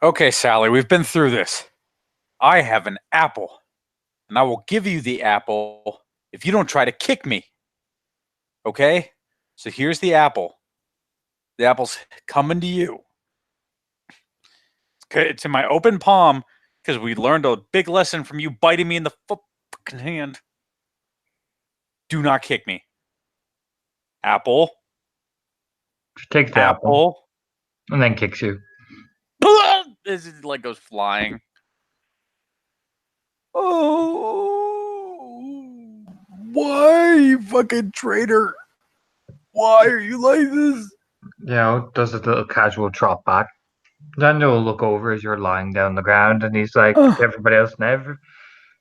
Okay, Sally, we've been through this. I have an apple, and I will give you the apple if you don't try to kick me. Okay? So here's the apple. The apple's coming to you. It's in my open palm because we learned a big lesson from you biting me in the fucking hand. Do not kick me. Apple. She takes the apple Apple. and then kicks you. This is like goes flying. Oh, why, you fucking traitor? Why are you like this? Does a little casual trot back. Daniel will look over as you're lying down on the ground, and he's like, Oh, everybody else,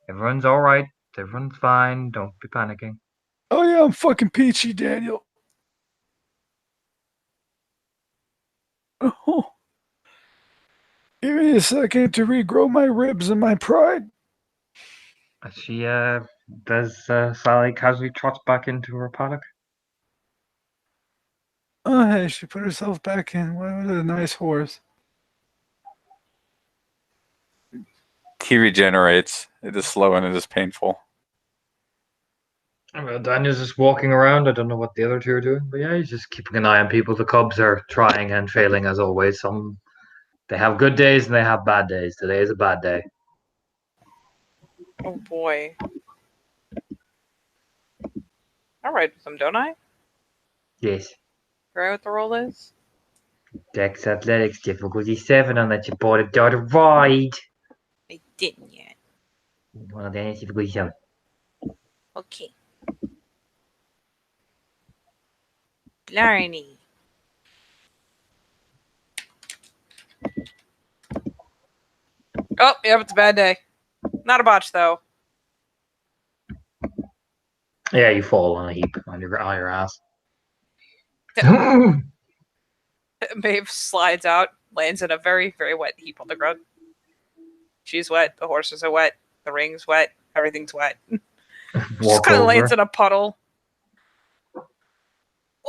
everyone's all right. Everyone's fine. Don't be panicking. oh yeah, I'm fucking peachy, Daniel. Oh, give me a second to regrow my ribs and my pride. As she does Sally casually trots back into her paddock. Oh, hey, she put herself back in. What a nice horse. He regenerates. It is slow and it is painful. Well, Daniel's just walking around. I don't know what the other two are doing, but yeah, he's just keeping an eye on people. The Cubs are trying and failing as always. They have good days and they have bad days. Today is a bad day. Oh boy. I'll ride with them, don't I? Yes. Right what the roll is? Dex Athletics difficulty 7 on that you bought a daughter ride. I didn't yet. Well, then it's difficulty 7. Okay. Blarney. Oh, yeah, it's a bad day. Not a botch, though. Yeah, you fall on a heap on your ass. Maeve slides out, lands in a very, very wet heap on the ground. She's wet, the horses are wet, the ring's wet, everything's wet. Just kind of lands in a puddle.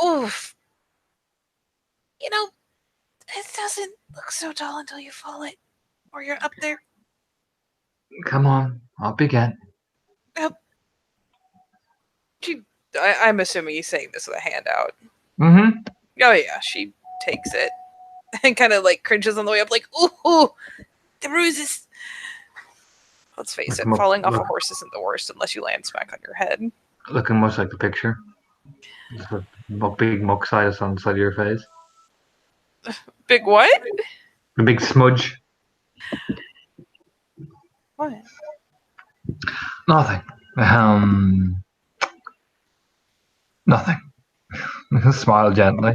Oof. You know, it doesn't look so tall until you fall it. Or you're up there. Come on, up again. Yep. I'm assuming he's saying this with a hand out. Mm-hmm. Oh yeah, she takes it and kind of like cringes on the way up, like, ooh, the bruises. Let's face it, falling off a horse isn't the worst unless you land smack on your head. Looking much like the picture. Just a big muck size on the side of your face. Big what? A big smudge. What? Nothing. Nothing. Smile gently.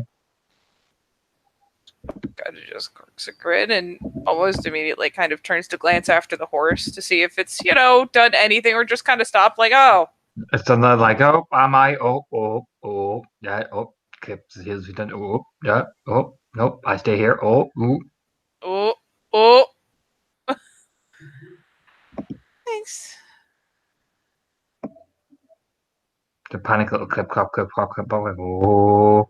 Gotta just crooks a grin and almost immediately kind of turns to glance after the horse to see if it's, done anything or just kind of stopped like, oh. It's done that like, oh, am I? Oh, yeah, oh, clips his heels, done, oh, yeah, oh, nope, I stay here, oh, ooh. Oh. Thanks. The panic little clip, oh.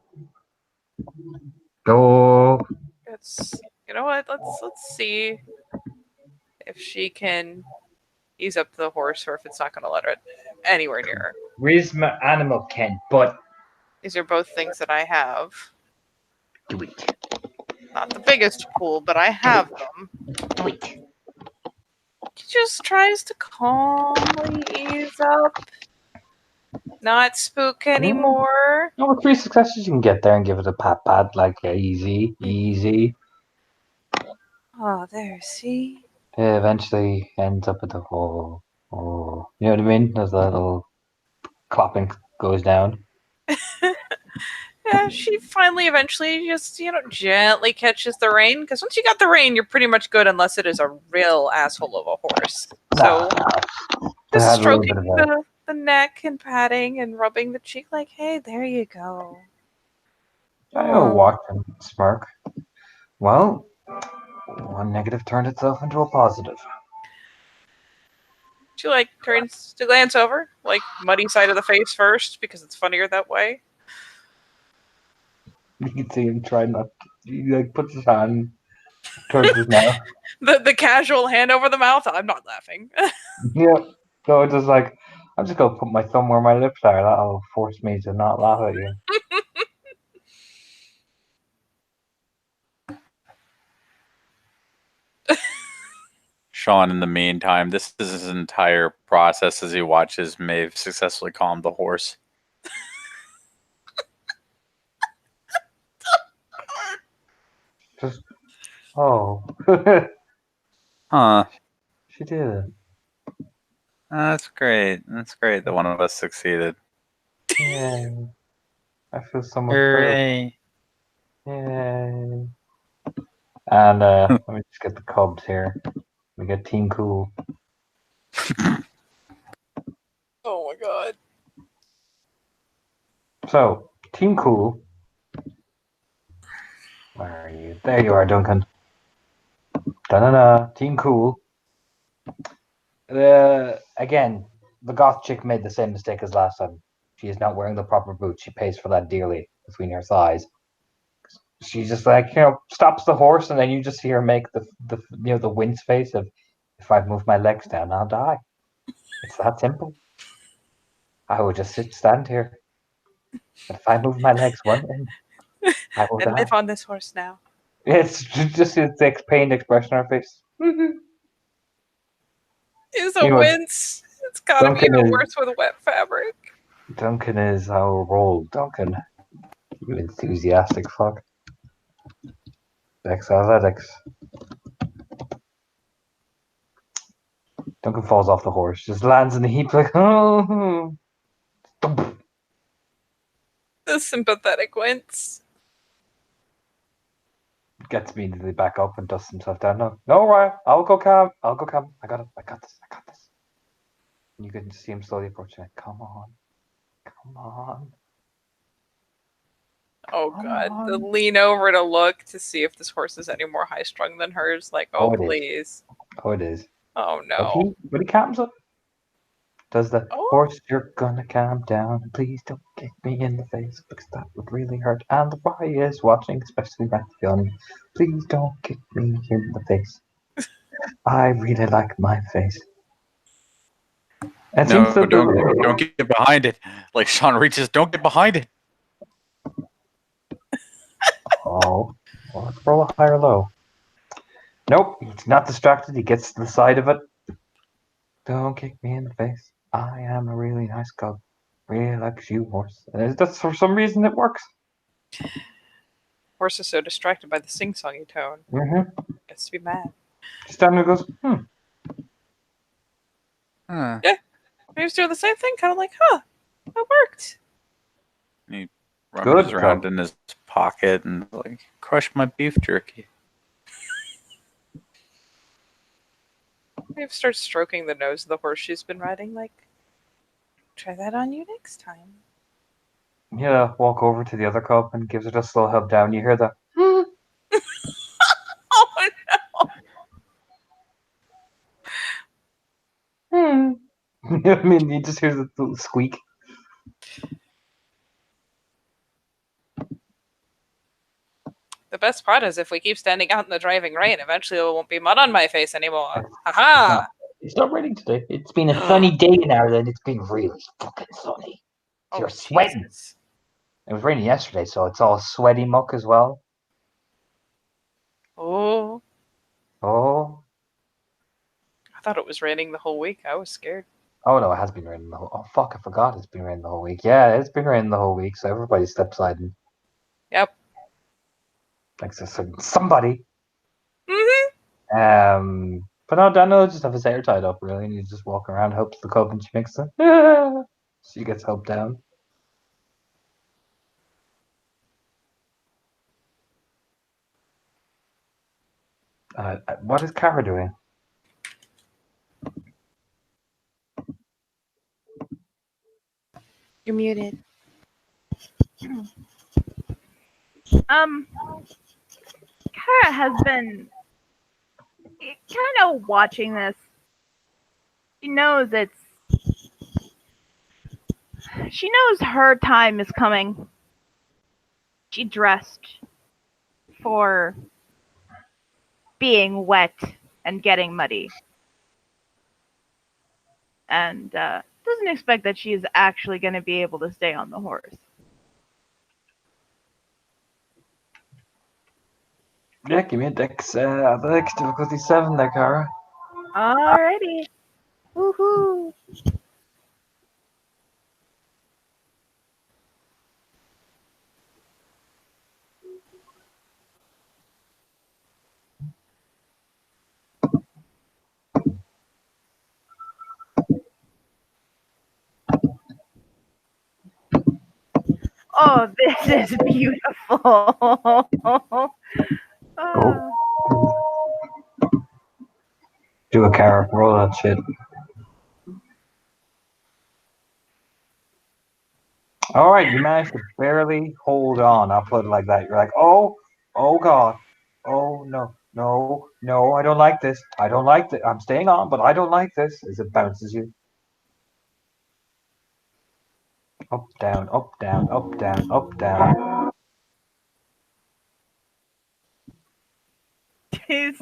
Go. You know what? Let's see if she can ease up the horse or if it's not going to let her anywhere near her. Where's my animal, Ken? But these are both things that I have. Do it. Not the biggest pool, but I have them. Do it. He just tries to calmly ease up. Not spook anymore. No, with 3 successes you can get there and give it a pat, like easy. Oh, there, see? It eventually ends up at the hole. Oh, you know what I mean? As the little clapping goes down. Yeah, she finally eventually just, gently catches the rein. Because once you got the rein, you're pretty much good unless it is a real asshole of a horse. So, just stroking the neck and patting and rubbing the cheek like, hey, there you go. I'll watch and smirk. Well, one negative turned itself into a positive. She, turns to glance over, muddy side of the face first, because it's funnier that way. You can see him try not to, he puts his hand towards his mouth. The casual hand over the mouth. I'm not laughing. Yeah. So it's just like, I'm just gonna put my thumb where my lips are. That'll force me to not laugh at you. Sean, in the meantime, this is his entire process as he watches Maeve successfully calm the horse. Just, oh. Huh. She did it. That's great. That's great that one of us succeeded. Yay. I feel so much better. Hooray. Yay. And let me just get the Cubs here. We get Team Cool. Oh my god. So, Team Cool. Where are you? There you are, Duncan. Da-da-da. Team Cool. Again, the goth chick made the same mistake as last time. She is not wearing the proper boots. She pays for that dearly between her thighs. She's just like, stops the horse, and then you just see her make the wince face of, if I move my legs down, I'll die. It's that simple. I will just stand here. But if I move my legs one inch, I will And die. live on this horse now. It's just the pained expression on her face. It's a wince. It's gotta Duncan be even is- worse with wet fabric. Duncan is our role. Duncan, you enthusiastic fuck. Athletics. Duncan falls off the horse, just lands in the heap like, oh. The sympathetic wince. Gets immediately back up and dusts himself down. No, Ryan, I'll go calm. I got it. I got this. And you can see him slowly approaching it. Come on. Oh Come god. on. To lean over to look to see if this horse is any more high strung than hers. Like, Oh, oh, it is. please. Oh, it is. Oh But no. he calms up. Does the Oh. horse, you're gonna calm down. Please don't kick me in the face because that would really hurt. And the boy is watching, especially Matthew. Please don't kick me in the face. I really like my face. And No, seems that don't get behind it. Like Sean reaches, don't get behind it. Oh, well, let's roll a high or low. Nope, he's not distracted. He gets to the side of it. Don't kick me in the face. I am a really nice cub. Really likes you, horse. And that's for some reason it works. Horse is so distracted by the sing-songy tone. Mm-hmm. Gets to be mad. Standing there goes, Huh. He was doing the same thing, kind of like, that worked. Rummages Good around cub. in his pocket and like, crush my beef jerky. Maeve starts stroking the nose of the horse she's been riding, like, try that on you next time. Yeah, walk over to the other cub and gives it a slow hub down. You hear the Oh no! I mean, you just hear the little squeak. The best part is if we keep standing out in the driving rain, eventually there won't be mud on my face anymore. Haha! It's not raining today. It's been a sunny day in Ireland. It's been really fucking sunny. Oh, You're sweating. Jesus. It was raining yesterday, so it's all sweaty muck as well. Oh, Oh. I thought it was raining the whole week. I was scared. Oh no, it has been raining the whole. Oh fuck, I forgot it's been raining the whole week. Yeah, it's been raining the whole week, so everybody's slip sliding. Yep. Like somebody. Mm-hmm. But no, Daniel just have his hair tied up really, and he's just walking around, helps the cub, and she makes it. She gets helped down. What is Kara doing? You're muted. Kara has been kind of watching this. She knows she knows her time is coming. She dressed for being wet and getting muddy. And doesn't expect that she is actually going to be able to stay on the horse. Yeah, give me a Dex Athletics difficulty 7 there, Kara. Alrighty. Woohoo! Oh, this is beautiful. Oh. Do a Kara, roll that shit. Alright, you managed to barely hold on. I'll put it like that. You're like, oh god, oh no, I don't like this. I don't like this. I'm staying on, but I don't like this. As it bounces you. Up, down, up, down, up, down, up, down. She's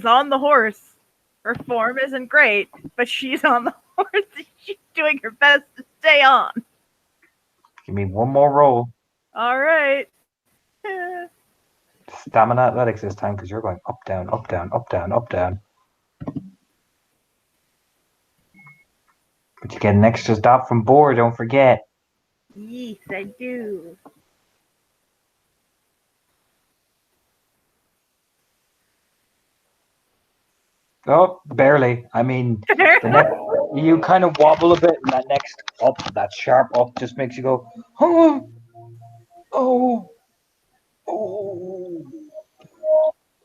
on the horse. Her form isn't great, but she's on the horse. She's doing her best to stay on. Give me one more roll. All right. Stamina athletics this time because you're going up, down, up, down, up, down, up, down. But you get an extra stop from board, don't forget. Yes, I do. Oh, barely. I mean, you kind of wobble a bit, and that next up, that sharp up, just makes you go, oh, oh, oh,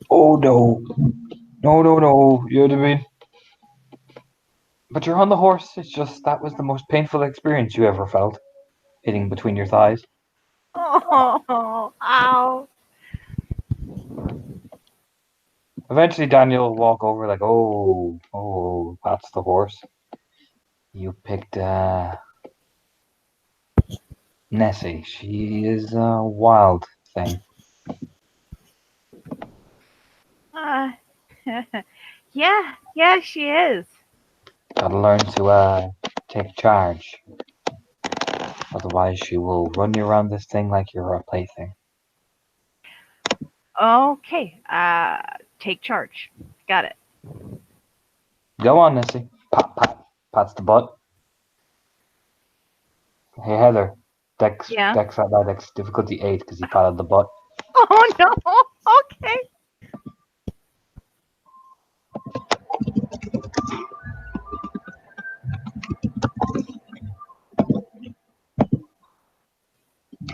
oh no, no. You know what I mean? But you're on the horse. It's just that was the most painful experience you ever felt, hitting between your thighs. Oh, ow. Eventually, Daniel will walk over like, oh, that's the horse. You picked Nessie. She is a wild thing. Yeah, she is. Gotta learn to take charge. Otherwise, she will run you around this thing like you're a plaything. Okay, take charge. Got it. Go on, Nessie. Pats the butt. Hey, Heather. Dex athletics difficulty 8 because he patted the butt. Oh no. Okay.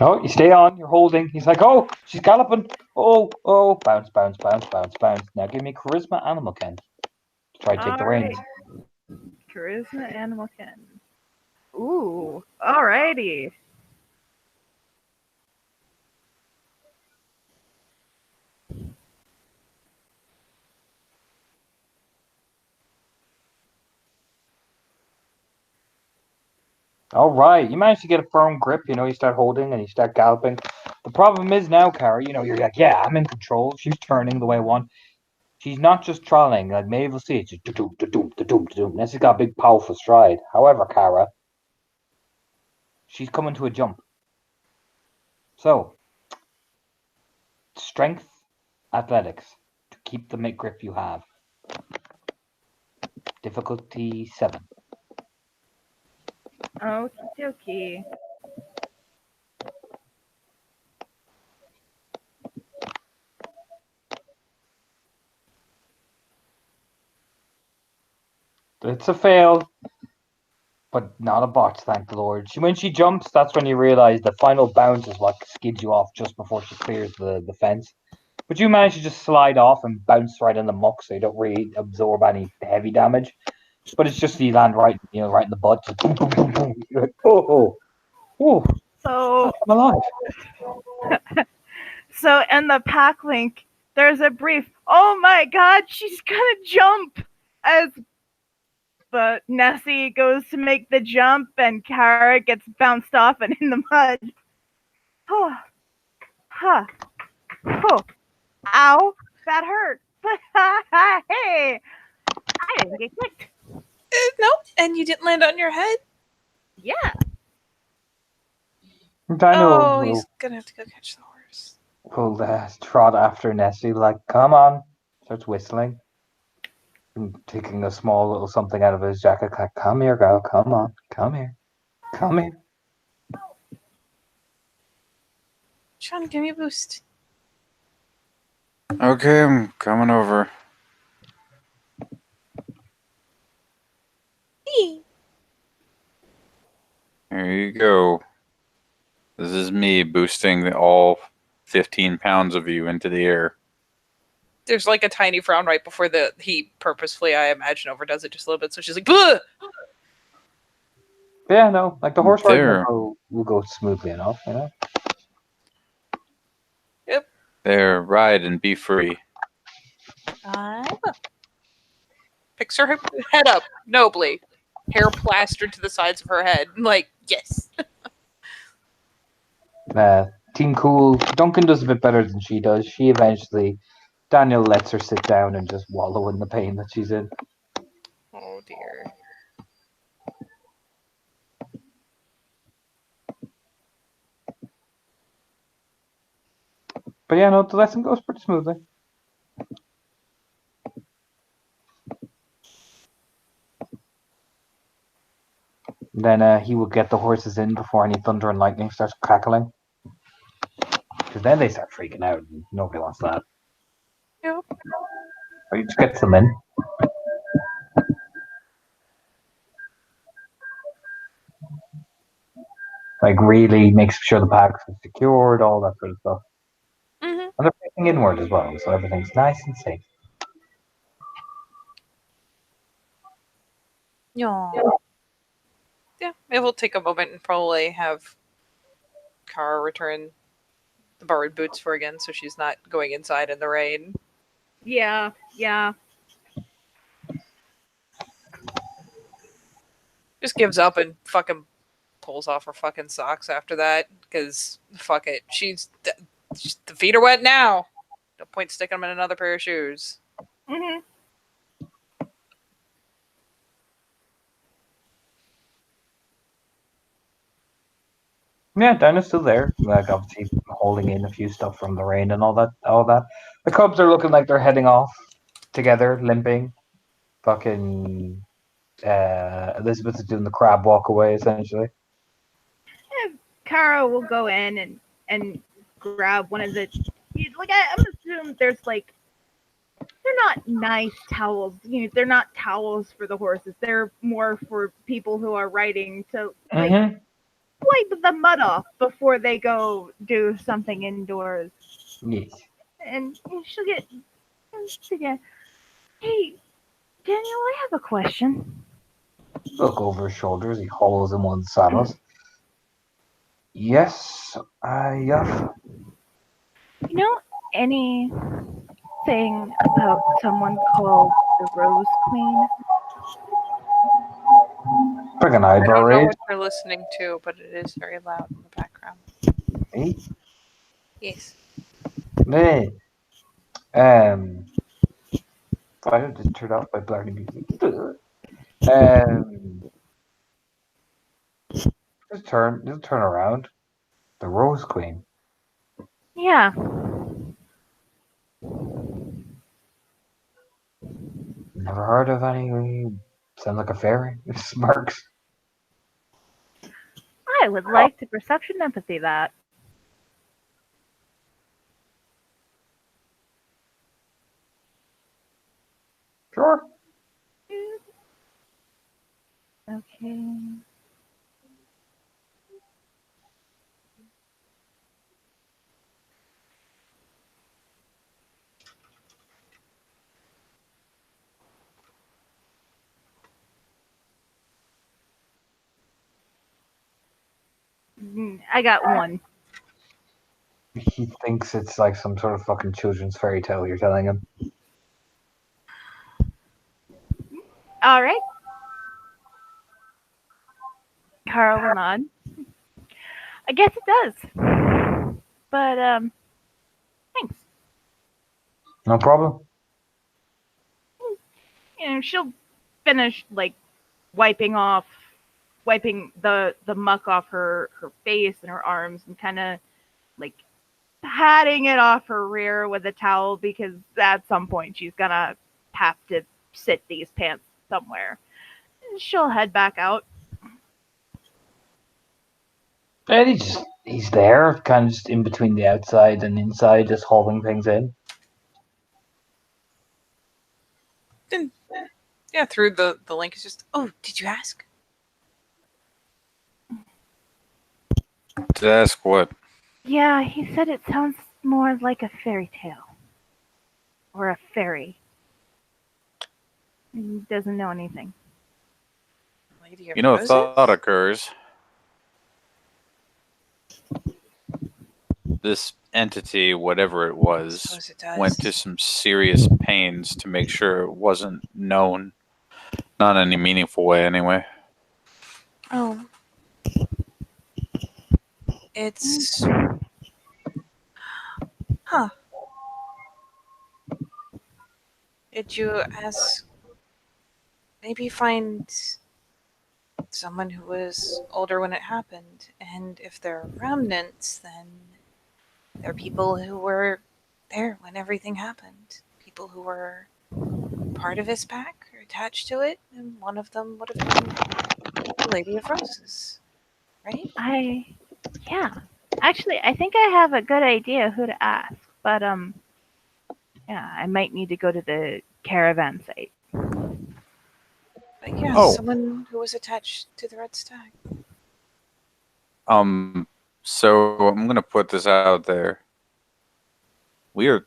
Oh, you stay on. You're holding. He's like, oh, she's galloping. Oh, bounce. Now give me charisma, animal Ken. Try to take the reins. Charisma, animal Ken. Ooh, alrighty. All right, you managed to get a firm grip. You start holding and you start galloping. The problem is now, Kara, you're like, yeah, I'm in control. She's turning the way I want. She's not just trolling. Like Maeve will see it. She's da-doom. Nessie's got a big, powerful stride. However, Kara, she's coming to a jump. So, strength, athletics to keep the grip you have. Difficulty 7. Okie dokie. It's a fail, but not a botch, thank the Lord. When she jumps, that's when you realize the final bounce is what skids you off just before she clears the fence. But you manage to just slide off and bounce right in the muck, so you don't really absorb any heavy damage. But it's just you land right in the butt. Just boom, boom, boom, boom. You're like, oh. So I'm alive. So in the pack link, there's a brief. Oh my God, she's gonna jump! But Nessie goes to make the jump, and Kara gets bounced off and in the mud. Oh, ow, that hurt. But hey, I didn't get kicked. Nope. And you didn't land on your head? Yeah. Daniel Oh, will, he's gonna have to go catch the horse. will trot after Nessie, like, come on. Starts whistling. And taking a small little something out of his jacket. Like, come here, girl. Come on. Come here. Come here. Sean, give me a boost. Okay, I'm coming over. Eee. There you go. This is me boosting all 15 pounds of you into the air. There's like a tiny frown right before he purposefully, I imagine, overdoes it just a little bit. So she's like, "Bleh!" Yeah, no. Like, the horse riding There. will go smoothly enough, you know? There, ride and be free. Picks her head up nobly, hair plastered to the sides of her head. Like, yes. Team Cool. Duncan does a bit better than she does. She eventually, Daniel lets her sit down and just wallow in the pain that she's in. Oh dear. But yeah, no, the lesson goes pretty smoothly. Then he will get the horses in before any thunder and lightning starts crackling. Because then they start freaking out, and nobody wants that. Yep. Or you just get them in. Like, really makes sure the packs are secured, all that sort of stuff. Mm-hmm. And they're facing inward as well, so everything's nice and safe. Yeah. Yeah. It will take a moment and probably have Kara return the borrowed boots for again, so she's not going inside in the rain. Yeah. Just gives up and fucking pulls off her fucking socks after that because fuck it, the feet are wet now. No point sticking them in another pair of shoes. Mm-hmm. Yeah, Dinah's still there. Like, obviously holding in a few stuff from the rain and all that. The Cubs are looking like they're heading off together, limping. Fucking Elizabeth is doing the crab walk away, essentially. Kara will go in and grab one of the. Like, I'm assuming there's like. They're not nice towels. You know, they're not towels for the horses. They're more for people who are riding to like wipe the mud off before they go do something indoors. Yes. And she'll get. Hey, Daniel, I have a question. Look over his shoulders. He hollows in one of the saddles. Yes, yeah. You know anything about someone called the Rose Queen? Friggin' I eyebrow don't know raise. what you're listening to, but it is very loud in the background. Me? Yes. Me. Why did it turn off my blarney music? Just turn around. The Rose Queen. Yeah. Never heard of any. Sound like a fairy. Smirks. I would like to perception empathy that. Sure. Okay. I got one. He thinks it's like some sort of fucking children's fairy tale you're telling him. All right. Carl will nod. I guess it does. But Thanks. No problem. She'll finish like wiping the muck off her face and her arms, and kind of like patting it off her rear with a towel, because at some point she's gonna have to sit these pants somewhere. And she'll head back out. And he's there, kind of just in between the outside and inside, just holding things in. Yeah, through the link is just, oh, did you ask? To ask what? Yeah, he said it sounds more like a fairy tale. Or a fairy. He doesn't know anything. Lady of You know, a Roses? thought occurs. This entity, whatever it was, Suppose it does. went to some serious pains to make sure it wasn't known. Not in any meaningful way, anyway. Oh. It's... Huh. Did you ask... Maybe find someone who was older when it happened, and if they're remnants, then they're people who were there when everything happened. People who were part of his pack or attached to it, and one of them would have been the Lady of Roses, right? Yeah. Actually, I think I have a good idea who to ask, but yeah, I might need to go to the caravan site. But yeah, Oh. someone who was attached to the Red Stag. So I'm gonna put this out there. We are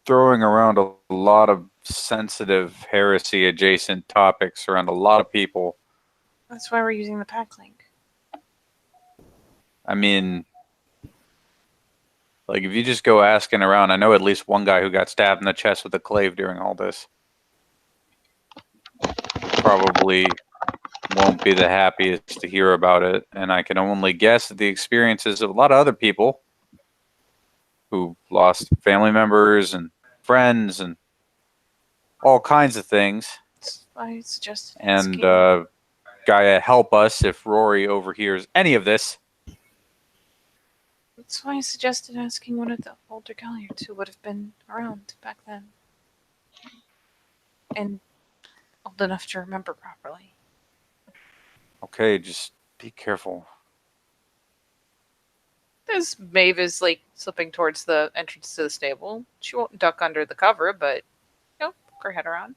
throwing around a lot of sensitive heresy adjacent topics around a lot of people. That's why we're using the pack link. I mean, like, if you just go asking around, I know at least one guy who got stabbed in the chest with a clave during all this. Probably won't be the happiest to hear about it, and I can only guess at the experiences of a lot of other people who lost family members and friends and all kinds of things. That's why I suggested And asking. Gaia, help us if Rory overhears any of this. That's why I suggested asking one of the older Galliards who would have been around back then. And old enough to remember properly. Okay, just be careful. As Maeve is like slipping towards the entrance to the stable, she won't duck under the cover, but poke her head around.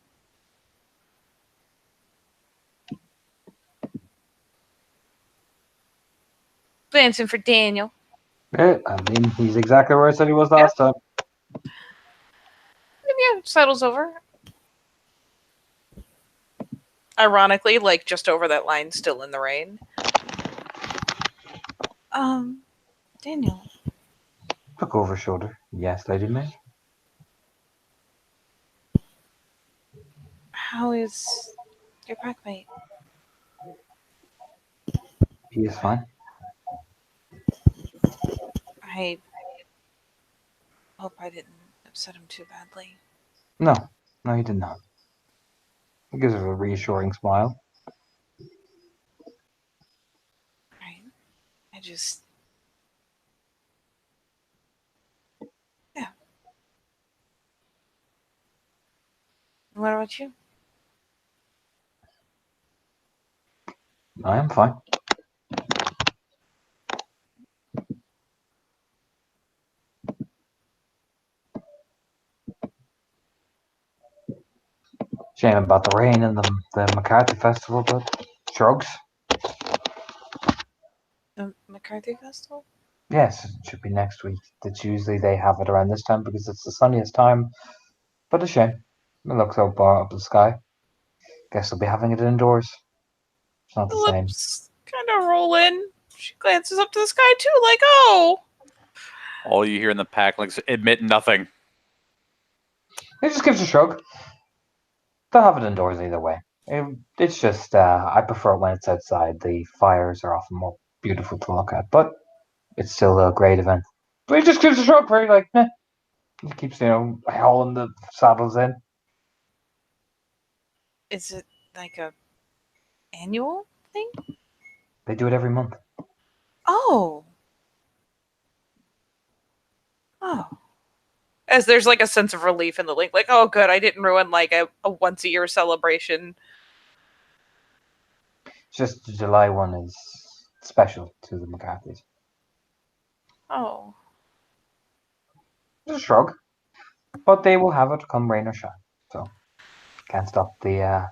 Glancing for Daniel. I mean, he's exactly where I said he was last time. And yeah, settles over. Ironically, like just over that line, still in the rain. Daniel. Look over shoulder. Yes, Lady May. How is your packmate? He is fine. I hope I didn't upset him too badly. No, he did not. He gives her a reassuring smile. Right. I just... Yeah. What about you? I am fine. Shame about the rain and the McCarthy Festival, but shrugs. The McCarthy Festival? Yes, it should be next week. It's usually they have it around this time because it's the sunniest time. But a shame. It looks so far up the sky. Guess they'll be having it indoors. It's not the same. Phillips kind of roll in. She glances up to the sky too, like, oh. All you hear in the pack links admit nothing. It just gives a shrug. They'll have it indoors either way. It's just, I prefer it when it's outside. The fires are often more beautiful to look at, but it's still a great event. But it just gives a shrug, very like, He keeps, hauling the saddles in. Is it like a annual thing? They do it every month. Oh. Oh. As there's like a sense of relief in the link, like, oh good, I didn't ruin like a once a year celebration. It's just the July one is special to the McCarthys. Oh. Just a shrug. But they will have it come rain or shine. So can't stop the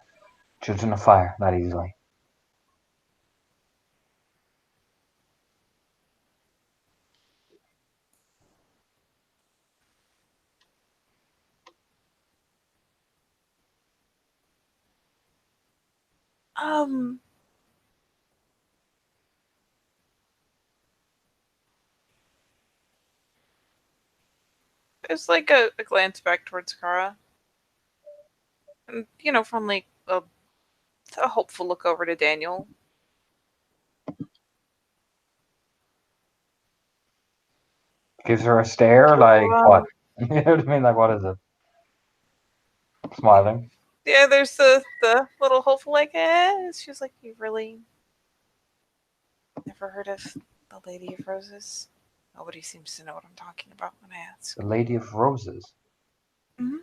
children of fire that easily. Um There's like a glance back towards Kara. And from like a hopeful look over to Daniel. Gives her a stare like what? You know what I mean? Like what is it? Smiling. Yeah, there's the little hopeful like, she's like, you really never heard of the Lady of Roses? Nobody seems to know what I'm talking about when I ask. The Lady of Roses. Mhm.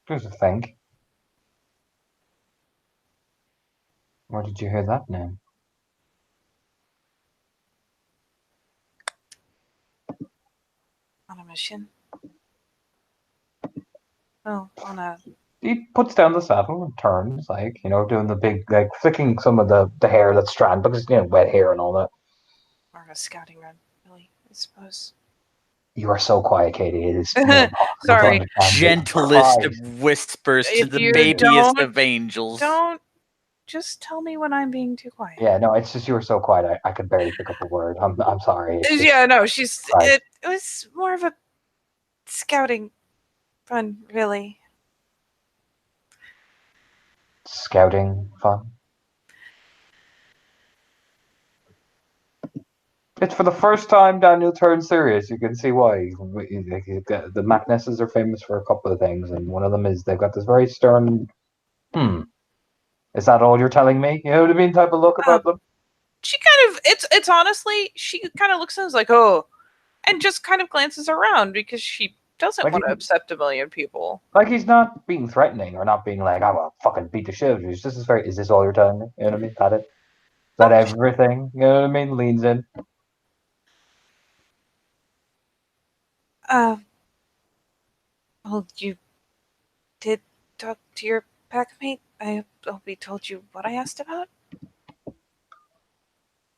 Here's a think. Where did you hear that name? On a mission. Oh, on a He puts down the saddle and turns, like, doing the big, like, flicking some of the hair that's strand, because, wet hair and all that. more of a scouting run, really, I suppose. You are so quiet, Katie. It is impossible Sorry. to understand. Gentlest Christ. of whispers to If the you babiest don't- of angels. Don't just tell me when I'm being too quiet. Yeah, no, it's just you were so quiet. I could barely pick up a word. I'm sorry. It's just- Yeah, no, she's Right. it was more of a scouting fun, really. Scouting fun. It's for the first time Daniel turned serious. You can see why. The MacNesses are famous for a couple of things, and one of them is they've got this very stern. Is that all you're telling me? You know what I mean? Type of look about them. She kind of it's honestly, she kind of looks and is like, oh, and just kind of glances around because she doesn't Like want to he- upset a million people. Like he's not being threatening or not being like, "I will fucking beat the shit out of you." It's just very. Is this all you're telling me? You know what I mean? Is that it? Is that Oh, everything? You know what I mean? Leans in. Well, you did talk to your packmate. I hope he told you what I asked about.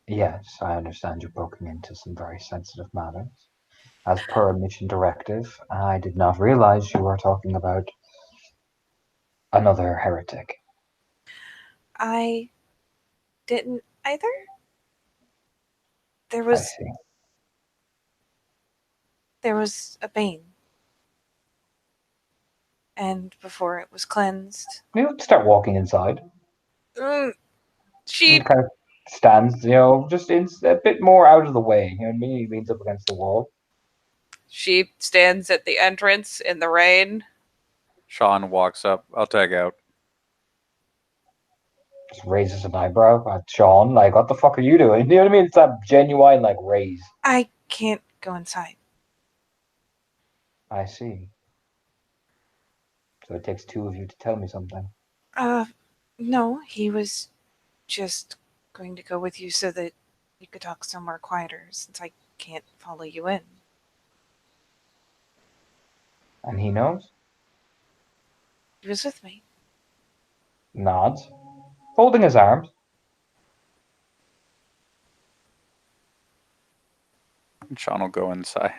Yes, I understand you're poking into some very sensitive matters. As per a mission directive, I did not realize you were talking about another heretic. I didn't either. There I was see. a bane, and before it was cleansed, You start walking inside. she He kind of stands, just a bit more out of the way. You know what I mean? He leans up against the wall. she stands at the entrance in the rain. Sean walks up. I'll tag out. Just raises an eyebrow at Sean, like, what the fuck are you doing? You know what I mean? It's that genuine, like, raise. I can't go inside. I see. So it takes two of you to tell me something. No, he was just going to go with you so that you could talk somewhere quieter, since I can't follow you in. And he knows? He was with me. Nods. Folding his arms. Sean will go inside.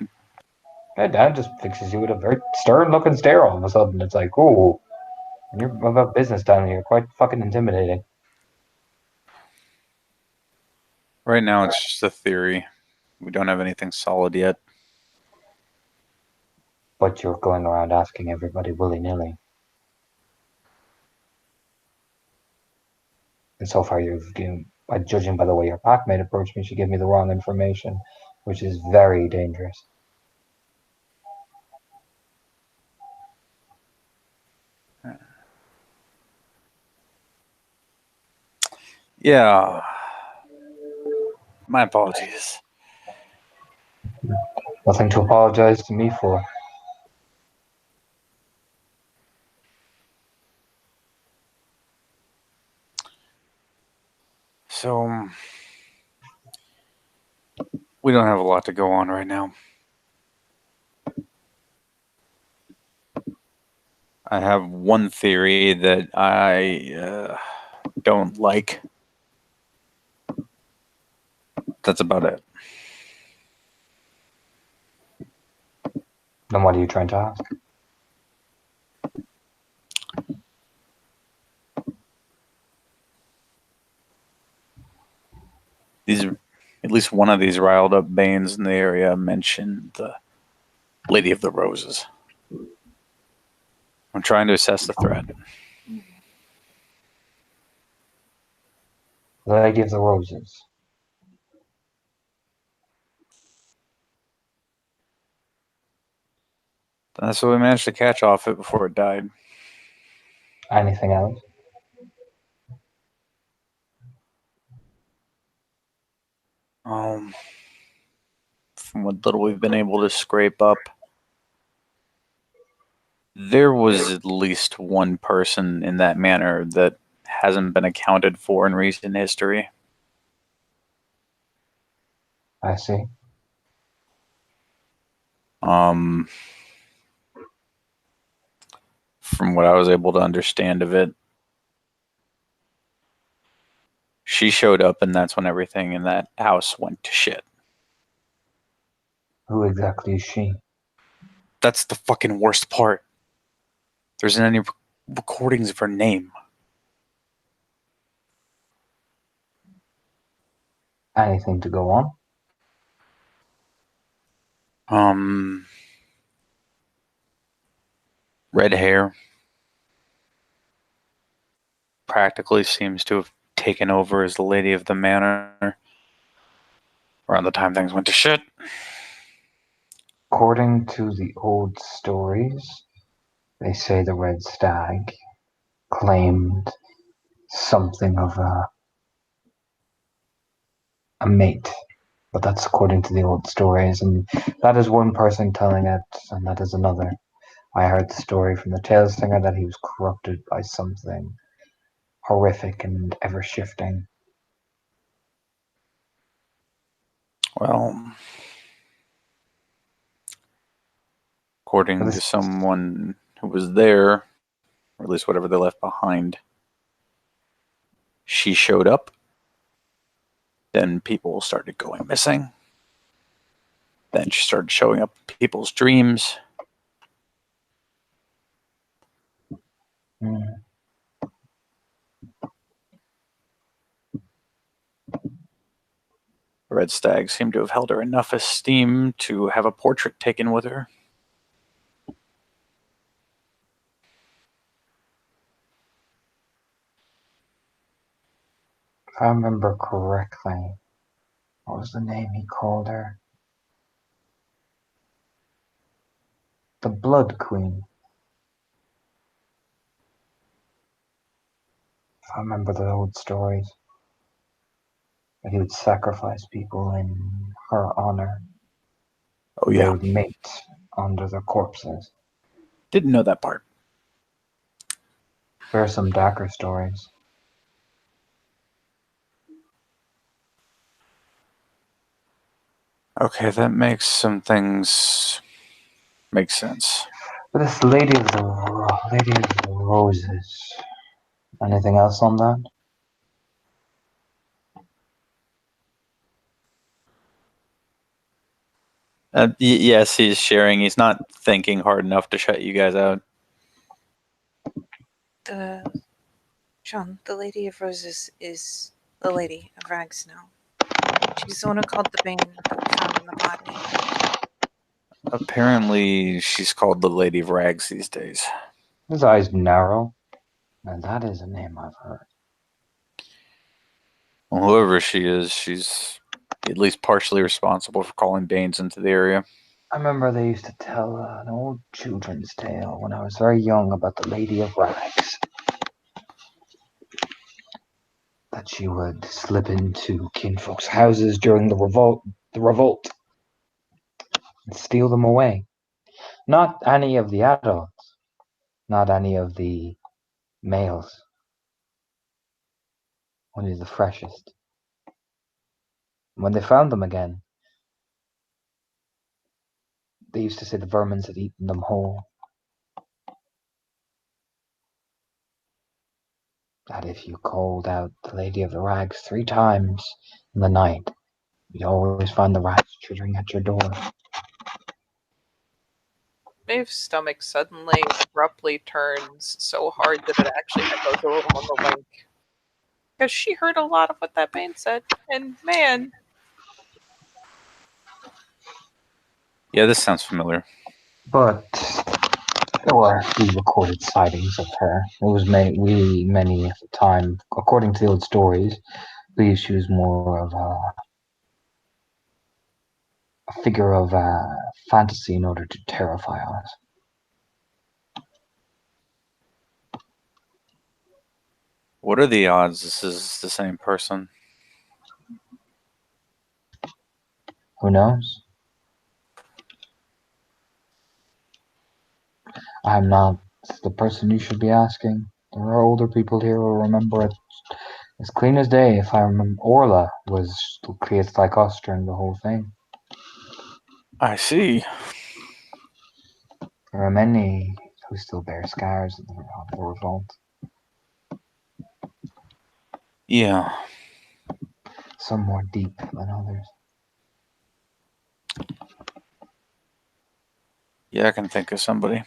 And Dan just fixes you with a very stern looking stare all of a sudden. It's like, ooh, when you're about business down here, quite fucking intimidating. Right now, it's just a theory. We don't have anything solid yet. But you're going around asking everybody willy-nilly. And so far by judging by the way your packmate approached me, she gave me the wrong information, which is very dangerous. Yeah. My apologies. Nothing to apologize to me for. So, we don't have a lot to go on right now. I have one theory that I don't like. That's about it. Then what are you trying to ask? At least one of these riled up Banes in the area mentioned the Lady of the Roses. I'm trying to assess the threat. The Lady of the Roses. So we managed to catch off it before it died. Anything else? From what little we've been able to scrape up, there was at least one person in that manner that hasn't been accounted for in recent history. I see. From what I was able to understand of it, she showed up and that's when everything in that house went to shit. Who exactly is she? That's the fucking worst part. There isn't any recordings of her name. Anything to go on? Red hair. Practically seems to have taken over as the lady of the manor around the time things went to shit. According to the old stories, they say the Red Stag claimed something of a mate. But that's according to the old stories, and that is one person telling it, and that is another. I heard the story from the tale singer that he was corrupted by something horrific and ever shifting. Well, according to someone who was there, or at least whatever they left behind, she showed up. Then people started going missing. Then she started showing up in people's dreams. Mm. The Red Stag seemed to have held her enough esteem to have a portrait taken with her. If I remember correctly, what was the name he called her? The Blood Queen. If I remember the old stories, that he would sacrifice people in her honor. Oh They yeah, would mate under their corpses. didn't know that part. There are some darker stories. Okay, that makes some things make sense. But this Lady of the Roses. Anything else on that? Yes, he's sharing. He's not thinking hard enough to shut you guys out. John, the Lady of Roses is the Lady of Rags now. She's the one who called the Bane that we found in the body. Apparently, she's called the Lady of Rags these days. His eyes narrow. And that is a name I've heard. Well, whoever she is, she's at least partially responsible for calling Banes into the area. I remember they used to tell an old children's tale when I was very young about the Lady of Rags. that she would slip into kinfolk's houses during the revolt, and steal them away. Not any of the adults, not any of the males, only the freshest. When they found them again, they used to say the vermins had eaten them whole. That if you called out the Lady of the Rags 3 times in the night, you'd always find the rats chittering at your door. Maeve's stomach suddenly abruptly turns so hard that it actually echoes a little on the wink. Because she heard a lot of what that Bane said. And man, Yeah, this sounds familiar. But there were a few recorded sightings of her. It was many at the time, according to the old stories, believe she was more of a figure of fantasy in order to terrify us. What are the odds this is the same person? Who knows? I'm not the person you should be asking. There are older people here who remember it as clean as day. If I remember, Orla was created like us during the whole thing. I see. There are many who still bear scars of the revolt. Yeah. Some more deep than others. Yeah, I can think of somebody.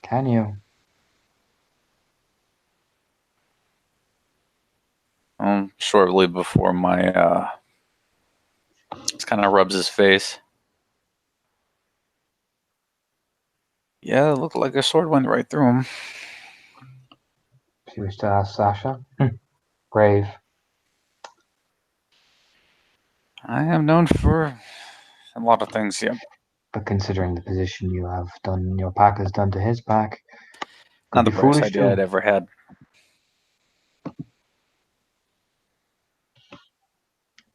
Can you? Shortly before my just kind of rubs his face. Yeah, it looked like a sword went right through him. She wished to ask Sasha. Brave. I am known for a lot of things, yeah. But considering the position you have done, your pack has done to his pack, Not the be best foolish idea too. I'd ever had.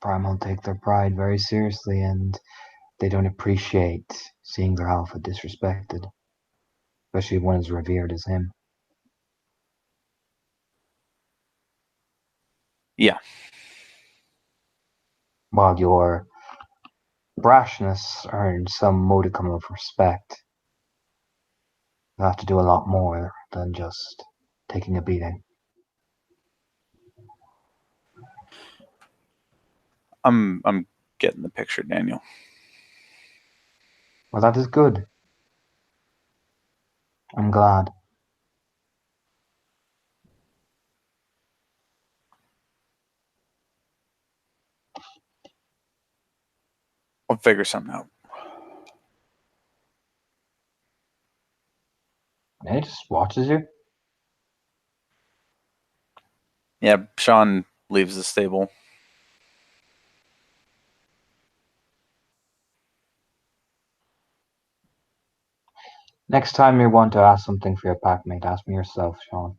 Primal take their pride very seriously, and they don't appreciate seeing their alpha disrespected, especially one as revered as him. Yeah. While your brashness earns some modicum of respect, you have to do a lot more than just taking a beating. I'm getting the picture, Daniel. Well, that is good. I'm glad. I'll figure something out. And he just watches you. Yeah, Sean leaves the stable. Next time you want to ask something for your packmate, ask me yourself, Sean.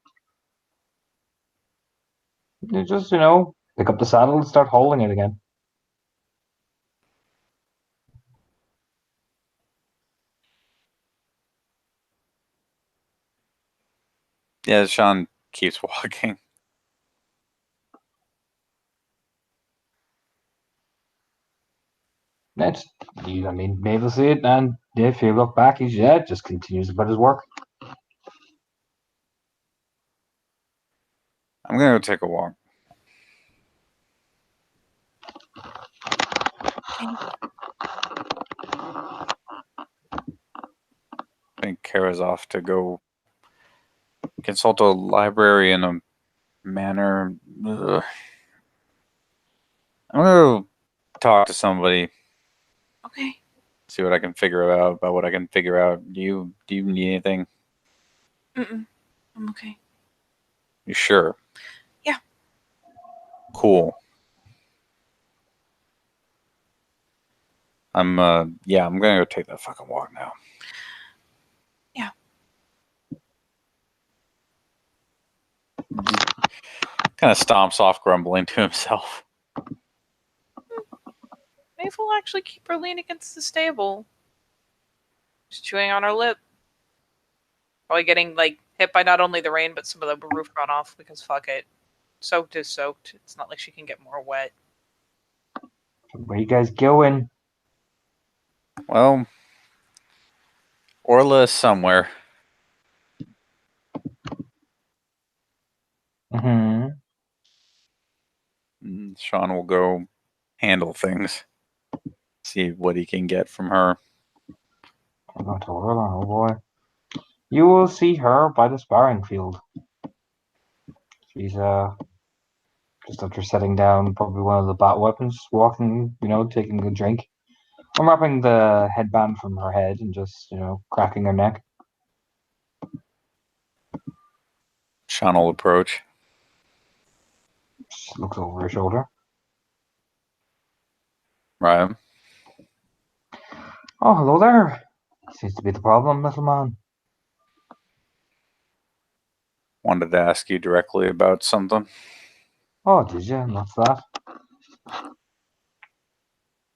You just, pick up the saddle and start holding it again. Yeah, Sean keeps walking. Maeve will see it, and if you look back, he just continues about his work. I'm gonna go take a walk. I think Kara's off to go consult a library in a manor. Ugh. I'm gonna go talk to somebody, okay. see what I can figure out about what I can figure out. Do you need anything? Mm-mm. I'm okay. You sure? Yeah. Cool. I'm gonna go take that fucking walk now. Yeah. Kind kind of stomps off, grumbling to himself. Maybe we'll actually keep her lean against the stable. Just chewing on her lip. Probably getting like hit by not only the rain but some of the roof runoff because fuck it. Soaked is soaked. It's not like she can get more wet. Where you guys going? Well, Orla is somewhere. Mm-hmm. Sean will go handle things. See what he can get from her. I'm going to Orla, oh boy. You will see her by the sparring field. She's just after setting down probably one of the bat weapons, walking, taking a drink. Unwrapping the headband from her head and just, cracking her neck. Sean will approach. Just looks over her shoulder. Right. Oh, hello there. Seems to be the problem, little man. Wanted to ask you directly about something. Oh, did you? And what's that?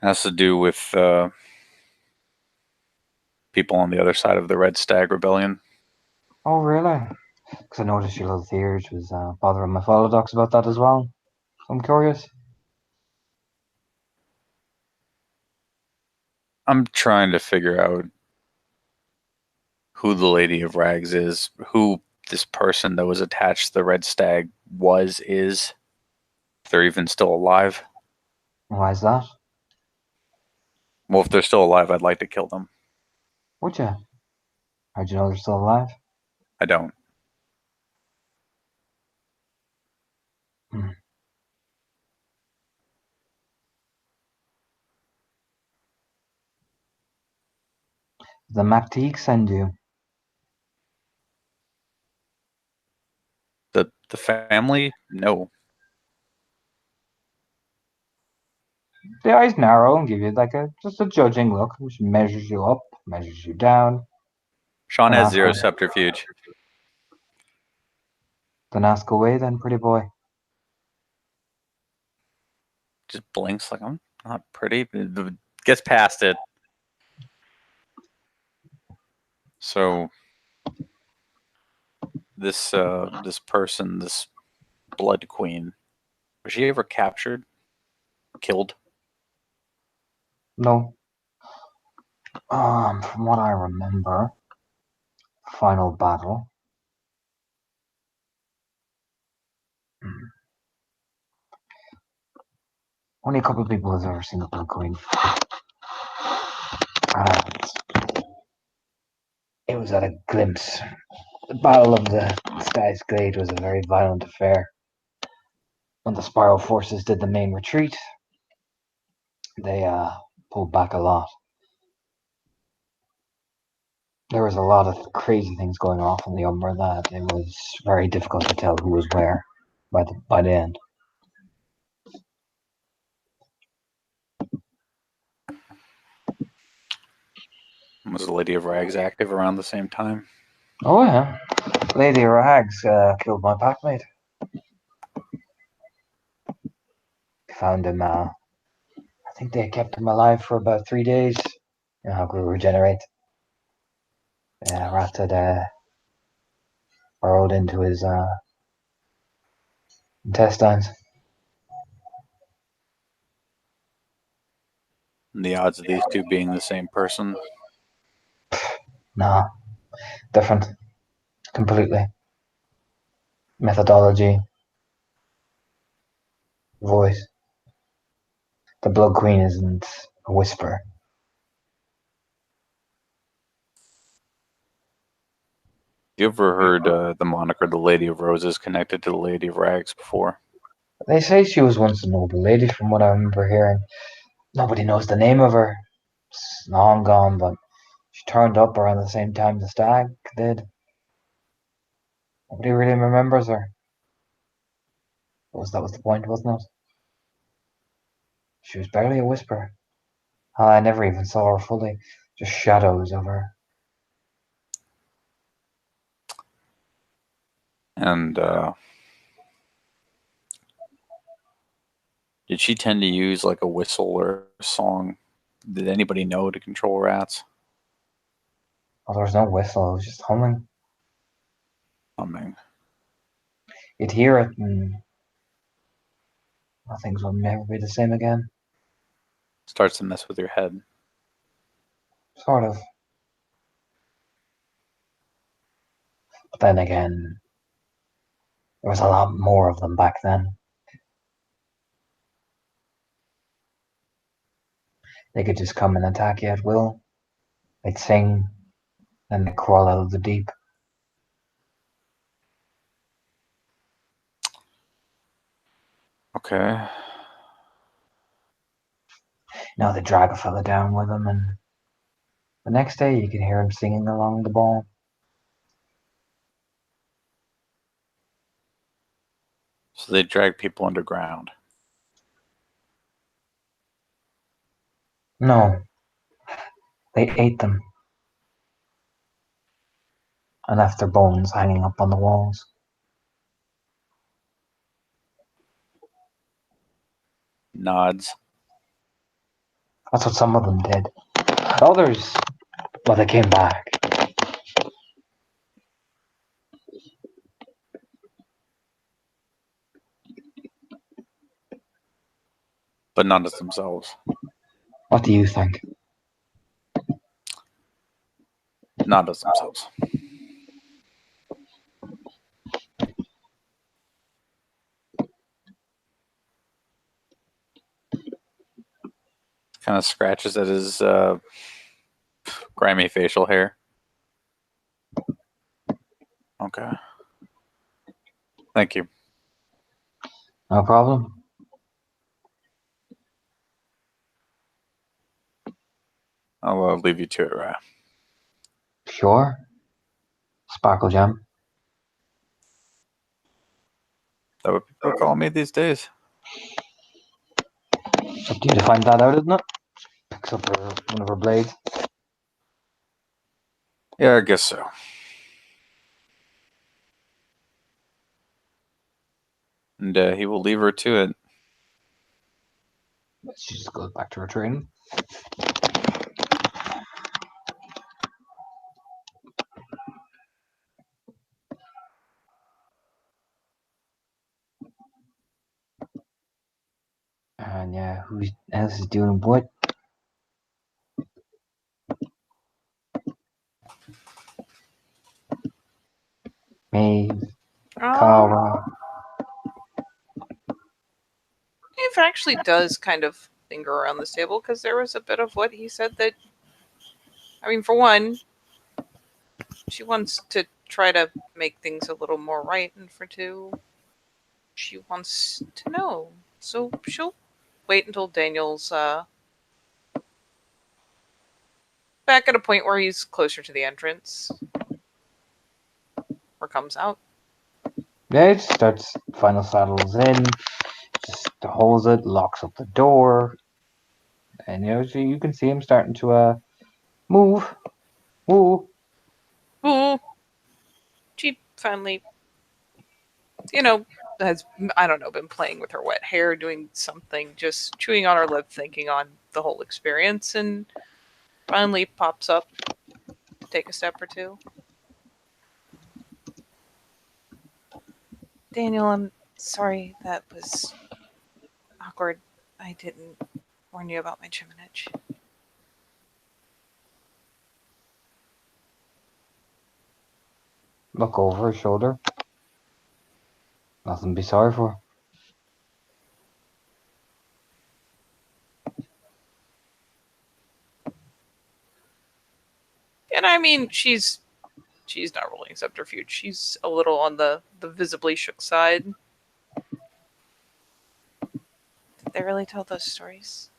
Has to do with people on the other side of the Red Stag Rebellion. Oh, really? Because I noticed your little Theurge was bothering my fellow docs about that as well. So I'm curious. I'm trying to figure out who the Lady of Rags is, who this person that was attached to the Red Stag is, if they're even still alive. Why is that? Well, if they're still alive, I'd like to kill them. Would you? How'd you know they're still alive? I don't. The MacTeague send you? The family? No. The eyes narrow and give you like just a judging look, which measures you up, measures you down. Sean And has ask zero away. subterfuge. Then ask away then, pretty boy. Just blinks like I'm not pretty. Gets past it. So this person, this Blood Queen, was she ever captured? Killed? No. From what I remember, final battle. Only a couple of people have ever seen the Blood Queen. And it was at a glimpse. The Battle of the Sky's Glade was a very violent affair. When the Spiral forces did the main retreat, they pulled back a lot. There was a lot of crazy things going off in the Umbra that it was very difficult to tell who was where by the end. Was the Lady of Rags active around the same time? Oh yeah, Lady Rags killed my packmate. Found him. I think they kept him alive for about 3 days. You know how Gru regenerate. Rat had burrowed into his intestines. And the odds of these two being the same person? Nah, different. Completely. Methodology. Voice. The Blood Queen isn't a whisper. You ever heard the moniker the Lady of Roses connected to the Lady of Rags before? They say she was once a noble lady from what I remember hearing. Nobody knows the name of her. It's long gone, but she turned up around the same time the stag did. Nobody really remembers her. That was the point, wasn't it? She was barely a whisper. I never even saw her fully. Just shadows of her. And Did she tend to use like a whistle or a song? Did anybody know to control rats? Oh, there was no whistle. It was just humming. Humming. You'd hear it, and things will never be the same again. Starts to mess with your head. Sort of. But then again, there was a lot more of them back then. They could just come and attack you at will. They'd sing, then they'd crawl out of the deep. Okay. Now they drag a fella down with them, and the next day you can hear him singing along the ball. So they drag people underground. No, they ate them and left their bones hanging up on the walls. Nods. That's what some of them did. Others, well, they came back. But not as themselves. What do you think? Not as themselves. Kind of scratches at his grimy facial hair. Okay. Thank you. No problem. I'll leave you to it, Raya. Sure. Sparkle Jam. That what people call me these days. It's up to you to find that out, isn't it? Picks up one of her blades. Yeah, I guess so. And he will leave her to it. She just goes back to her training. And yeah, who else is doing what? Maeve, Kara. Dave actually does kind of linger around this table because there was a bit of what he said that, I mean, for one, she wants to try to make things a little more right, and for two, she wants to know. So she'll wait until Daniel's back at a point where he's closer to the entrance or comes out. Yeah, it starts, final saddles in, just holds it, locks up the door, and so you can see him starting to move. Ooh. Ooh. She finally, has, I don't know, been playing with her wet hair, doing something, just chewing on her lip, thinking on the whole experience, and finally pops up, take a step or two. Daniel, I'm sorry that was awkward. I didn't warn you about my Chiminich. Look over her shoulder. Nothing to be sorry for. And I mean, she's not ruling subterfuge. She's a little on the visibly shook side. Did they really tell those stories?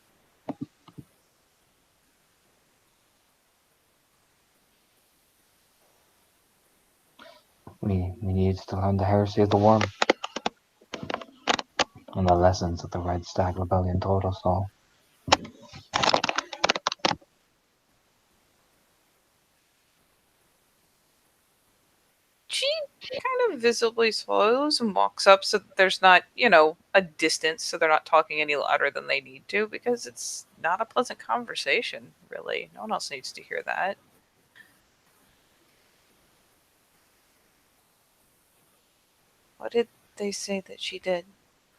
We need to learn the heresy of the worm. And the lessons that the Red Stag Rebellion taught us all. She kind visibly swallows and walks up so that there's not, a distance, so they're not talking any louder than they need to, because it's not a pleasant conversation, really. No one else needs to hear that. What did they say that she did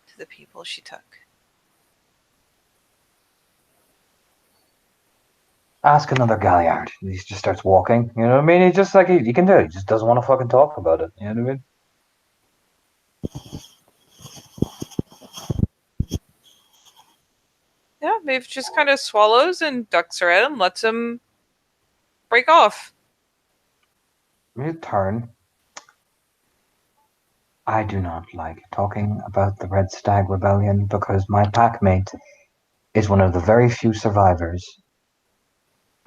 to the people she took? Ask another Galliard. He just starts walking. You know what I mean? He just like he can do it. He just doesn't want to fucking talk about it. You know what I mean? Yeah, Maeve just kind of swallows and ducks her head and lets him break off. You turn. I do not like talking about the Red Stag Rebellion because my packmate is one of the very few survivors,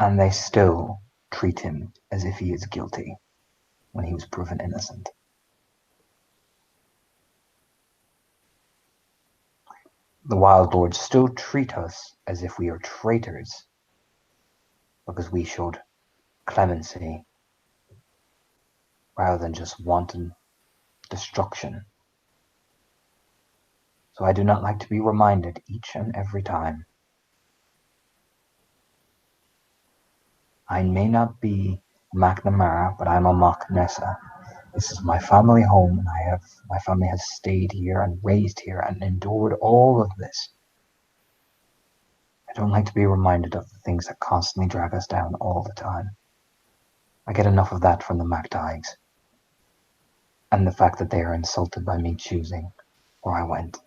and they still treat him as if he is guilty when he was proven innocent. The Wild Lords still treat us as if we are traitors because we showed clemency rather than just wanton destruction. So I do not like to be reminded each and every time. I may not be McNamara, but I'm a Mach Nessa. This is my family home, and my family has stayed here and raised here and endured all of this. I don't like to be reminded of the things that constantly drag us down all the time. I get enough of that from the MacDives. And the fact that they are insulted by me choosing where I went.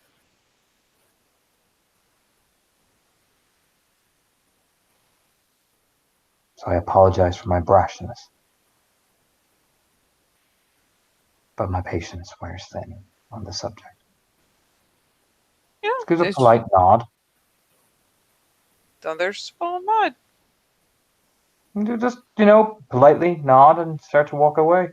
So I apologize for my brashness. But my patience wears thin on the subject. Yeah, Just gives a polite nod. Then there's a nod. And just, politely nod and start to walk away.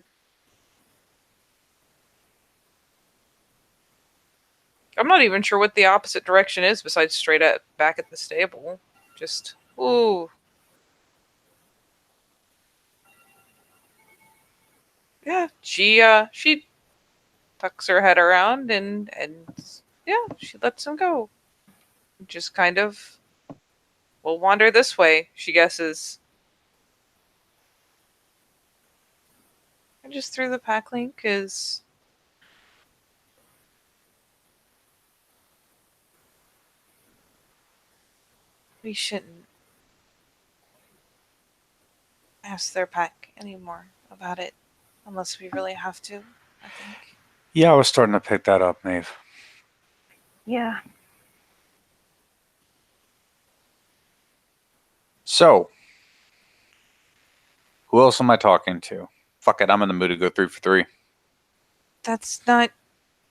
I'm not even sure what the opposite direction is besides straight up back at the stable. Just, ooh. Yeah, she tucks her head around and yeah, she lets him go. Just kind of, we'll wander this way, she guesses. I just threw the pack link because we shouldn't ask their pack anymore about it unless we really have to, I think. Yeah, I was starting to pick that up, Maeve. Yeah. So, who else am I talking to? Fuck it, I'm in the mood to go 3 for 3. That's not.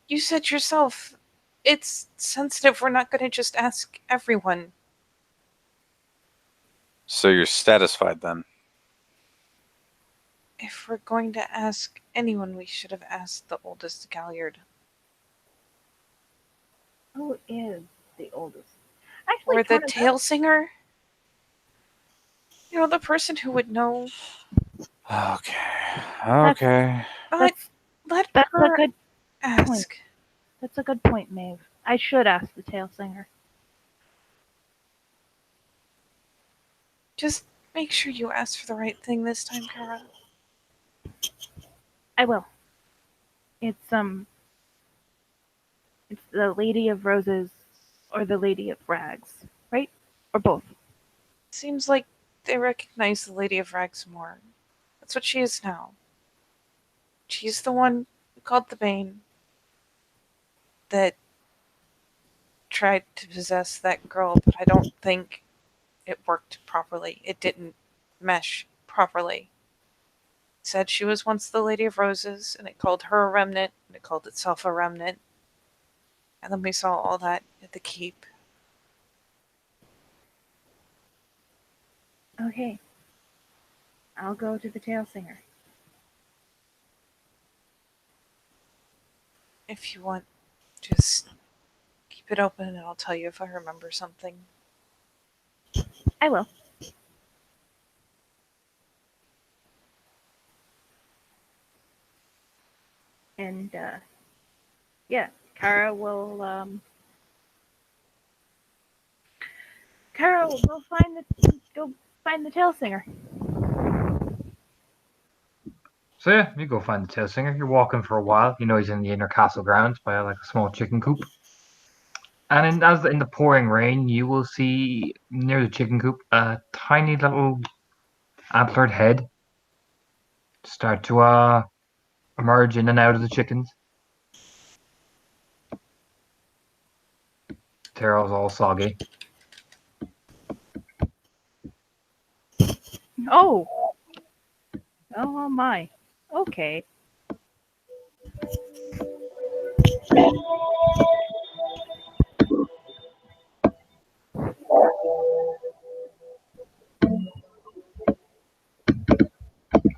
You said yourself. It's sensitive. We're not going to just ask everyone. So you're satisfied then? If we're going to ask anyone, we should have asked the oldest Galliard. Who is the oldest? Actually, Or the Torna, tail singer? You know, the person who would know. Okay. Okay. But let that's her a good ask. That's a good point, Maeve. I should ask the tail singer. Just make sure you ask for the right thing this time, Kara. I will. It's the Lady of Roses or the Lady of Rags, right? Or both. Seems like they recognize the Lady of Rags more. That's what she is now. She's the one who called the Bane that tried to possess that girl, but I don't think it worked properly. It didn't mesh properly. It said she was once the Lady of Roses, and it called her a remnant, and it called itself a remnant. And then we saw all that at the keep. Okay. I'll go to the tail singer. If you want, just keep it open and I'll tell you if I remember something. I will. And yeah, Kara will go find the tail singer. So yeah, you go find the tail singer. You're walking for a while. You know he's in the inner castle grounds by like a small chicken coop. And in the pouring rain, you will see near the chicken coop a tiny little antlered head start to emerge in and out of the chickens. Tail's all soggy. Oh. Oh my. Okay.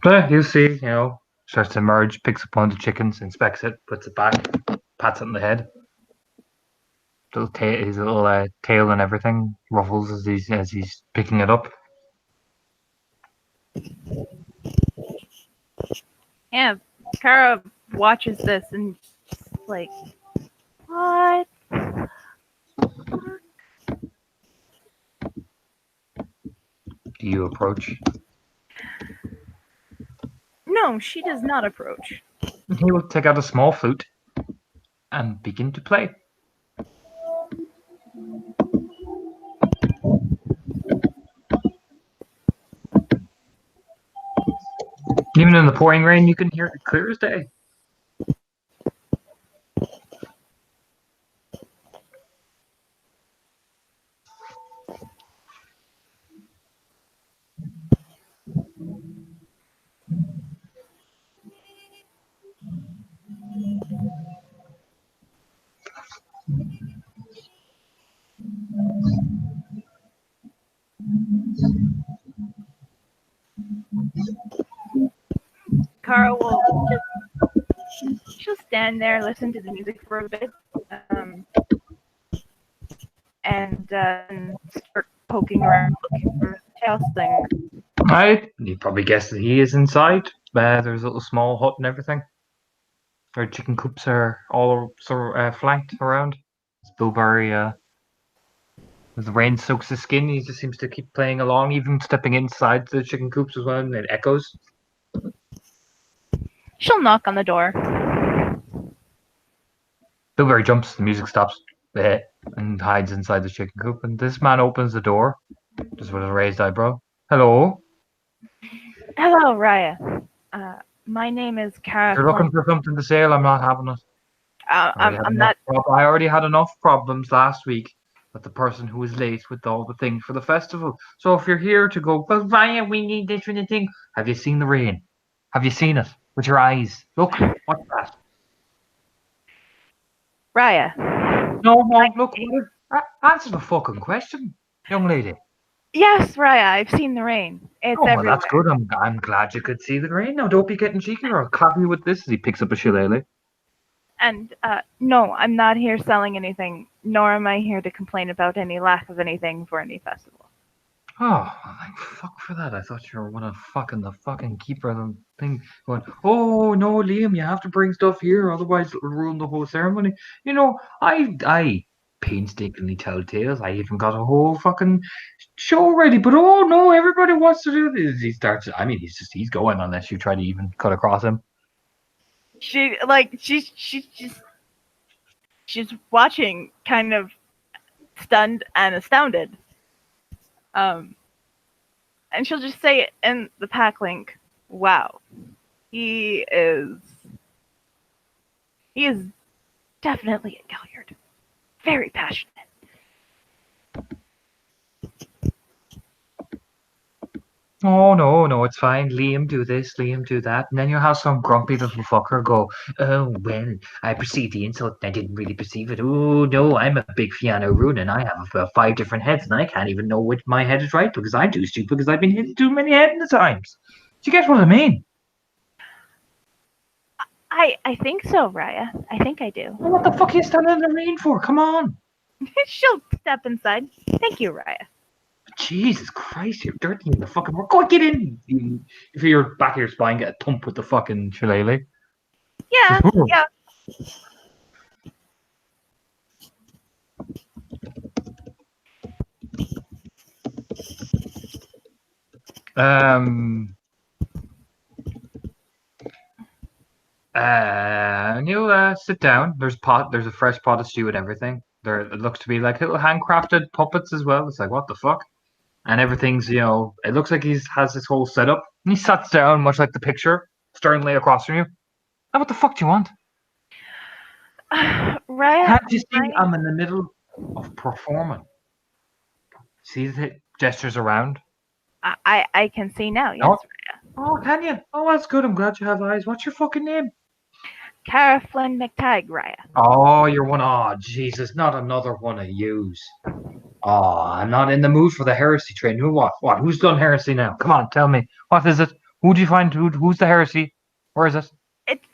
But you see, starts to emerge, picks up one of the chickens, inspects it, puts it back, pats it on the head. His little tail and everything ruffles as he's picking it up. Yeah, Kara watches this and just like, what? Do you approach? No, she does not approach. He will take out a small flute and begin to play. Even in the pouring rain, you can hear it clear as day. Kara will just stand there, listen to the music for a bit, and start poking around looking for the tail singer. Right, you probably guessed that he is inside. There's a little small hut and everything. Their chicken coops are all flanked around. It's Bilberry, as the rain soaks his skin, he just seems to keep playing along, even stepping inside the chicken coops as well, and it echoes. She'll knock on the door. Bilberry jumps, the music stops, and hides inside the chicken coop. And this man opens the door, just with a raised eyebrow. Hello. Hello, Raya. My name is Kara. If you're looking for something to sell, I'm not having it. I'm not. I already had enough problems last week with the person who was late with all the things for the festival. So if you're here to go, well, Raya, we need this kind of thing. Have you seen the rain? Have you seen it with your eyes? Look, what's that? Raya. No, look. Answer the fucking question, young lady. Yes, Raya, I've seen the rain. It's Well, everywhere. that's good. I'm glad you could see the rain. Now, don't be getting cheeky or I'll clap you with this as he picks up a shillelagh. And no, I'm not here selling anything, nor am I here to complain about any lack of anything for any festival. Oh, like, fuck for that. I thought you were one of the fucking keeper of the thing going, oh, no, Liam, you have to bring stuff here, otherwise it'll ruin the whole ceremony. I painstakingly tell tales. I even got a whole fucking show ready, but oh, no, everybody wants to do this. He's going unless you try to even cut across him. She's watching, kind of stunned and astounded. And she'll just say it in the pack link, wow, he is definitely a Galliard. Very passionate. Oh, no, it's fine. Liam, do this, Liam, do that. And then you'll have some grumpy little fucker go, oh, well, I perceived the insult and I didn't really perceive it. Oh, no, I'm a big Fianna Rune and I have about 5 different heads and I can't even know which my head is right because I'm too stupid because I've been hit too many heads at times. Do you get what I mean? I think so, Raya. I think I do. Well, what the fuck are you standing in the rain for? Come on. She'll step inside. Thank you, Raya. Jesus Christ, you're dirty in the fucking work. Go on, get in. If you're back of your spine, get a thump with the fucking shillelagh. Yeah, Ooh. yeah. Um. And you sit down. There's a fresh pot of stew and everything. There it looks to be like little handcrafted puppets as well. It's like what the fuck? And everything's it looks like has this whole setup. And he sits down much like the picture, sternly across from you. Now what the fuck do you want? Raya, Can't you see I'm in the middle of performing? See the gestures around? I can see now. Yes, Oh, oh, can you? Oh, that's good. I'm glad you have eyes. What's your fucking name? Cara Flynn McTagg, Raya. Oh, you're one. Oh, Jesus, not another one of yous. Oh, I'm not in the mood for the heresy train. Who what? What? Who's done heresy now? Come on, tell me. What is it? Who'd you find? Who's the heresy? Where is it? It's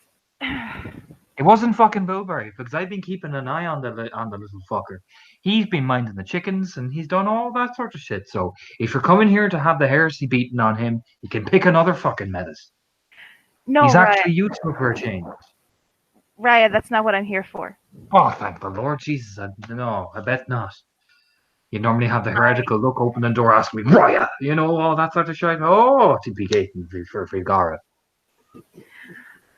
It wasn't fucking Bilberry because I've been keeping an eye on the little fucker. He's been minding the chickens and he's done all that sort of shit. So if you're coming here to have the heresy beaten on him, you can pick another fucking menace. no, He's Raya. actually useful for a change. Raya, that's not what I'm here for. Oh, thank the Lord Jesus! No, I bet not. You normally have the heretical look, open the door, ask me, Raya, all that sort of shit. Oh, TPK for Gara.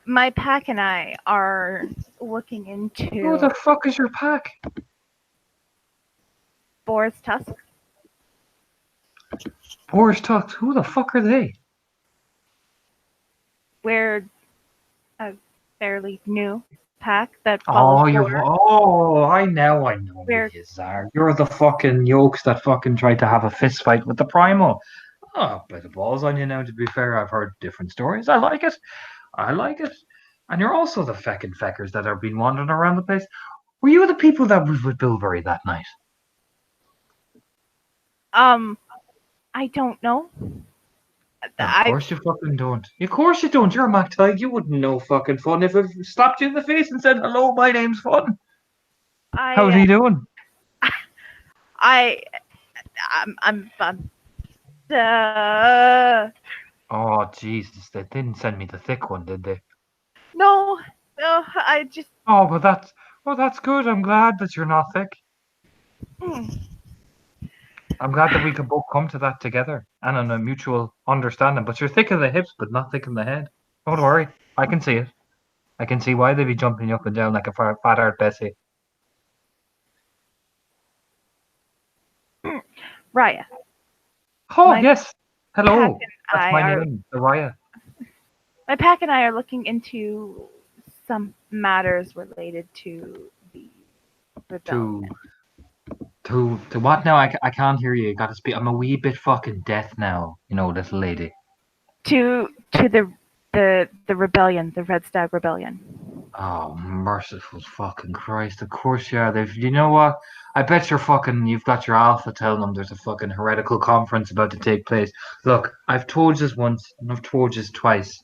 My pack and I are looking Who into the fuck is your pack? Boar's Tusk. Boris Tuck. Who the fuck are they? We're a fairly new pack that follows I know We're- who you are. You're the fucking yokes that fucking tried to have a fist fight with the Primo. Oh, by the balls on you now, to be fair. I've heard different stories. I like it. And you're also the feckin' feckers that have been wandering around the place. Were you the people that was with Bilberry that night? I don't know. Of course you fucking don't. Of course you don't. You're a MacTide. You wouldn't know fucking Fun if it slapped you in the face and said, hello, my name's Fun. How's he doing? I'm Oh, Jesus. They didn't send me the thick one, did they? no, I just Oh, but that's good. I'm glad that you're not thick. I'm glad that we could both come to that together and on a mutual understanding. But you're thick in the hips, but not thick in the head. Don't worry. I can see it. I can see why they'd be jumping you up and down like a fat hard Bessie. Raya. Oh, My yes. Hello. pack and That's I my are- name, Araya. My pack and I are looking into some matters related to the rebellion. To what now? I can't hear you. You got to speak. I'm a wee bit fucking deaf now, little lady. To the rebellion, the Red Stag Rebellion. Oh, merciful fucking Christ. Of course you are. You know what? I bet you've got your alpha telling them there's a fucking heretical conference about to take place. Look, I've told you once and I've told you twice.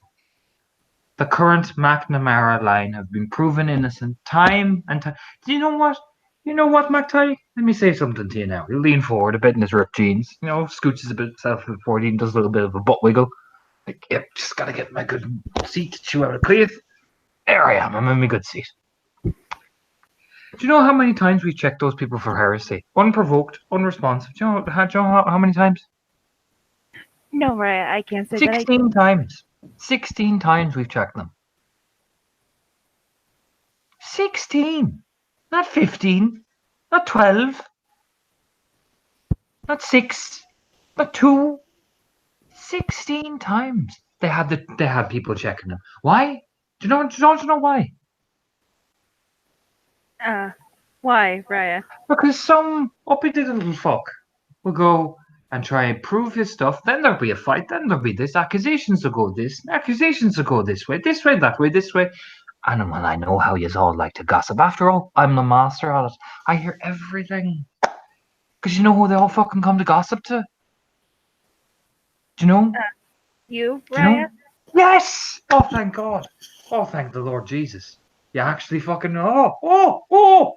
The current McNamara line have been proven innocent time and time. Do you know what? You know what, McTie? Let me say something to you now. He'll lean forward a bit in his ripped jeans. Scooches a bit self forward and does a little bit of a butt wiggle. Like, yep, just gotta get my good seat to chew out a cleave. There I am. I'm in my good seat. Do you know how many times we checked those people for heresy? Unprovoked, unresponsive. Do you know how many times? No, Raya, I can't say that. 16 times. 16 times we've checked them. 16. Not 15. Not 12. Not 6. Not 2. 16 times. They had people checking them. Why? Do you know why? Why, Raya? Because some uppity little fuck will go and try and prove his stuff. Then there'll be a fight. Then there'll be this. Accusations will go this. Accusations will go this way, that way, this way. And well, I know how yous all like to gossip. After all, I'm the master of it. I hear everything. Because you know who they all fucking come to gossip to? Do you know? You, Do you know? Raya? Yes! Oh, thank God. Oh, thank the Lord Jesus. You actually fucking oh!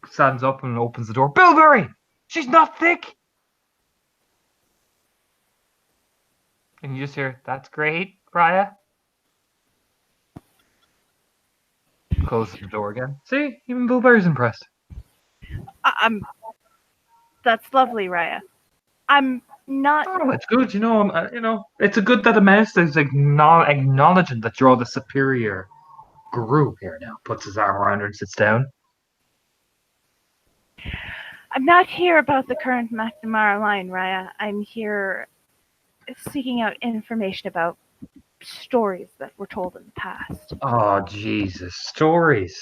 Stands up and opens the door. Bilberry! She's not thick! And you just hear, that's great, Raya. Close the door again. See, even Blueberry's impressed. I'm. That's lovely, Raya. I'm not. Oh, it's good. It's a good that a mouse is acknowledging that you're the superior guru here now. Puts his arm around her and sits down. I'm not here about the current McNamara line, Raya. I'm here seeking out information about stories that were told in the past. Oh, Jesus. Stories.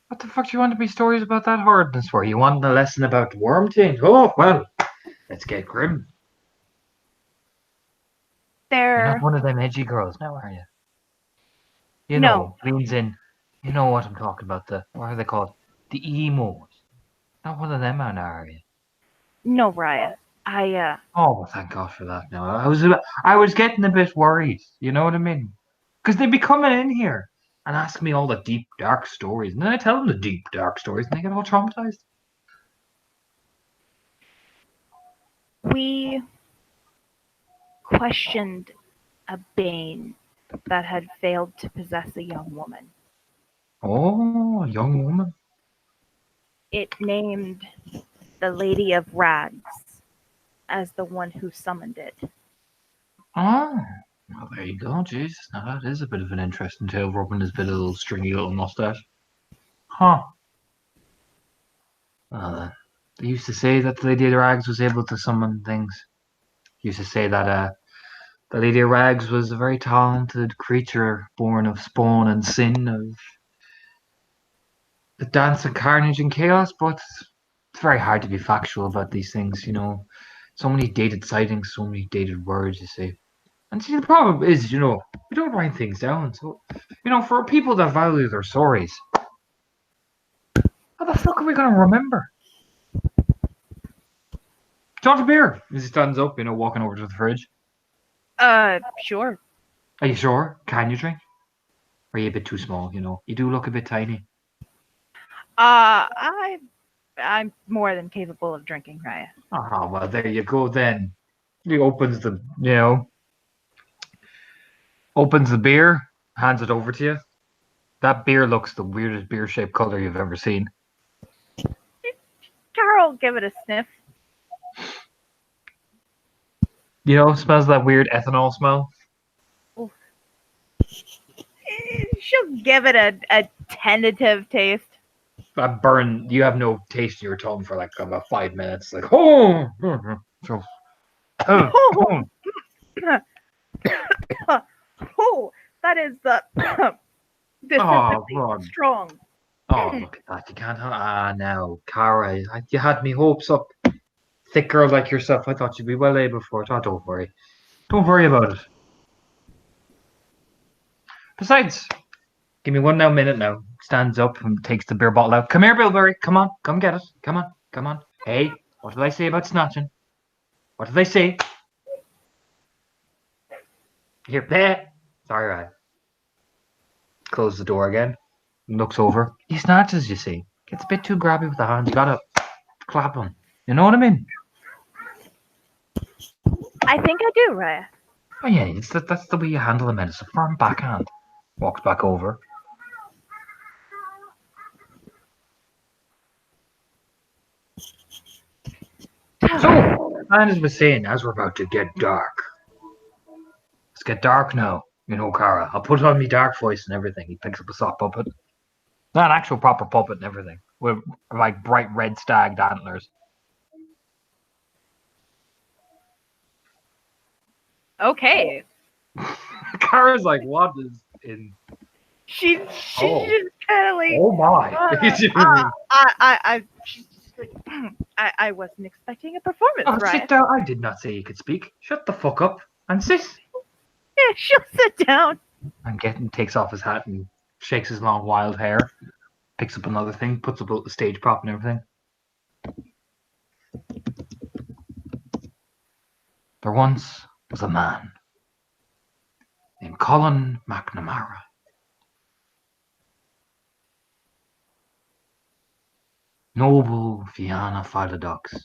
What the fuck do you want to be stories about that hardness for? You want a lesson about worm things? Oh, well, let's get grim. You're They're not one of them edgy girls now, are you? You No. know, leans in. You know what I'm talking about. What are they called? The emos. Not one of them now, are you? no, Raya. Oh, well, thank God for that. Now I was getting a bit worried. You know what I mean? Because they'd be coming in here and asking me all the deep, dark stories, and then I tell them the deep, dark stories, and they get all traumatized. We questioned a bane that had failed to possess a young woman. Oh, a young woman. It named the Lady of Rags as the one who summoned it. Oh, well, there you go. Jesus, now that is a bit of an interesting tale, rubbing his bit of little stringy little mustache. Huh. Well, they used to say that the Lady of Rags was able to summon things. Used to say that the Lady of Rags was a very talented creature born of spawn and sin, of the dance of carnage and chaos, but it's very hard to be factual about these things, you know. So many dated sightings, so many dated words, you see. And see, the problem is, we don't write things down. So, for people that value their stories, how the fuck are we going to remember? Do you want a beer? As he stands up, walking over to the fridge. Sure. Are you sure? Can you drink? Or are you a bit too small, You do look a bit tiny. I'm more than capable of drinking, Raya. Oh, well, there you go then. He opens the beer, hands it over to you. That beer looks the weirdest beer-shaped color you've ever seen. Carol, give it a sniff. Smells that weird ethanol smell. She'll give it a tentative taste. That burn, you have no taste in your tongue for like about 5 minutes. Like, oh, oh, that is the God. strong. Oh, look at that. You can't. Now, Cara, you had me hopes up. Thick girl like yourself, I thought you'd be well able for it. Oh, don't worry. Don't worry about it. Besides, give me 1 minute now. Stands up and takes the beer bottle out. Come here, Bilberry. Come on. Come get it. Come on. Hey, what did I say about snatching? What did I say? Here, there. Sorry, right. Close the door again. Looks over. He snatches, you see. Gets a bit too grabby with the hands. You gotta clap him. You know what I mean? I think I do, Raya. Oh yeah, that's the way you handle a man. It's a firm backhand. Walks back over. So, as was saying, as we're about to get dark. Let's get dark now. Cara. I'll put on me dark voice and everything. He picks up a sock puppet. Not an actual proper puppet and everything. With like bright red stagged antlers. Okay. Cara's like, what is in? She's Oh. just kind of like. Oh my! I wasn't expecting a performance, Oh, right? sit down. I did not say you could speak. Shut the fuck up and sit. Yeah, she'll sit down. And takes off his hat and shakes his long wild hair. Picks up another thing, puts up the stage prop and everything. There once was a man named Colin McNamara. Noble Fianna Philodox.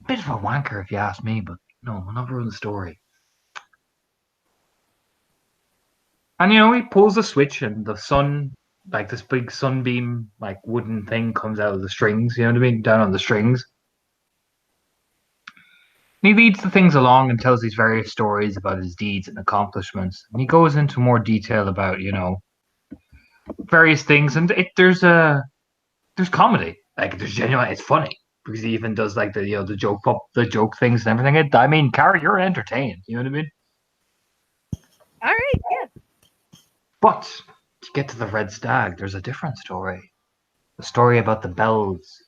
Bit of a wanker if you ask me, but no, we'll not ruin the story. And he pulls the switch, and the sun, like this big sunbeam, like wooden thing, comes out of the strings. You know what I mean? Down on the strings. And he leads the things along and tells these various stories about his deeds and accomplishments. And he goes into more detail about, various things. And there's comedy. Like there's genuine. It's funny because he even does like the joke things and everything. I mean, Cara, you're entertained. You know what I mean? All right, yeah. But to get to the Red Stag, there's a different story. The story about the bells.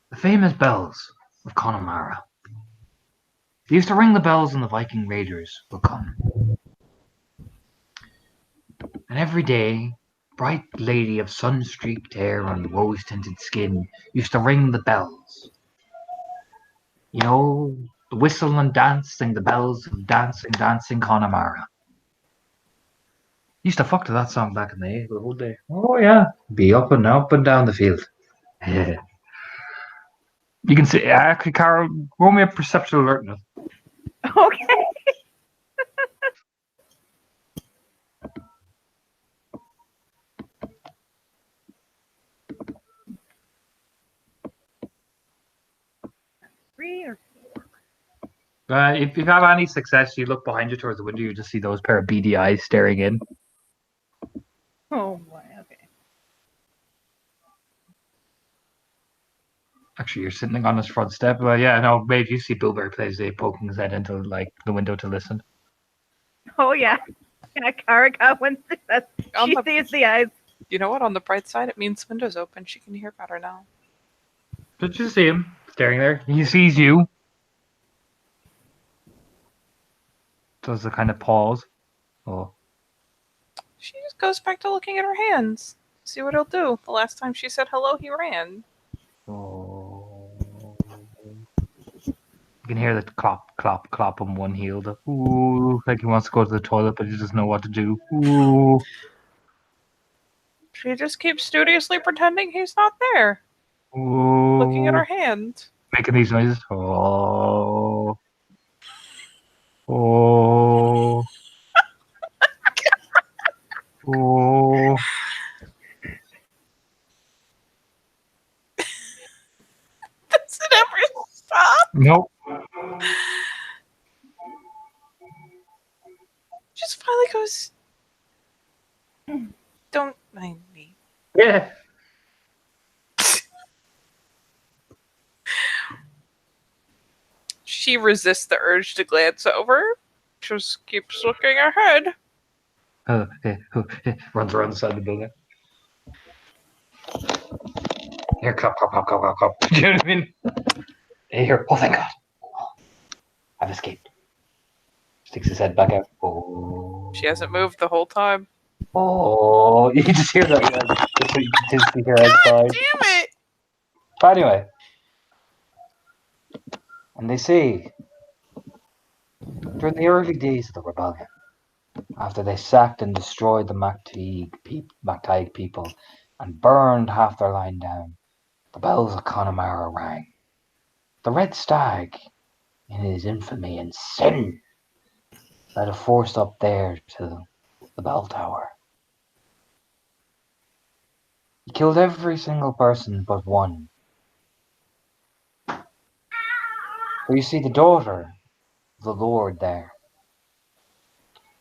The famous bells of Connemara. They used to ring the bells when the Viking raiders would come. And every day, bright lady of sun-streaked hair and rose-tinted skin used to ring the bells. The whistle and dance, sing the bells of dancing, dancing Connemara. Used to fuck to that song back in the day, the whole day. Oh yeah, be up and down the field. Yeah. You can see, actually, Carol, roll me a perceptual alertness. Okay. Three or If you have any success, you look behind you towards the window, you just see those pair of beady eyes staring in. oh boy, okay. Actually, you're sitting on his front step. Well, yeah, no, maybe you see Bilberry plays day poking his head into the window to listen. Oh yeah. Yeah, Kara got one success. On She the- sees the eyes. You know what? On the bright side, it means window's open. She can hear better now. Did you see him staring there? He sees you. Does the kind of pause. Oh. She just goes back to looking at her hands. See what he'll do. The last time she said hello, he ran. Oh. You can hear the clop, clop, clop on one heel. The ooh, like he wants to go to the toilet, but he doesn't know what to do. Ooh. She just keeps studiously pretending he's not there, Ooh. looking at her hand. Making these noises. Oh. Oh. Oh. Does it ever stop? Nope. Just finally goes, don't mind me. Yeah. She resists the urge to glance over. Just keeps looking ahead. Runs around the side of the building. Here, clop, clop, clop, clop, clop, clop. Do you know what I mean? Here. Oh, thank God. I've escaped. Sticks his head back out. Oh. She hasn't moved the whole time. Oh. You can just hear that. Yeah. You can just hear outside. Damn it! But anyway. And they say, during the early days of the rebellion, after they sacked and destroyed the Mactaig people and burned half their line down, the bells of Connemara rang. The Red Stag, in his infamy and sin, led a force up there to the bell tower. He killed every single person but one. For you see, the daughter of the Lord there,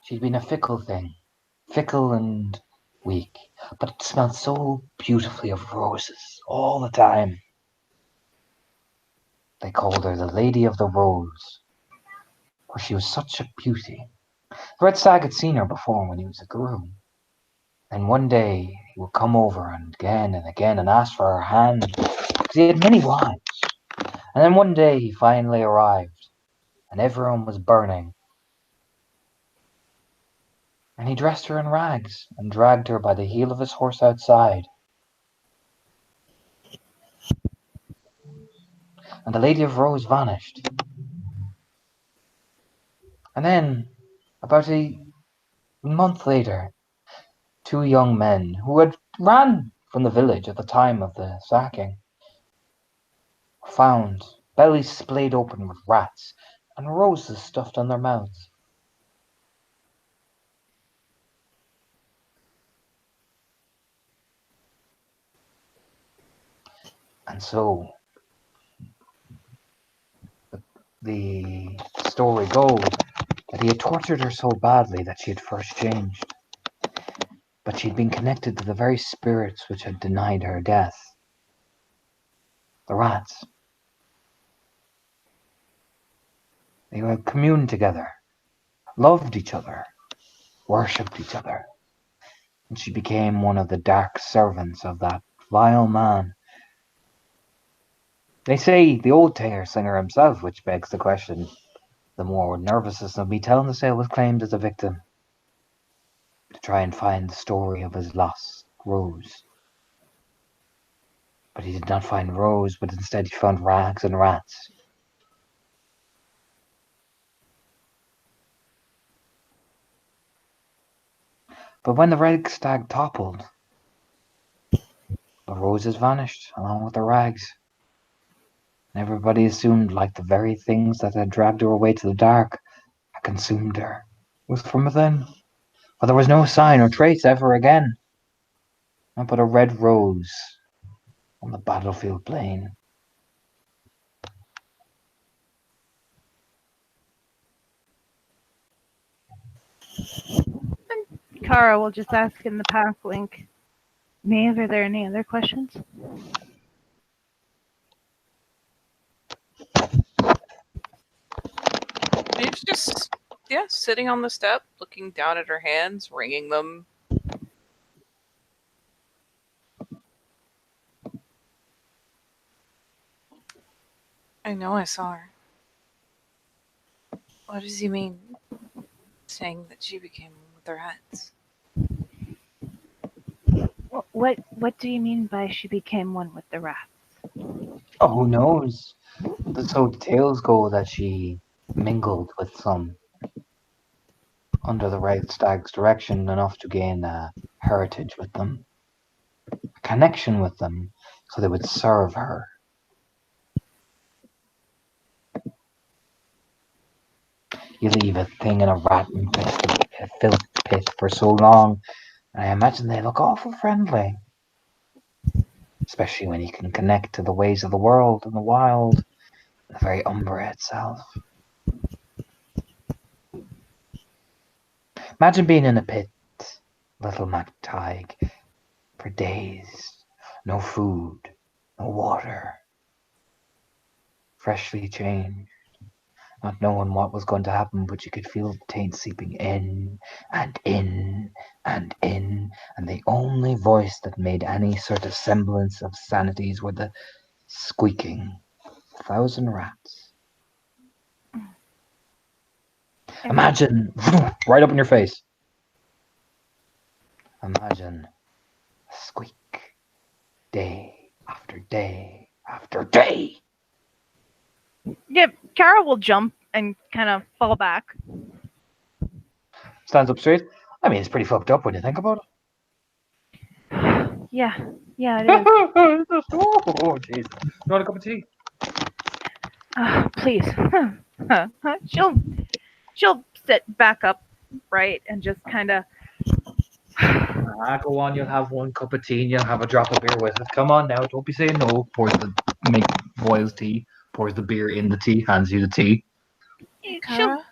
she'd been a fickle thing, fickle and weak, but it smelled so beautifully of roses all the time. They called her the Lady of the Rose, for she was such a beauty. The Red Stag had seen her before when he was a groom, and one day he would come over and again and ask for her hand, because he had many wives. And then one day he finally arrived, and everyone was burning. And he dressed her in rags and dragged her by the heel of his horse outside. And the Lady of Rose vanished. And then, about a month later, two young men who had ran from the village at the time of the sacking were found, bellies splayed open with rats and roses stuffed on their mouths. And so the story goes that he had tortured her so badly that she had first changed. But she'd been connected to the very spirits which had denied her death. The rats. They had communed together, loved each other, worshipped each other. And she became one of the dark servants of that vile man. They say the old tenor singer himself, which begs the question, the more nervousness of me telling the tale, was claimed as a victim to try and find the story of his lost Rose. But he did not find Rose, but instead he found rags and rats. But when the red stag toppled, the roses vanished along with the rags. And everybody assumed like the very things that had dragged her away to the dark had consumed her. It was from within. For there was no sign or trace ever again. Not but a red rose on the battlefield plain. Kara will just ask in the path link. Maeve, are there any other questions? Maeve's just, yeah, sitting on the step, looking down at her hands, wringing them. I know I saw her. What does he mean? Saying that she became one with the rats. What do you mean by she became one with the rats? Oh, who knows? So the tales go that she mingled with some under the red stag's direction enough to gain a heritage with them, a connection with them, so they would serve her. You leave a thing in a rat infested filth pit for so long, and I imagine they look awful friendly. Especially when you can connect to the ways of the world and the wild, the very Umbra itself. Imagine being in a pit, little MacTaig, for days. No food, no water. Freshly changed. Not knowing what was going to happen, but you could feel the taint seeping in and in and in, and the only voice that made any sort of semblance of sanities were the squeaking 1,000 rats. Imagine, right up in your face. Imagine a squeak, day after day after day. Yeah, Kara will jump and kind of fall back. Stands up straight. I mean, it's pretty fucked up when you think about it. Yeah, it is. Oh, jeez. You want a cup of tea? Please. She'll sit back up, right, and just kind of. Go on, you'll have one cup of tea and you'll have a drop of beer with it. Come on now, don't be saying no. Boils tea, pours the beer in the tea, hands you the tea. Kara,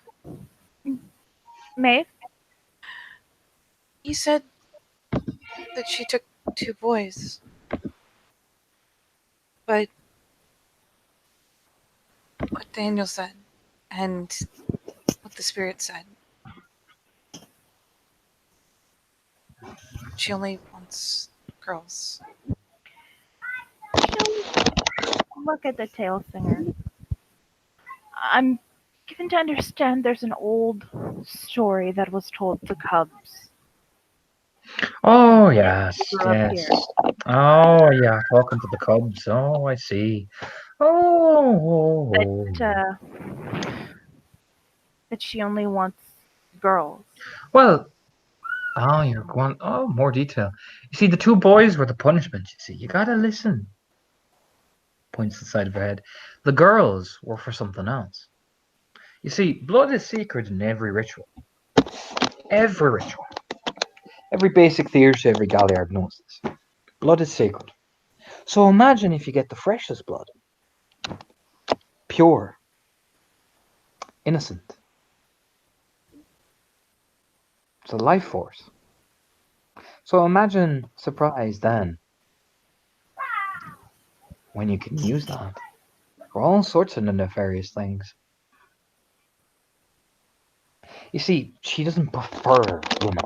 Maeve? you said that she took 2 boys. But what Daniel said and what the spirit said. She only wants girls. Look at the tail singer. I'm given to understand there's an old story that was told to cubs. Oh, yes, Grew up yes. here. Oh, yeah, talking to the cubs. Oh, I see. Oh. That she only wants girls. Well, you're going. Oh, more detail. You see, the 2 boys were the punishment. You see, you gotta listen. Points to the side of her head. The girls were for something else. You see, blood is sacred in every ritual. Every ritual. Every basic theatre, every Galliard knows this. Blood is sacred. So imagine if you get the freshest blood. Pure. Innocent. It's a life force. So imagine surprise then when you can use that for all sorts of nefarious things. You see, she doesn't prefer women.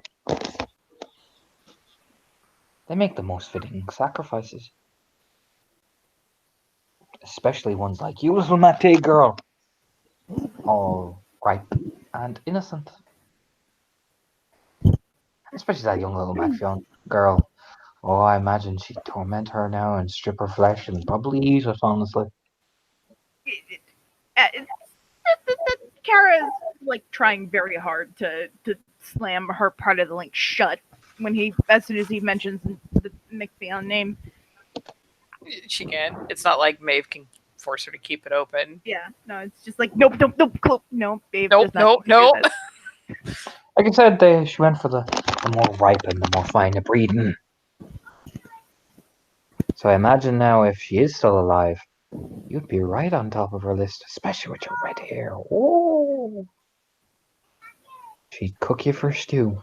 They make the most fitting sacrifices. Especially ones like you, little Mate girl. All ripe and innocent. Especially that young little Macfion girl. Oh, I imagine she'd torment her now and strip her flesh and probably eat it, honestly. Kara's like trying very hard to slam her part of the link shut as soon as he mentions the McFeon name. She can. It's not like Maeve can force her to keep it open. Yeah, no, it's just like nope, no, babe. Nope, does not nope, do nope. this. Like I said, she went for the more ripe and the more fine of breeding. So I imagine now if she is still alive, you'd be right on top of her list, especially with your red hair. Oh, she'd cook you for stew.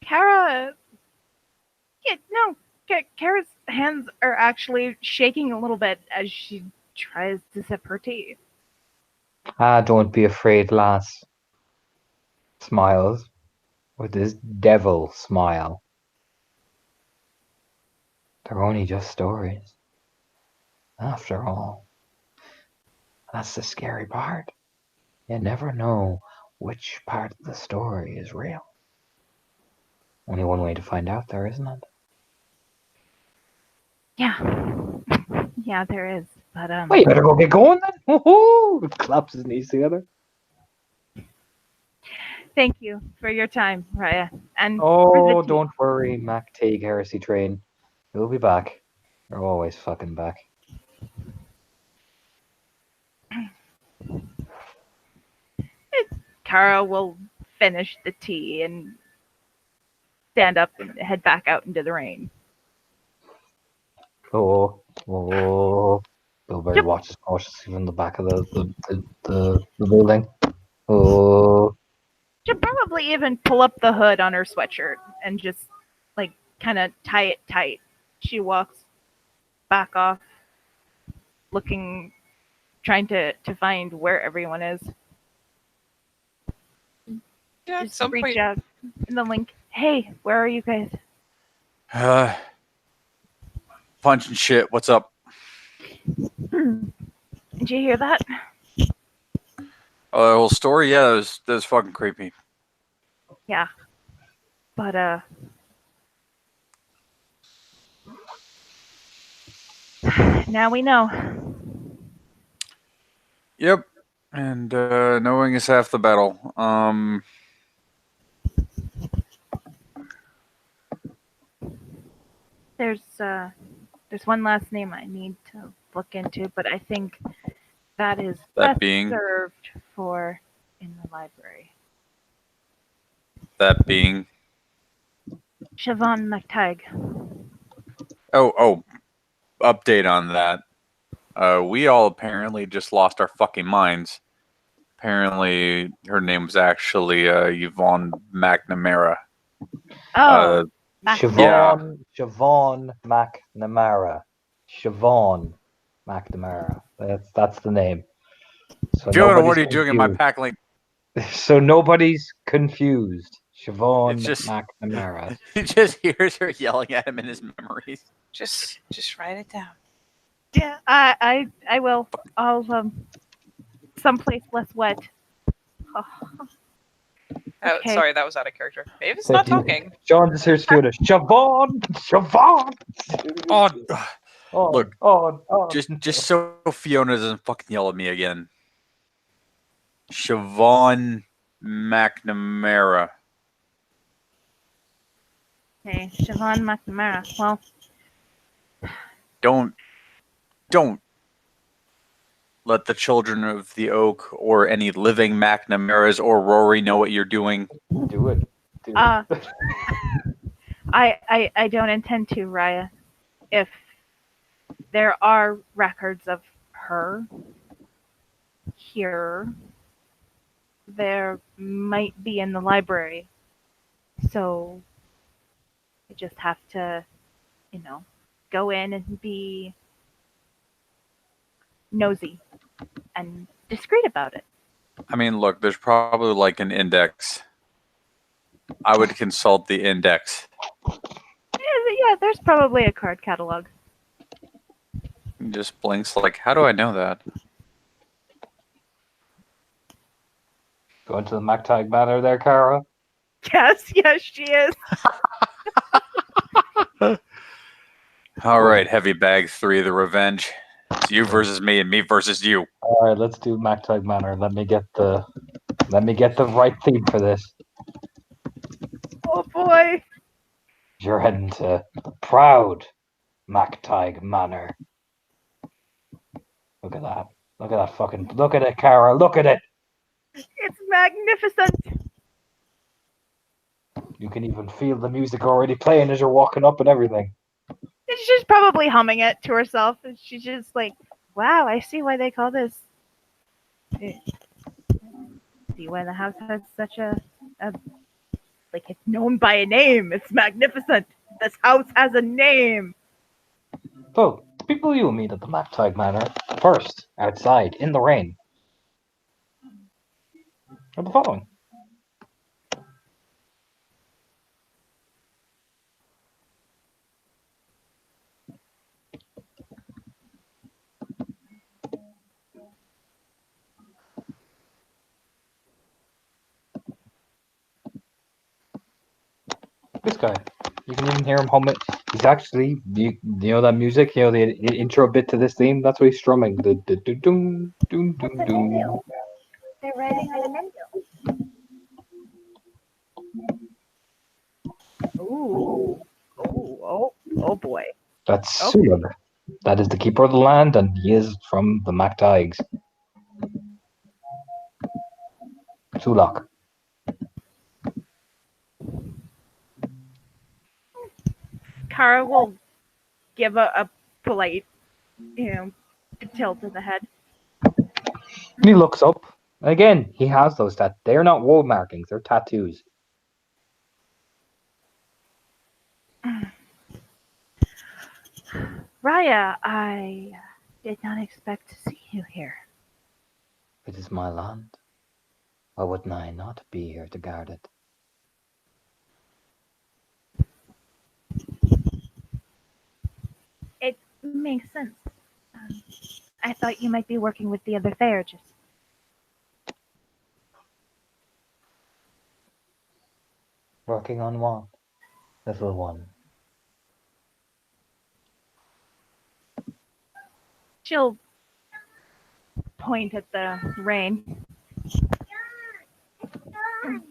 Kara, yeah, no, Kara's hands are actually shaking a little bit as she tries to sip her tea. Ah, don't be afraid, lass. Smiles with this devil smile. They're only just stories. After all, that's the scary part. You never know which part of the story is real. Only one way to find out there, isn't it? Yeah, there is. But Well, you better go get going then. Woohoo! Claps his knees together. thank you for your time, Raya. And Oh, for the tea. don't worry, Mac Teague Heresy Train. We'll be back. We're always fucking back. Kara will finish the tea and stand up and head back out into the rain. Oh. Bilberry Yep. watches cautiously from the back of the building. Oh. She'll probably even pull up the hood on her sweatshirt and just like kind of tie it tight. She walks back off, trying to find where everyone is. Yeah, at Just some reach point. out in the link. Hey, where are you guys? Punch and shit. What's up? Did you hear that? The whole story? Yeah, that was fucking creepy. Yeah. But now we know. Yep. And knowing is half the battle. There's one last name I need to look into, but I think that is That best being? served for in the library. That being. Siobhan McTagg. Oh, update on that. We all apparently just lost our fucking minds. Apparently, her name was actually Yvonne McNamara. Oh, Siobhan McNamara. Siobhan McNamara. That's the name. So Fiona, what nobody's are you doing in my confused. pack link? So nobody's confused. Siobhan It's just- McNamara. He just hears her yelling at him in his memories. Just write it down. yeah, I will. I'll someplace less wet. Oh, Okay. sorry, that was out of character. Maeve's not talking. John just hears Fiona. Siobhan! Oh, Oh, Look, oh. just so Fiona doesn't fucking yell at me again. Siobhan McNamara. Okay, Siobhan McNamara. Well, Don't let the children of the Oak or any living McNamaras or Rory know what you're doing. Do it. I I don't intend to, Raya. If there are records of her here, there might be in the library. So I just have to, go in and be nosy and discreet about it. I mean, look, there's probably like an index. I would consult the index. Yeah, there's probably a card catalog. He just blinks like, how do I know that? Going to the Mactag Manor there, Kara. Yes, she is. All right, heavy bag 3, the revenge. It's you versus me and me versus you. All right, let's do Mactag Manor. Let me get the right theme for this. Oh boy. You're heading to the proud Mactag Manor. Look at that. Look at that fucking. Look at it, Kara. Look at it. It's magnificent. You can even feel the music already playing as you're walking up and everything. She's probably humming it to herself. And she's just like, wow, I see why they call this. See why the house has such a like, it's known by a name. It's magnificent. This house has a name. So, the people you will meet at the Mactag Manor, first, outside, in the rain, are the following. This guy. You can even hear him humming. He's actually, you know that music, the intro bit to this theme? That's what he's strumming. The doom, doom, doom, doom. They're riding on a Mendel. Ooh. Oh boy. That's Okay. Sulug. That is the keeper of the land, and he is from the Mactags. Sulak. Kara will give a polite, tilt of the head. And he looks up. Again, he has those tattoos. They're not wall markings, they're tattoos. Raya, I did not expect to see you here. It is my land. Why wouldn't I not be here to guard it? It makes sense. I thought you might be working with the other Therages. Working on what? Little one. She'll point at the rain.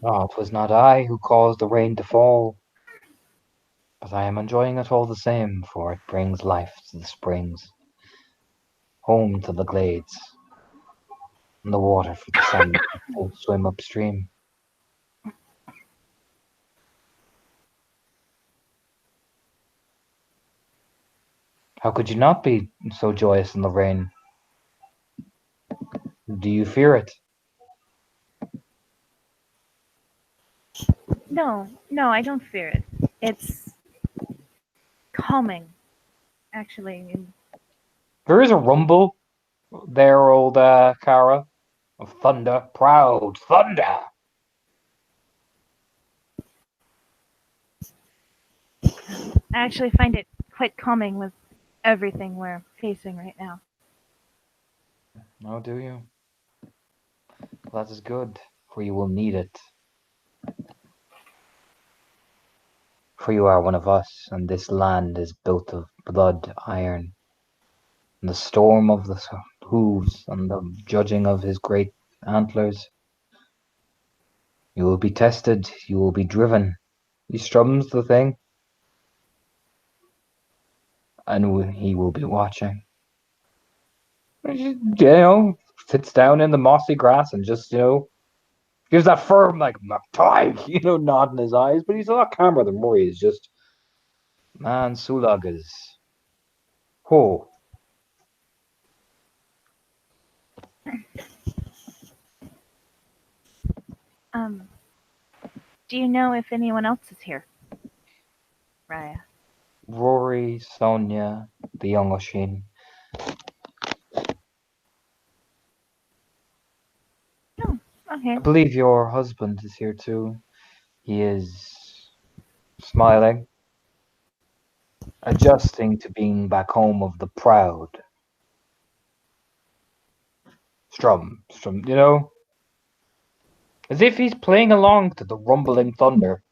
Oh, it was not I who caused the rain to fall. But I am enjoying it all the same, for it brings life to the springs, home to the glades, and the water for the salmon to swim upstream. How could you not be so joyous in the rain? Do you fear it? No, I don't fear it. It's calming, actually. There is a rumble there, old Kara, of thunder, proud thunder. I actually find it quite calming with everything we're facing right now. Oh, do you? Well, that is good, for you will need it. For you are one of us, and this land is built of blood, iron, and the storm of the hooves and the judging of his great antlers. You will be tested, you will be driven. He strums the thing, and he will be watching. Sits down in the mossy grass and just, gives that firm, like, Mactag, nodding his eyes, but he's a lot calmer than Murray. He's just Man, Sulagas. Ho. Do you know if anyone else is here? Raya. Rory, Sonia, the young Oshin. Okay. I believe your husband is here too. He is smiling, adjusting to being back home of the proud. Strum, you know? As if he's playing along to the rumbling thunder.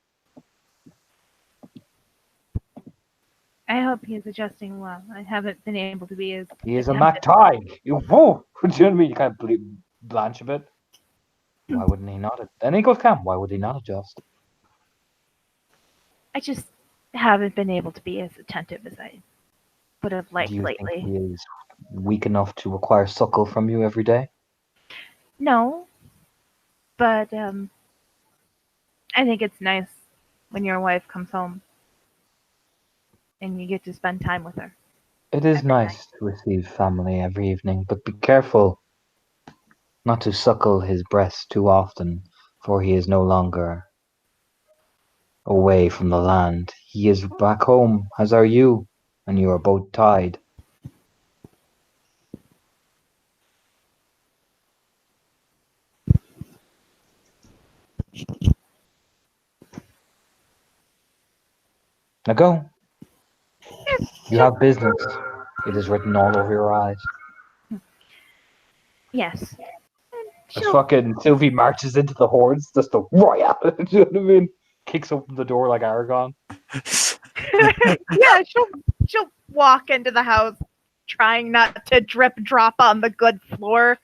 I hope he is adjusting well. I haven't been able to be as He is a attentive. MacTie. You whoa! Do you know what I mean? You can't blanch a bit. Why wouldn't he not? Then he goes calm. Why would he not adjust? I just haven't been able to be as attentive as I would have liked Do you lately. think he is weak enough to require suckle from you every day? No, but I think it's nice when your wife comes home and you get to spend time with her. It is Every nice to receive family every evening, but be careful not to suckle his breast too often, for he is no longer away from the land. He is back home, as are you, and you are both tied. Now go. You have business. It is written all over your eyes. Yes. As She'll, fucking Sylvie marches into the hordes, just the royal. Do you know what I mean? Kicks open the door like Aragon. yeah, she'll walk into the house trying not to drip drop on the good floor.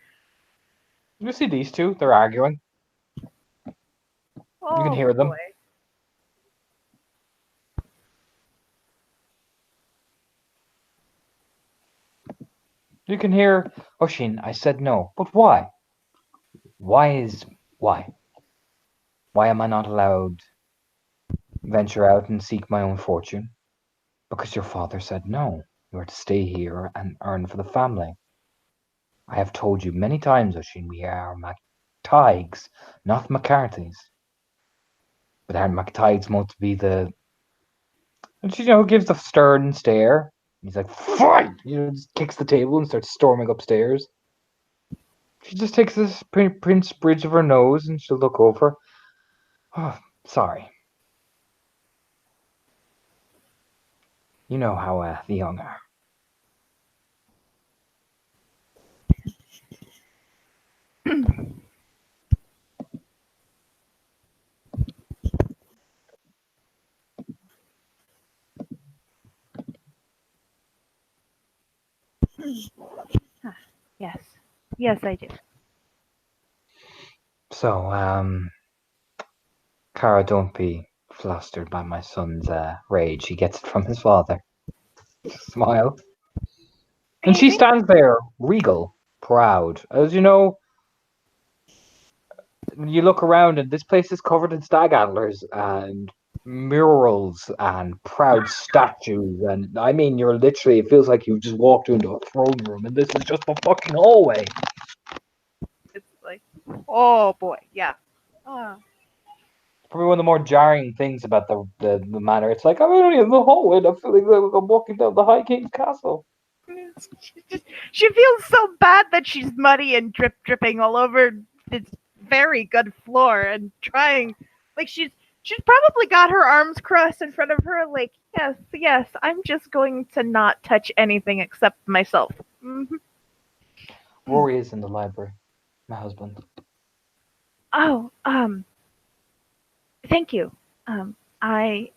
You see these two? They're arguing. Oh, can hear them. boy. You can hear Oshin, I said no. But why? Why? Why am I not allowed venture out and seek my own fortune? Because your father said no. You are to stay here and earn for the family. I have told you many times, Oshin, we are MacTiges, not McCarthy's. But aren't MacTiges meant to be the... And she, gives the stern stare. He's like, fine! Just kicks the table and starts storming upstairs. She just takes this Prince bridge of her nose and she'll look over. Oh, sorry. You know how the young are. Yes. Yes, I do. So, Cara, don't be flustered by my son's rage. He gets it from his father. Smile. And she stands there, regal, proud. As you know, when you look around and this place is covered in stag antlers and murals and proud statues. And I mean, you're literally, it feels like you've just walked into a throne room and this is just the fucking hallway. It's like, oh boy, yeah. Probably one of the more jarring things about the manor. It's like, I'm only in the hallway and I'm feeling like I'm walking down the High King's castle. She feels so bad that she's muddy and dripping all over this very good floor and trying, like she's probably got her arms crossed in front of her, like, yes, I'm just going to not touch anything except myself. Mm-hmm. Rory is in the library, my husband. Oh, thank you. I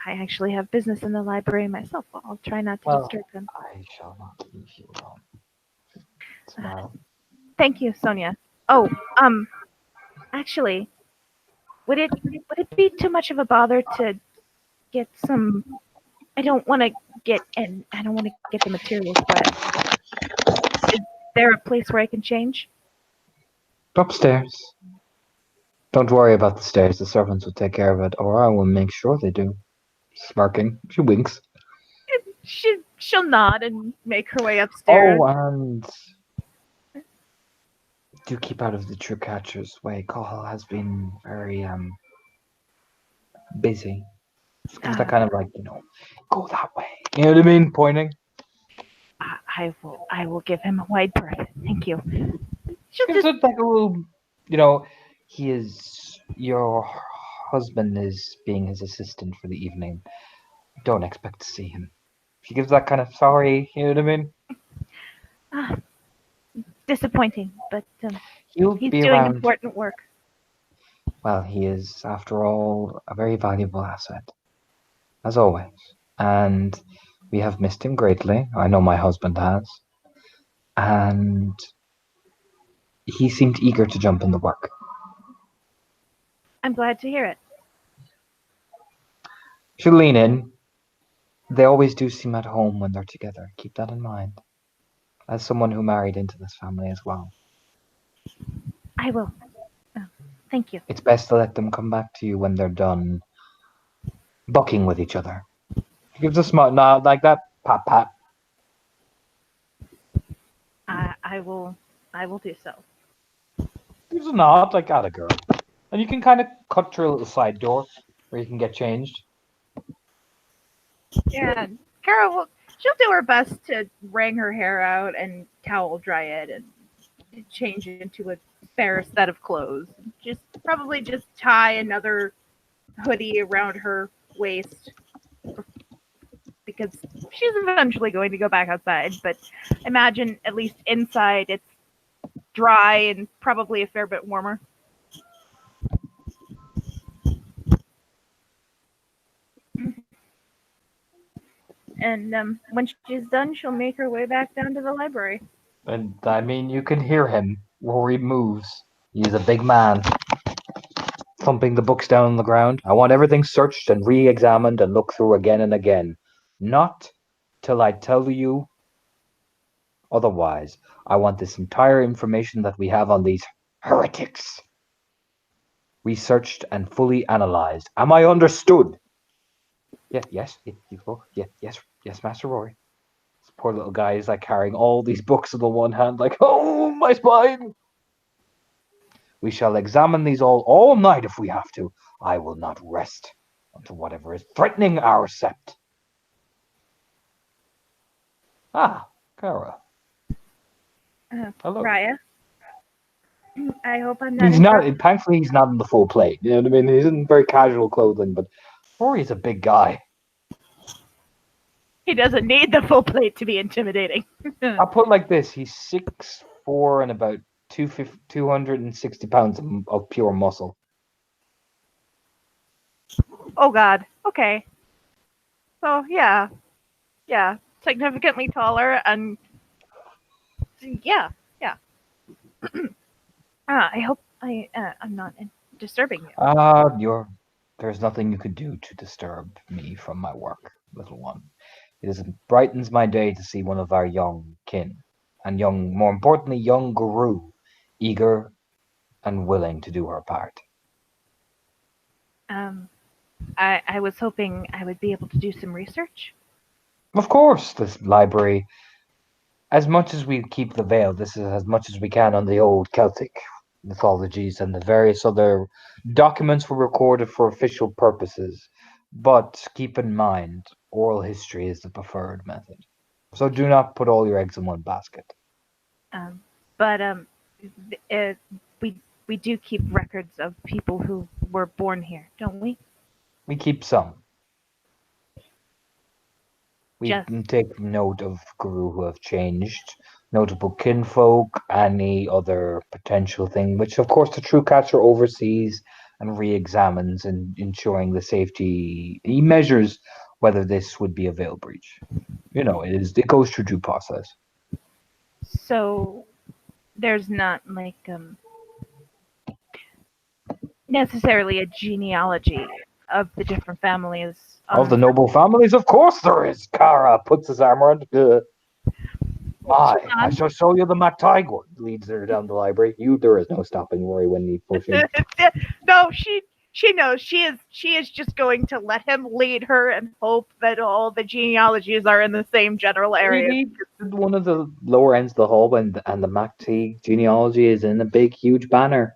actually have business in the library myself. I'll try not to disturb them. I shall not leave you alone. Smile. Thank you, Sonia. Oh, actually, would it be too much of a bother to get some? I don't want to get the materials, but is there a place where I can change? Upstairs. Don't worry about the stairs. The servants will take care of it, or I will make sure they do. smirking. She winks. She'll nod and make her way upstairs. Oh, and do keep out of the true catcher's way. Cahill has been very busy. Just gives that kind of like, go that way. You know what I mean? Pointing. I will give him a wide berth. Thank you. She'll Gives just it like a little, your husband is being his assistant for the evening. Don't expect to see him. She gives that kind of sorry, you know what I mean? disappointing, but He'll he's be doing around. important work. Well, he is, after all, a very valuable asset, as always. And we have missed him greatly. I know my husband has. And he seemed eager to jump in the work. I'm glad to hear it. She'll lean in. They always do seem at home when they're together. Keep that in mind. As someone who married into this family as well. I will. Oh, thank you. It's best to let them come back to you when they're done bucking with each other. She gives a smart nod like that. Pat, pat. I will do so. Gives a nod like that, a girl. And you can kind of cut through a little side door where you can get changed. Yeah, Kara she'll do her best to wring her hair out and towel dry it and change it into a fair set of clothes. Probably just tie another hoodie around her waist because she's eventually going to go back outside. But imagine at least inside it's dry and probably a fair bit warmer. And when she's done, she'll make her way back down to the library. And I mean, you can hear him where he moves. He's a big man. Thumping the books down on the ground. I want everything searched and re-examined and looked through again and again. Not till I tell you otherwise. I want this entire information that we have on these heretics researched and fully analyzed. Am I understood? Yes, Master Rory. This poor little guy is like carrying all these books in the one hand, like, oh, my spine. We shall examine these all night if we have to. I will not rest until whatever is threatening our sept. Ah, Kara. Hello. Raya. I hope I'm not. He's not. Thankfully, he's not in the full plate. You know what I mean? He's in very casual clothing, but Rory's a big guy. He doesn't need the full plate to be intimidating. I'll put it like this: he's 6'4" and about 260 pounds of pure muscle. Oh God. Okay. So yeah, significantly taller and yeah. I hope I'm not disturbing you. There's nothing you could do to disturb me from my work, little one. It brightens my day to see one of our young kin, and more importantly, young Guru, eager and willing to do her part. I was hoping I would be able to do some research. Of course, this library, as much as we keep the veil, this is as much as we can on the old Celtic mythologies, and the various other documents were recorded for official purposes. But keep in mind, oral history is the preferred method. So do not put all your eggs in one basket. We do keep records of people who were born here, don't we? We keep some. We can take note of Guru who have changed, notable kinfolk, any other potential thing, which of course the True Catcher oversees and re-examines and ensuring the safety. He measures whether this would be a veil breach. It goes through due process. So there's not necessarily a genealogy of the different families. Of the noble families, of course there is. Kara puts his arm around. I shall show you the MacTigor. Leads her down the library. There is no stopping Rory when he pushes. No, she she knows she is just going to let him lead her and hope that all the genealogies are in the same general area. Maybe one of the lower ends of the hall, and the MacT genealogy is in a big, huge banner.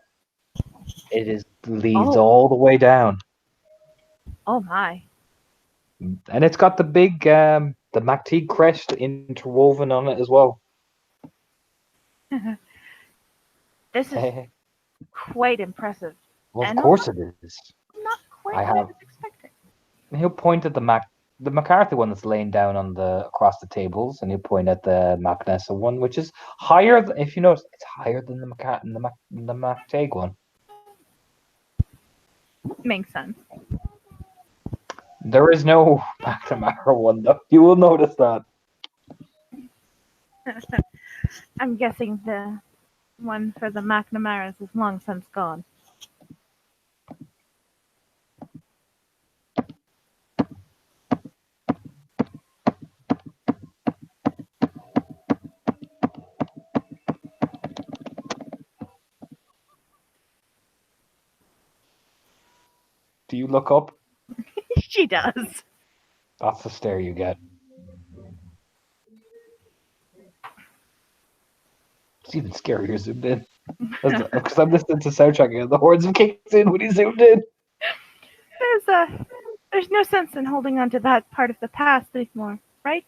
It leads Oh. all the way down, Oh my. and it's got the big the MacT crest interwoven on it as well. This is Hey, quite impressive. well, of And course it is. Not quite I what I have- was expecting. He'll point at the McCarthy one that's laying down on across the tables, and he'll point at the MacNessa one, which is higher. If you notice, it's higher than the the MacTag one. Makes sense. There is no McNamara one, though. You will notice that. I'm guessing the one for the McNamara's is long since gone. Do you look up? She does. That's the stare you get. It's even scarier zoomed in. Because I'm listening to soundtrack and the horns have kicked in when he zoomed in. There's no sense in holding on to that part of the past anymore, right?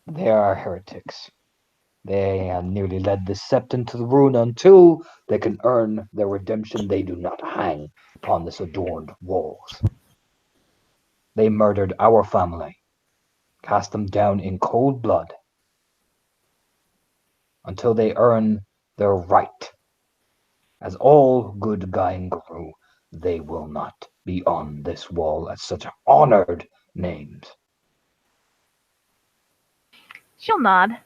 They are heretics. They have nearly led the sept into the ruin. Until they can earn their redemption, they do not hang upon this adorned walls. They murdered our family, cast them down in cold blood. Until they earn their right. As all good Gainguru, they will not be on this wall as such honored names. She'll nod.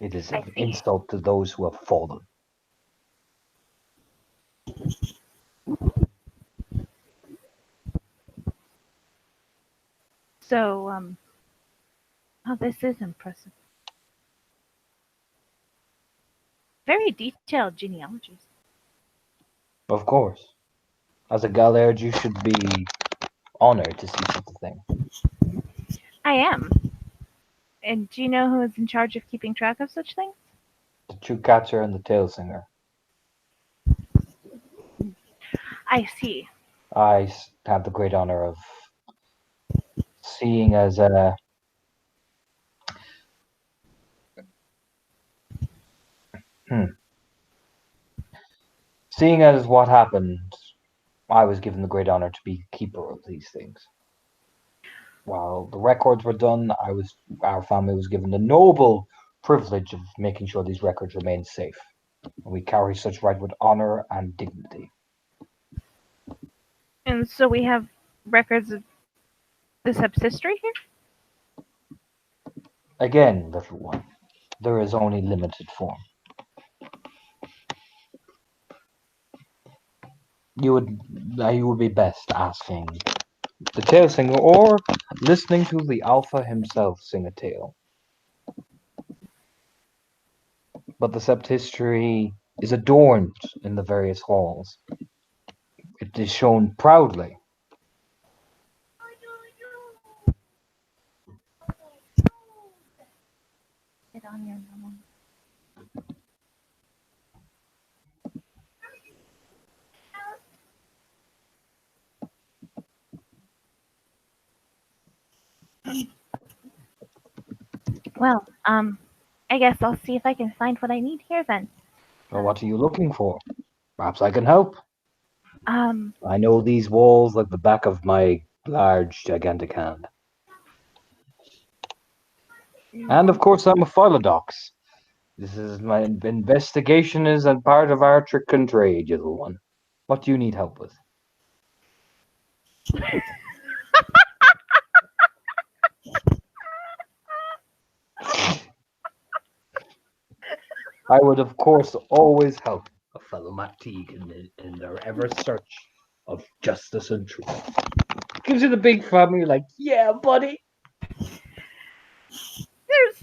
It is I an see. insult to those who have fallen. So, oh, this is impressive. Very detailed genealogies. Of course. As a Gallard, you should be honored to see such a thing. I am. And do you know who is in charge of keeping track of such things? The true catcher and the tail singer. I see. I have the great honor of seeing as seeing as what happened, I was given the great honor to be keeper of these things. While the records were done, our family was given the noble privilege of making sure these records remain safe. And we carry such right with honor and dignity. And so we have records of the Sep's history here? Again, little one, there is only limited form. You would be best asking the tale singer or listening to the Alpha himself sing a tale. But the Sept history is adorned in the various halls. It is shown proudly. Get on your normal. Well, I guess I'll see if I can find what I need here then. Well, what are you looking for? Perhaps I can help. Um, I know these walls like the back of my large, gigantic hand. And of course, I'm a Philodox. This is my investigation is a part of our trick and trade, you little one. What do you need help with? I would, of course, always help a fellow Macteague in their ever search of justice and truth. Gives you the big family, like, yeah, buddy. there's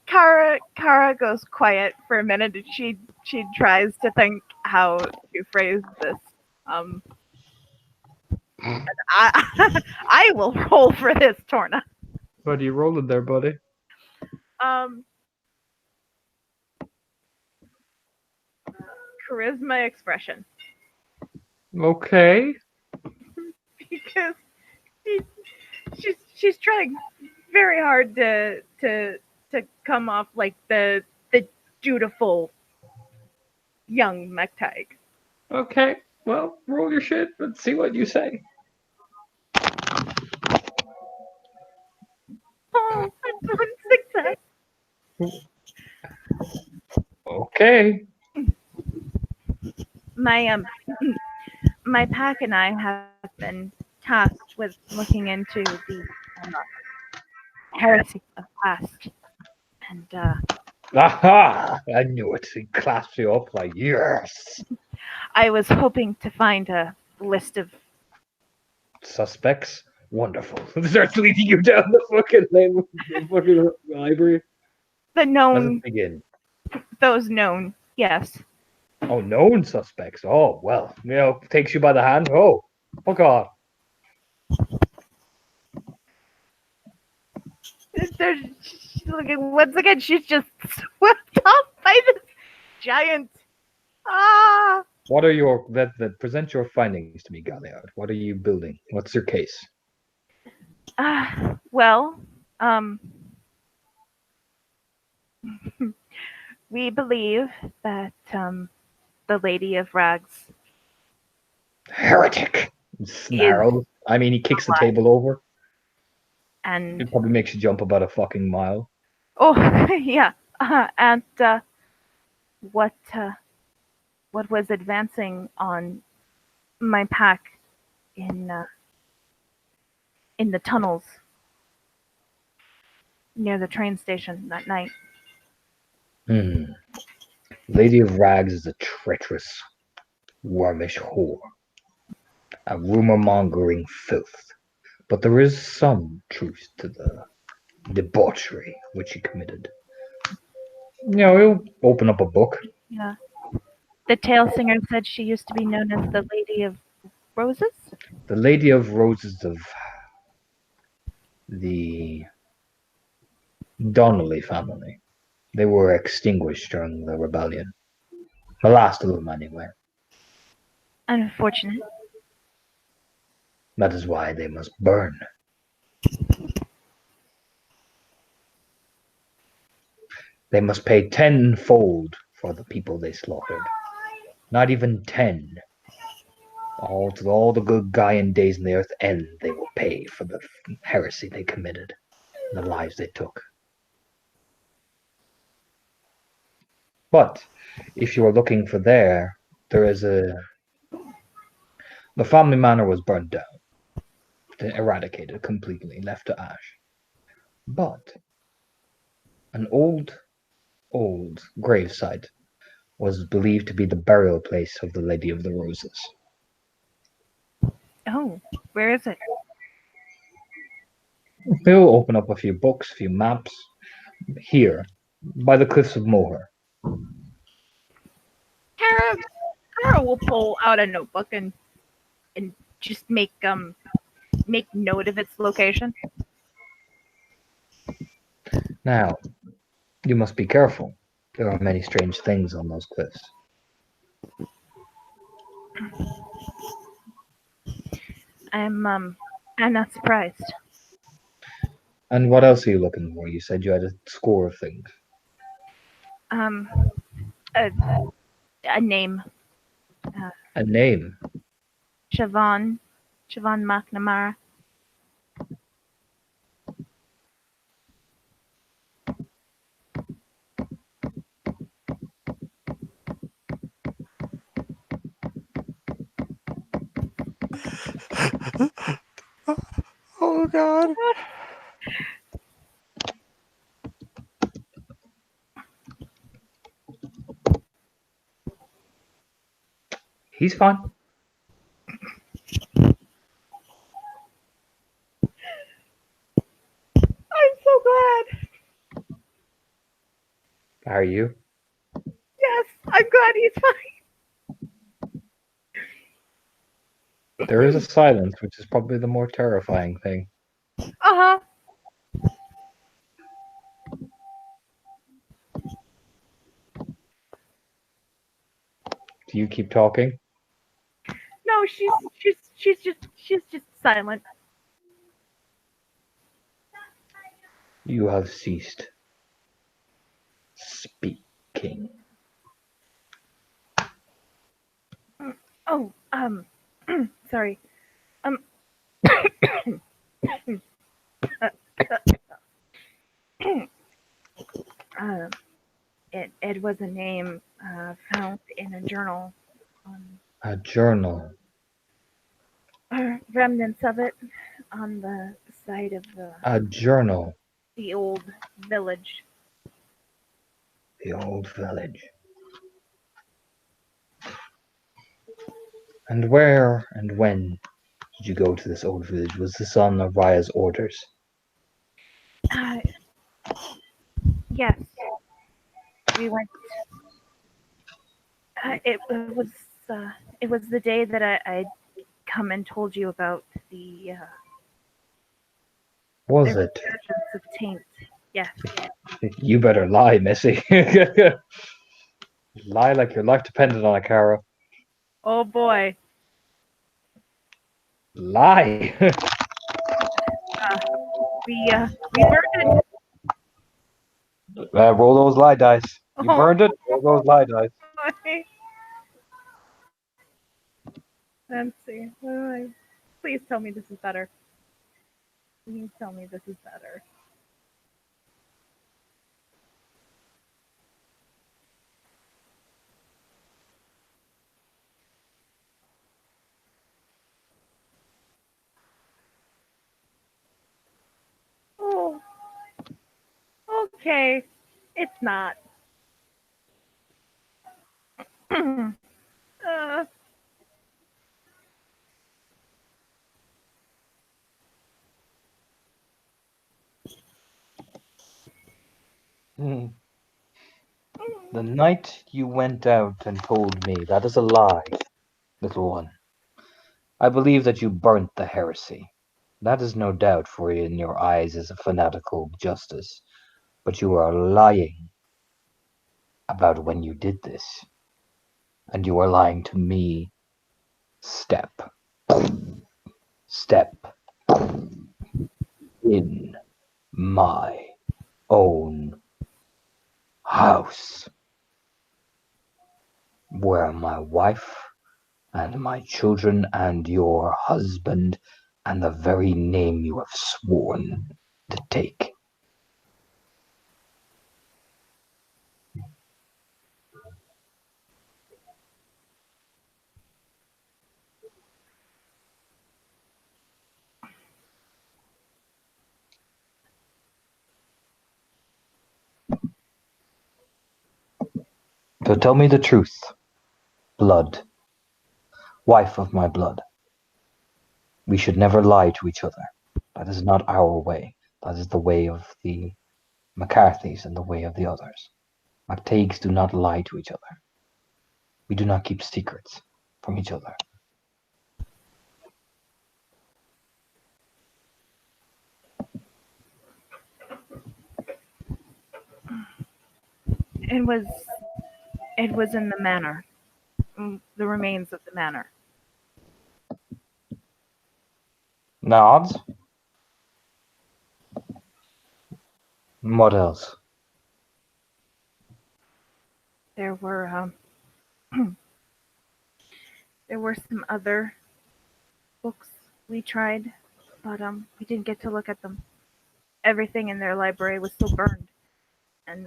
Kara goes quiet for a minute and she tries to think how to phrase this And I I will roll for this, Torna. What are you rolling there, buddy? Charisma expression. Okay. Because she's trying very hard to come off like the dutiful young Mektaig. Okay. Well, roll your shit. Let's see what you say. Oh, that's one success. Okay. My pack and I have been tasked with looking into the heresy of the past, and Aha! I knew it. He clasped you up like, yes. I was hoping to find a list of Suspects? Wonderful. Starts leading you down the fucking lane, the fucking library. the How does known, it begin? those known. Yes, Oh, known suspects. Oh, well. Takes you by the hand. Oh God. there's once again she's just swept off by this giant. Ah. What are your present your findings to me, Galliard? What are you building? What's your case? Well, we believe that the Lady of Rags Heretic. Snarls. I mean, he kicks the table over. and It probably makes you jump about a fucking mile. oh yeah, and what was advancing on my pack in the tunnels near the train station that night. Lady of Rags is a treacherous, wormish whore. A rumor-mongering filth. But there is some truth to the debauchery which he committed. He'll open up a book. Yeah. The tale singer said she used to be known as the Lady of Roses? The Lady of Roses of the Donnelly family. They were extinguished during the rebellion. The last of them, anyway. Unfortunate. That is why they must burn. They must pay tenfold for the people they slaughtered. Not even 10. All the good Gaian days in the earth end, they will pay for the heresy they committed, the lives they took. But if you are looking for there is the family manor was burnt down, eradicated completely, left to ash. But an old gravesite was believed to be the burial place of the Lady of the Roses. Oh, where is it? He'll open up a few books, a few maps. Here, by the cliffs of Moher. Kara will pull out a notebook and just make note of its location. Now, you must be careful. There are many strange things on those cliffs. I'm not surprised. And what else are you looking for? You said you had a score of things. A name. A name? Siobhan McNamara. Oh God. He's fine. I'm so glad. Are you? Yes, I'm glad he's fine. There is a silence, which is probably the more terrifying thing. Uh-huh. Do you keep talking? No, she's just silent. You have ceased speaking. Oh, sorry. Um, uh, it was a name found in a journal on A journal. remnants of it on the side of A journal. the old village. The old village. And where and when did you go to this old village? Was this on Araya's orders? Uh, yes, we went. It was the day that I'd come and told you about the Was the it? resurgence of taint. Yes. You better lie, Missy. Lie like your life depended on it, Kara. Oh boy. Lie. We burned it. Roll those lie dice. You Oh, burned it? Roll those lie dice. boy. Let's see. Please tell me this is better. Please tell me this is better. Oh, okay. It's not. uh, Hmm. The night you went out and told me, that is a lie, little one. I believe that you burnt the heresy. That is no doubt, for in your eyes is a fanatical justice. But you are lying about when you did this. And you are lying to me step in my own house, where my wife and my children and your husband and the very name you have sworn to take. So tell me the truth, blood, wife of my blood. We should never lie to each other. That is not our way. That is the way of the McCarthys and the way of the others. MacTagues do not lie to each other. We do not keep secrets from each other. it was in the manor. The remains of the manor. Nods. What else? There were there were some other books we tried, but we didn't get to look at them. Everything in their library was still burned and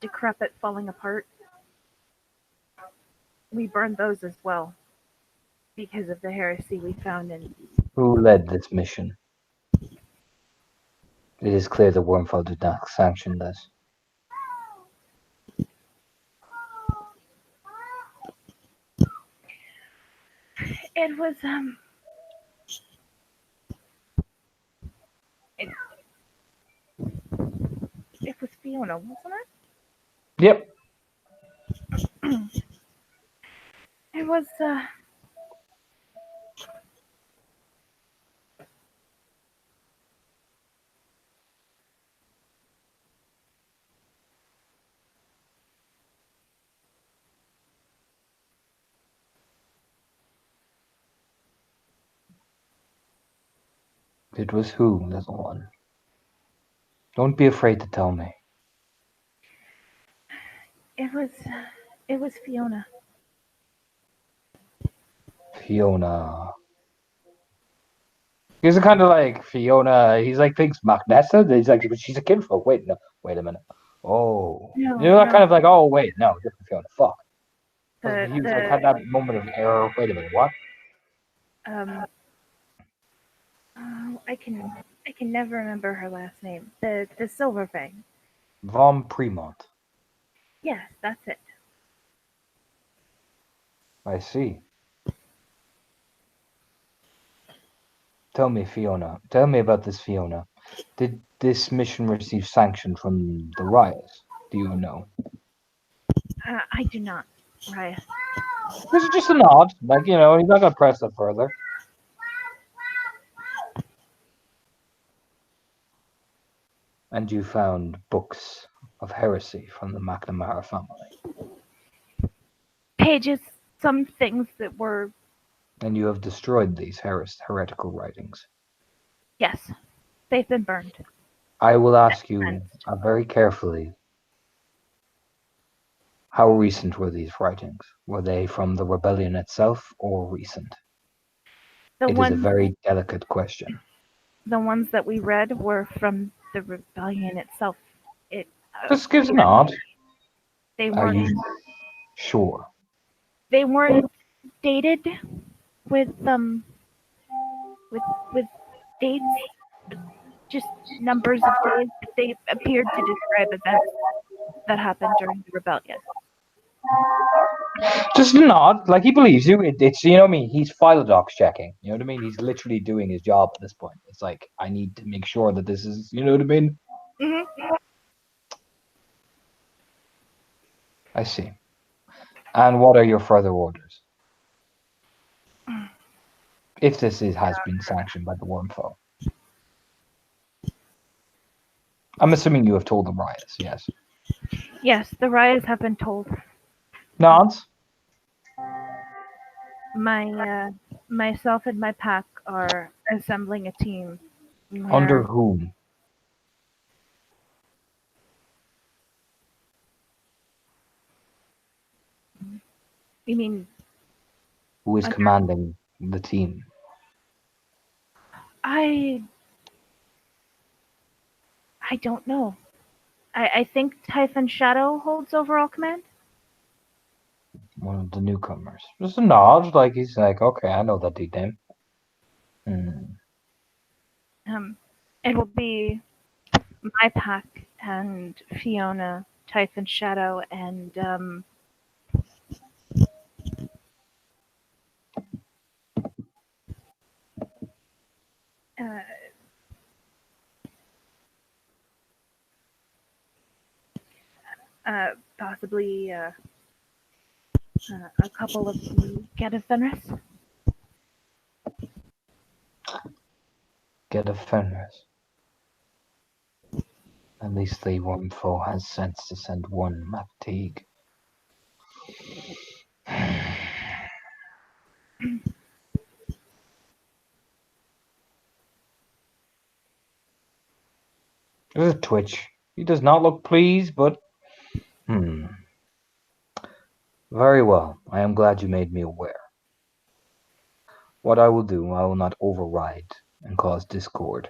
decrepit, falling apart. We burned those as well because of the heresy we found in. Who led this mission? It is clear the Wormfall did not sanction this. It was it, it was Fiona, wasn't it? Yep. It was It was who, little one? Don't be afraid to tell me. It was Fiona. Fiona. He's kind of like Fiona. He's like thinks Magnessa. He's like, but she's a kinfolk. Wait, no, wait a minute. Oh, No, you're not no. kind of like, oh wait, no, different Fiona. Fuck. The, He was like had that moment of error. Wait a minute, what? oh, I can never remember her last name. The Silverfang. Von Premont. Yes, that's it. I see. Tell me, Fiona. Tell me about this, Fiona. Did this mission receive sanction from the Rias? Do you know? I do not, Raya. This is just a nod. Like, you know, he's not going to press it further. And you found books of heresy from the McNamara family. Pages, some things that were, And you have destroyed these heretical writings. yes, they've been burned. I will ask you very carefully, how recent were these writings? Were they from the rebellion itself or recent? The It is a ones, very delicate question. the ones that we read were from the rebellion itself. It Just gives a nod. they Are weren't you sure? they weren't dated with with dates, just numbers of days. They appeared to describe events that happened during the rebellion. Just a nod. Like he believes you. It's, you know what I mean? He's philodox checking. You know what I mean? He's literally doing his job at this point. It's like, I need to make sure that this is, you know what I mean? Hmm. I see. And what are your further orders? If this has been sanctioned by the Wormfoe. I'm assuming you have told the riots, yes. Yes, the riots have been told. Nods? Myself and my pack are assembling a team. Under Where whom? you mean Who is Under- commanding the team? I don't know. I think Typhon Shadow holds overall command. One of the newcomers. Just a nod, like he's like, okay, I know that deep name. It will be my pack and Fiona, Typhon Shadow, and uh, possibly a couple of the Get Fenris. Get a Fenris. At least the Wormfoe has sense to send one Mapteague. There's a twitch. He does not look pleased, but very well. I am glad you made me aware. What I will do, I will not override and cause discord.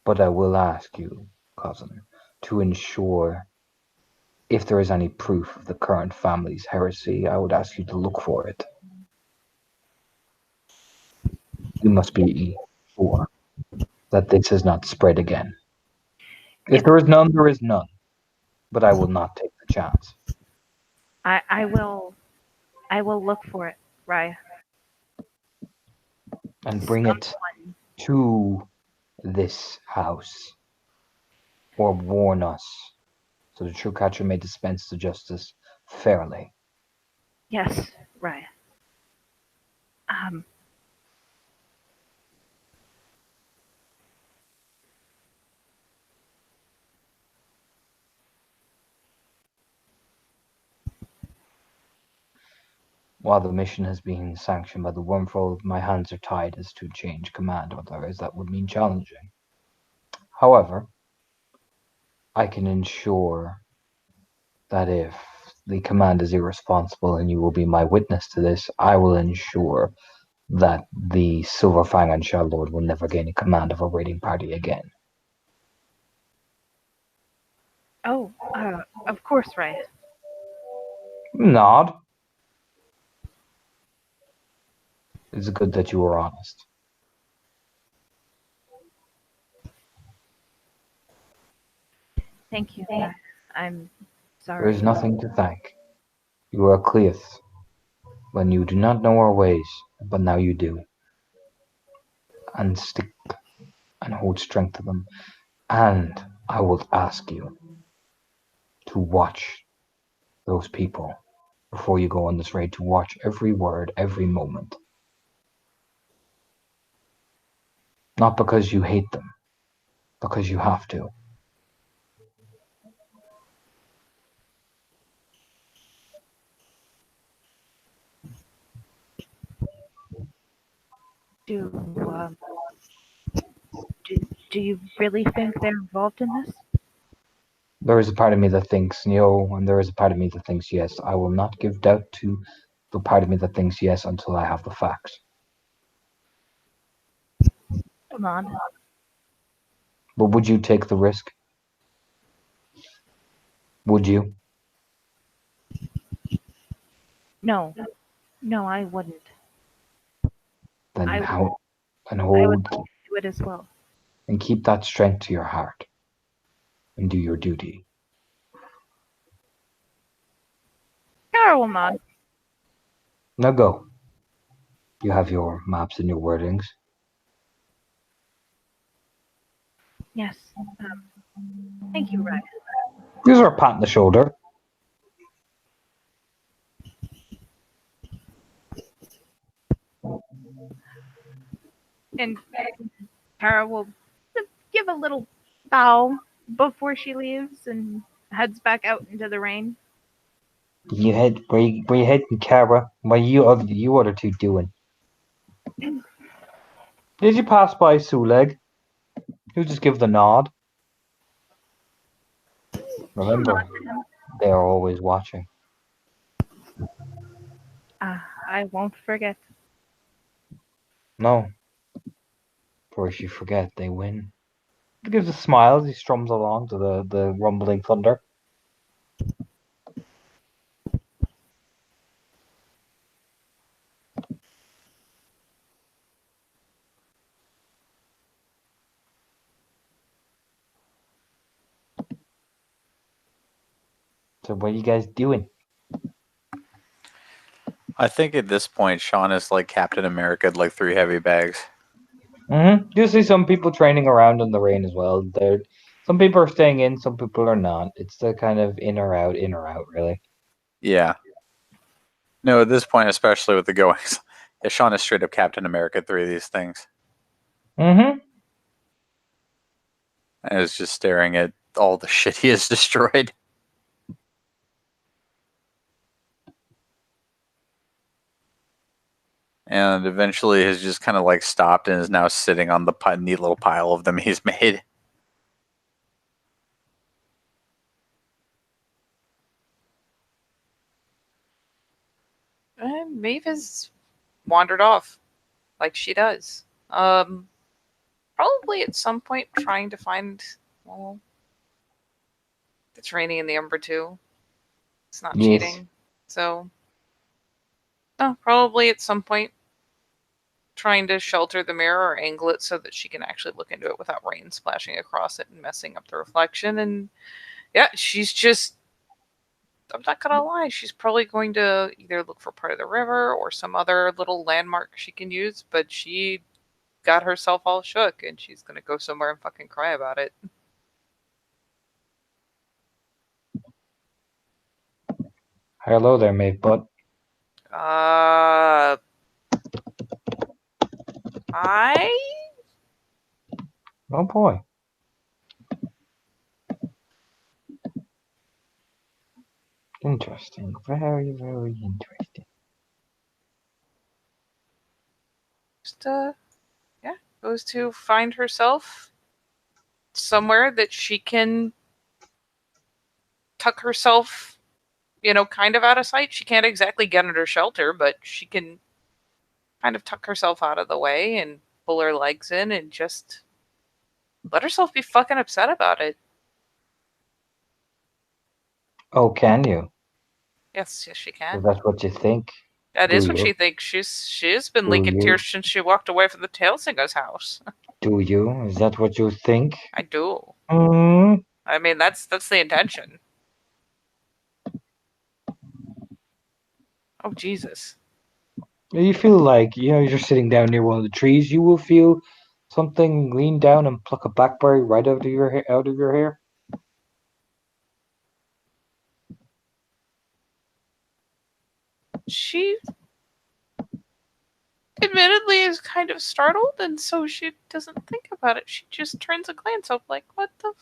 But I will ask you, cousin, to ensure if there is any proof of the current family's heresy, I would ask you to look for it. You must be sure that this has not spread again. If there is none, there is none. But I will not take the chance. I will look for it, Raya. And bring it to this house. Or warn us, so the true catcher may dispense the justice fairly. Yes, Raya. While the mission has been sanctioned by the Wormfold, my hands are tied as to change command, otherwise that would mean challenging. However, I can ensure that if the command is irresponsible and you will be my witness to this, I will ensure that the Silverfang and Shell Lord will never gain a command of a raiding party again. Oh, of course, right. Nod. It's good that you were honest. Thank you. I'm There sorry. is nothing to thank. You are Cleith when you do not know our ways, but now you do. And stick and hold strength to them. And I will ask you to watch those people before you go on this raid, to watch every word, every moment. Not because you hate them, because you have to. Do, um, do you really think they're involved in this? There is a part of me that thinks no, and there is a part of me that thinks yes. I will not give doubt to the part of me that thinks yes until I have the facts. Come on. But would you take the risk? Would you? No. No, I wouldn't. Then I- how? And I would hold do it as well. and keep that strength to your heart, and do your duty. Kara will nod. Now go. You have your maps and your wordings. Yes. Thank you, Ryan. These are a pat on the shoulder. And Kara will give a little bow before she leaves and heads back out into the rain. You head where you heading, Cara? What you other two doing? Did you pass by Suleg? You just give the nod. Remember, they are always watching. I won't forget. No. For if you forget, they win. He gives a smile as he strums along to the rumbling thunder. So what are you guys doing? I think at this point, Sean is like Captain America, like 3 heavy bags. You see some people training around in the rain as well. Some people are staying in, some people are not. It's the kind of in or out, really. Yeah. No, at this point, especially with the goings, yeah, Sean is straight up Captain America 3 of these things. Mm-hmm. And is just staring at all the shit he has destroyed. And eventually has just kind of like stopped and is now sitting on the neat little pile of them he's made. And Maeve has wandered off, like she does. Probably at some point trying to find. Well, it's raining in the Umber too. It's not Yes. cheating, so. No, probably at some point trying to shelter the mirror or angle it so that she can actually look into it without rain splashing across it and messing up the reflection. And yeah, she's just. I'm not gonna lie, she's probably going to either look for part of the river or some other little landmark she can use, but she got herself all shook and she's gonna go somewhere and fucking cry about it. Hello there, mate, bud. I Oh boy. Interesting. Very, very interesting. just goes to find herself somewhere that she can tuck herself, kind of out of sight. She can't exactly get under shelter, but she can kind of tuck herself out of the way and pull her legs in and just let herself be fucking upset about it. Oh, can you? Yes, she Is can. that what you think? That is Do what you? she thinks. She's been Do leaking you? tears since she walked away from the Tailsinger's house. Do you? Is that what you think? I do. Hmm. I mean, that's the intention. Oh Jesus! You feel like, you're sitting down near one of the trees. You will feel something lean down and pluck a blackberry right out of your hair. She admittedly is kind of startled, and so she doesn't think about it. She just turns a glance up, like, "What the?"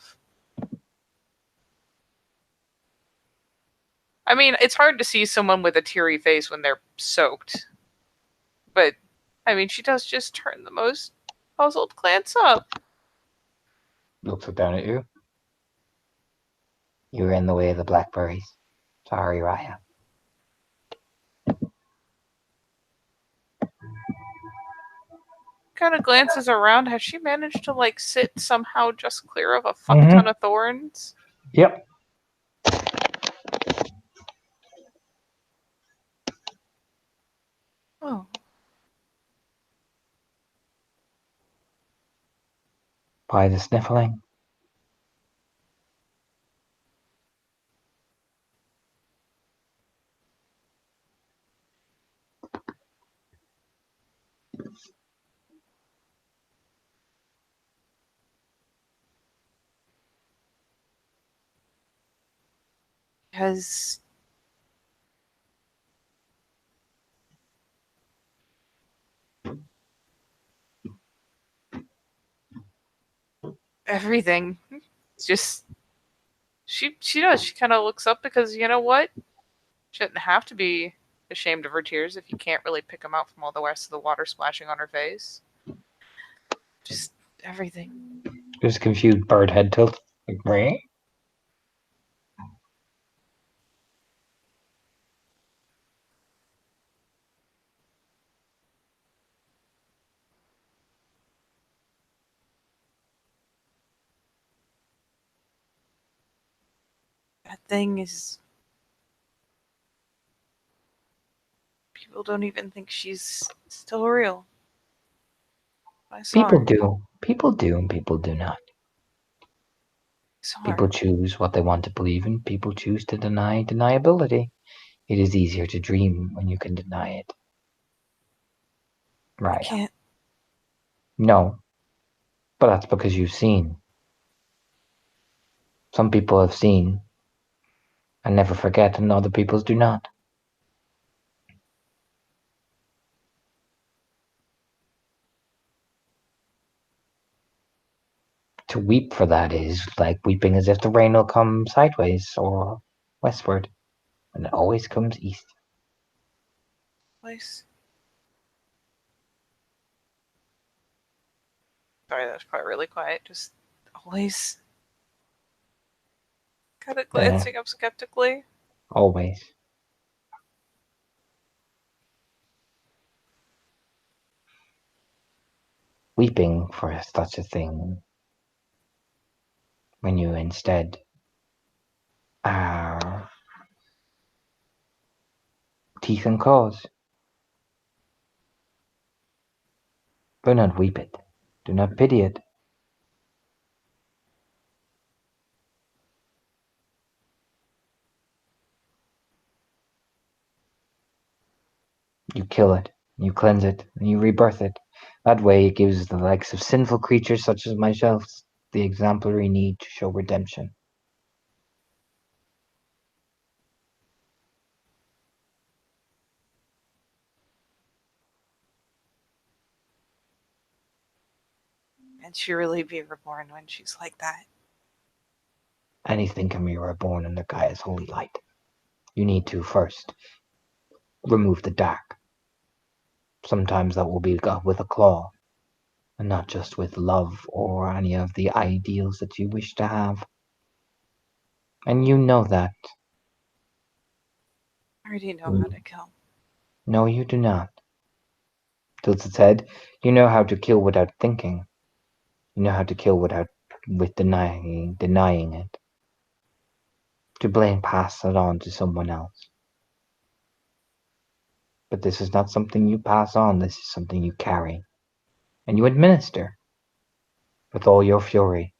I mean, it's hard to see someone with a teary face when they're soaked, but I mean, she does just turn the most puzzled glance up. Looks down at you. You're in the way of the blackberries. Sorry, Raya. Kind of glances around. Has she managed to sit somehow just clear of a fuck ton of thorns? Yep. Oh, By the sniffling. because everything. It's just she does. She kind of looks up because you know what? She doesn't have to be ashamed of her tears if you can't really pick them out from all the rest of the water splashing on her face. Just everything. Just confused bird head tilt. Like, meh. That thing is. People don't even think she's still real. I saw People her. do. People do, and people do not. Saw her. People choose what they want to believe in. People choose to deny deniability. It is easier to dream when you can deny it. I Right. can't. No. But that's because you've seen. Some people have seen and never forget, and other peoples do not. To weep for that is like weeping as if the rain will come sideways or westward, and it always comes east. Place. Sorry, that's probably really quiet. Just always kind of glancing up skeptically. Always. Weeping for such a thing when you instead are teeth and claws. Do not weep it. Do not pity it. You kill it, you cleanse it, and you rebirth it. That way it gives the likes of sinful creatures such as myself the exemplary need to show redemption. And she really be reborn when she's like that. Anything can be reborn in the Gaia's holy light. You need to first remove the dark. Sometimes that will be with a claw, and not just with love or any of the ideals that you wish to have. And you know that. I already know how to kill. No, you do not. Tilts its head. You know how to kill without thinking. You know how to kill with denying it. To blame pass it on to someone else. But this is not something you pass on, this is something you carry. And you administer with all your fury.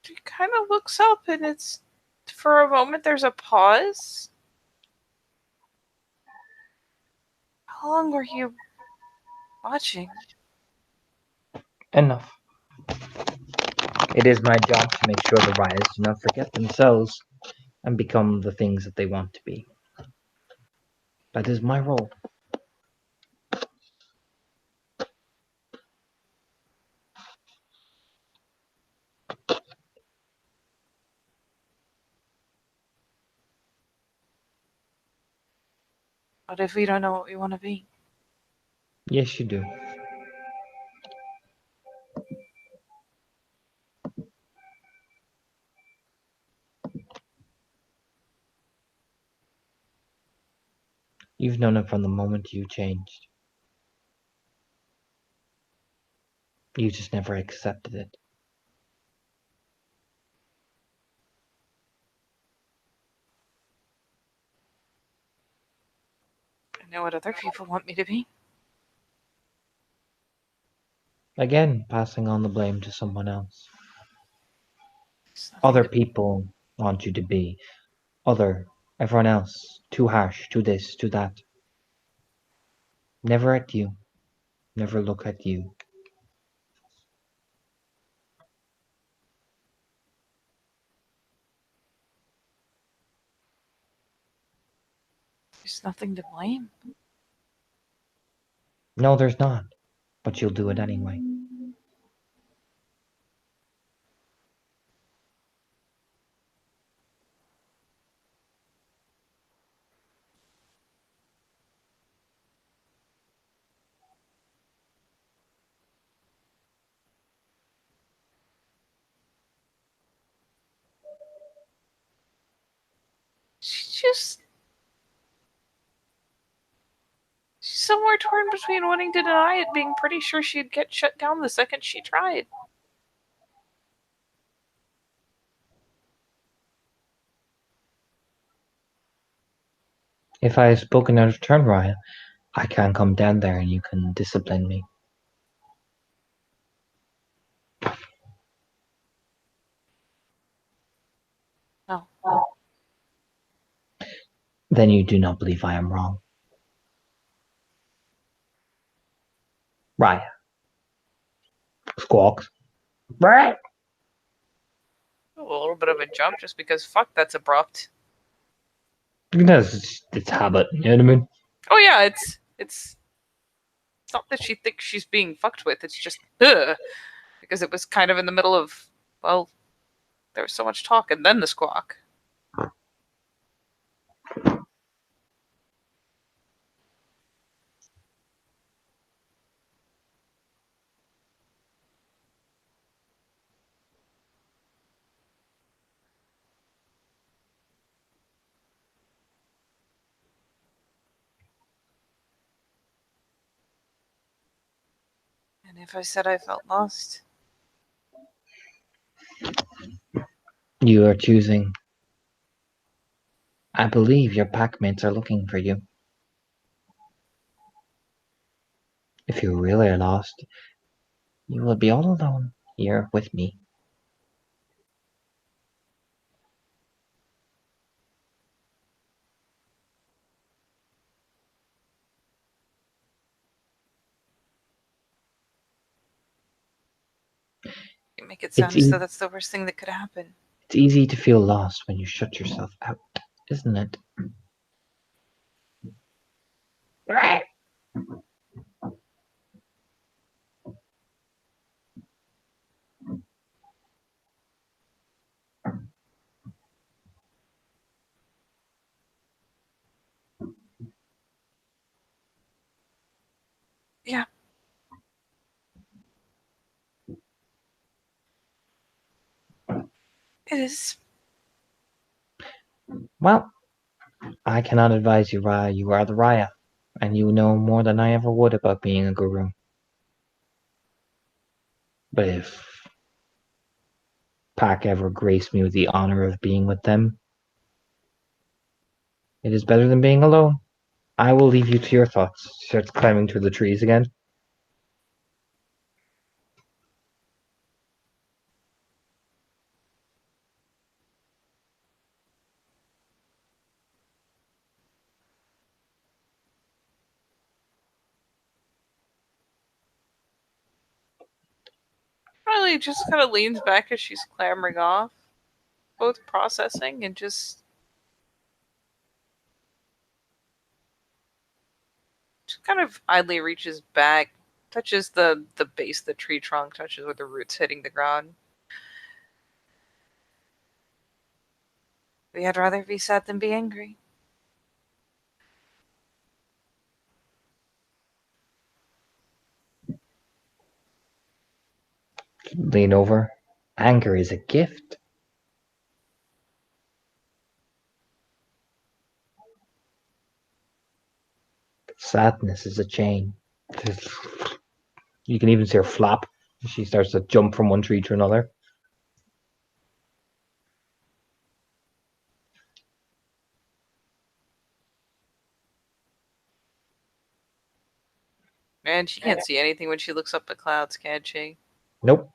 She kind of looks up, and it's for a moment. There's a pause. How long were you watching? Enough. It is my job to make sure the riders do not forget themselves and become the things that they want to be. That is my role. What if we don't know what we want to be? Yes, you do. You've known it from the moment you changed. You just never accepted it. I know what other people want me to be. Again, passing on the blame to someone else. There's nothing Other to- people want you to be. Everyone else. Too harsh, too this, too that. Never at you. Never look at you. There's nothing to blame. No, there's not. But you'll do it anyway. She's somewhere torn between wanting to deny it, being pretty sure she'd get shut down the second she tried. If I have spoken out of turn, Raya, I can come down there and you can discipline me. No. Then you do not believe I am wrong. Raya. Squawks. Right. A little bit of a jump just because fuck, that's abrupt. It's habit, you know what I mean? Oh yeah, it's not that she thinks she's being fucked with, it's just ugh. Because it was kind of in the middle of, well, there was so much talk and then the squawk. And if I said I felt lost, You are choosing. I believe your packmates are looking for you. If you really are lost, you will be all alone here with me. you make it sound It's as though that's the worst thing that could happen. It's easy to feel lost when you shut yourself out, isn't it? Yeah. It is. Well, I cannot advise you, Raya. You are the Raya, and you know more than I ever would about being a guru. But if Pack ever graced me with the honor of being with them, it is better than being alone. I will leave you to your thoughts. She starts climbing through the trees again. Riley just kind of leans back as she's clambering off, both processing and just kind of idly reaches back, touches the base of the tree trunk, touches with the roots hitting the ground. I'd rather be sad than be angry. Lean over. Anger is a gift. Sadness is a chain. You can even see her flap. She starts to jump from one tree to another. And she can't see anything when she looks up at clouds, can she? Nope.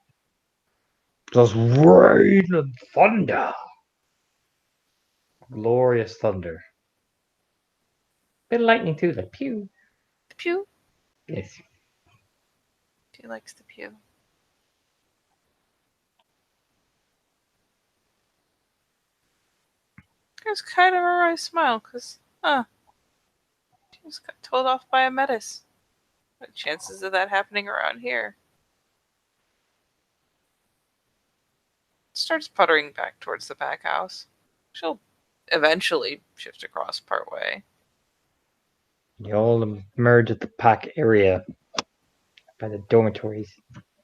Just rain and thunder. Glorious thunder. Bit of lightning too, like pew. The pew. Yes. She likes the pew. There's kind of a wry smile, because, she just got told off by a metis. What chances of that happening around here? Starts puttering back towards the pack house. She'll eventually shift across part way. You all emerge at the pack area by the dormitories.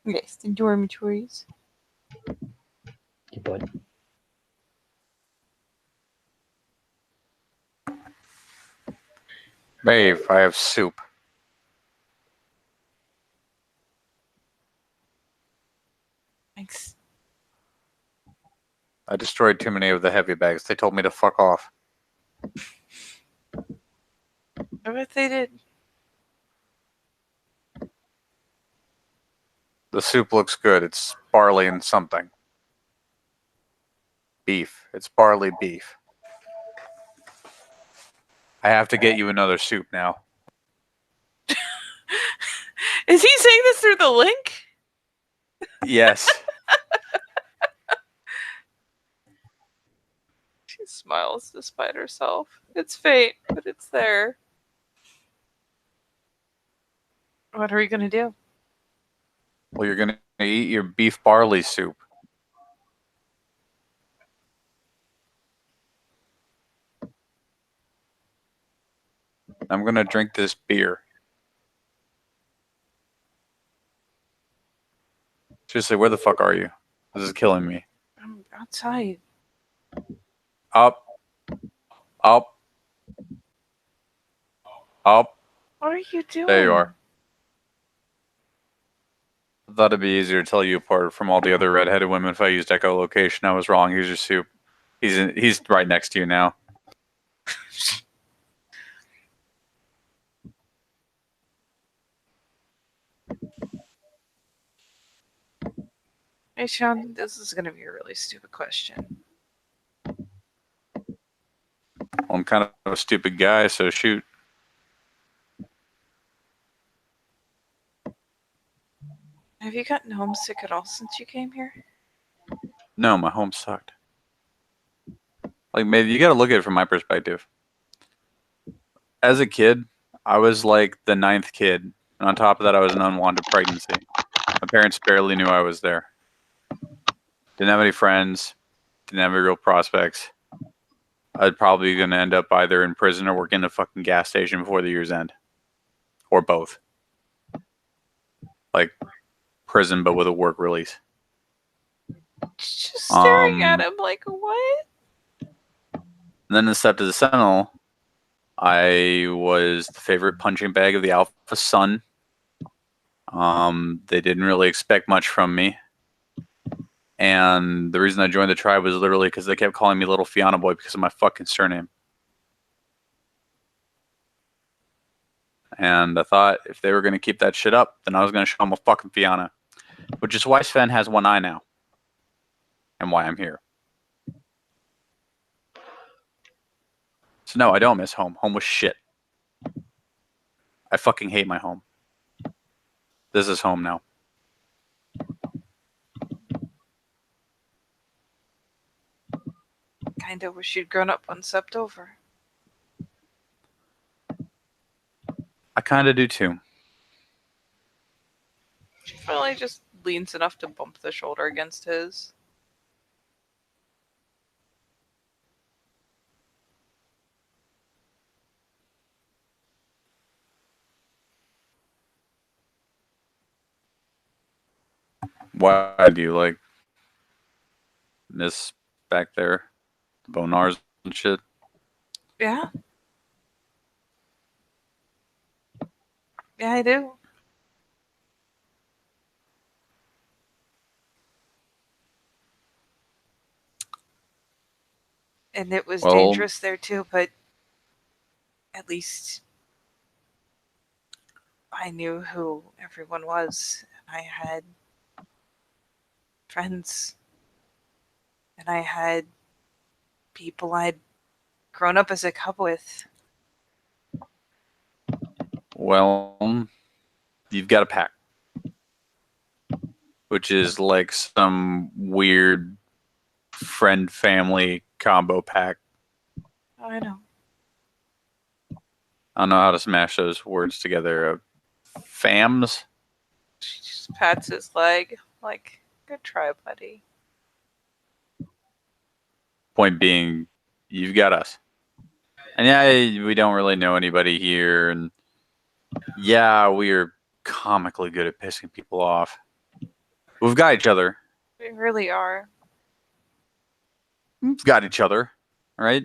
Yes, the dormitories. You bud. Maeve, I have soup. Thanks. I destroyed too many of the heavy bags. They told me to fuck off. I bet they did. The soup looks good. It's barley and something. Beef. It's barley beef. I have to get you another soup now. Is he saying this through the link? Yes. She smiles despite herself. It's fate, but it's there. What are we gonna do? Well, you're going to eat your beef barley soup. I'm going to drink this beer. Seriously, where the fuck are you? This is killing me. I'm outside. Up. Up. Up. What are you doing? There you are. I thought it'd be easier to tell you apart from all the other redheaded women if I used echolocation. I was wrong. Here's your soup. He's right next to you now. Hey, Sean, this is gonna be a really stupid question. Well, I'm kind of a stupid guy, so shoot. Have you gotten homesick at all since you came here? No, my home sucked. Like, maybe you got to look at it from my perspective. As a kid, I was like the 9th kid. And on top of that, I was an unwanted pregnancy. My parents barely knew I was there. Didn't have any friends. Didn't have any real prospects. I'd probably going to end up either in prison or working at a fucking gas station before the year's end. Or both. like prison, but with a work release. Just staring at Um, him like, what? And then in Step to the Sentinel, I was the favorite punching bag of the Alpha Sun. They didn't really expect much from me. And the reason I joined the tribe was literally because they kept calling me Little Fianna Boy because of my fucking surname. And I thought if they were going to keep that shit up, then I was going to show them a fucking Fianna. Which is why Sven has one eye now. And why I'm here. So no, I don't miss home. Home was shit. I fucking hate my home. This is home now. Kinda wish you'd grown up one stepped over. I kind of do too. She finally just leans enough to bump the shoulder against his. Why do you like miss back there? The Bonars and shit. Yeah. Yeah, I do. And it was Well- dangerous there too, but at least I knew who everyone was. And I had friends. And I had people I'd grown up as a cub with. Well, you've got a pack. Which is like some weird friend-family combo pack. I know. I don't know how to smash those words together. Fams? She just pats his leg like, good try, buddy. Point being, you've got us. And yeah, we don't really know anybody here. And yeah, we are comically good at pissing people off. We've got each other. We really are. We've got each other, right?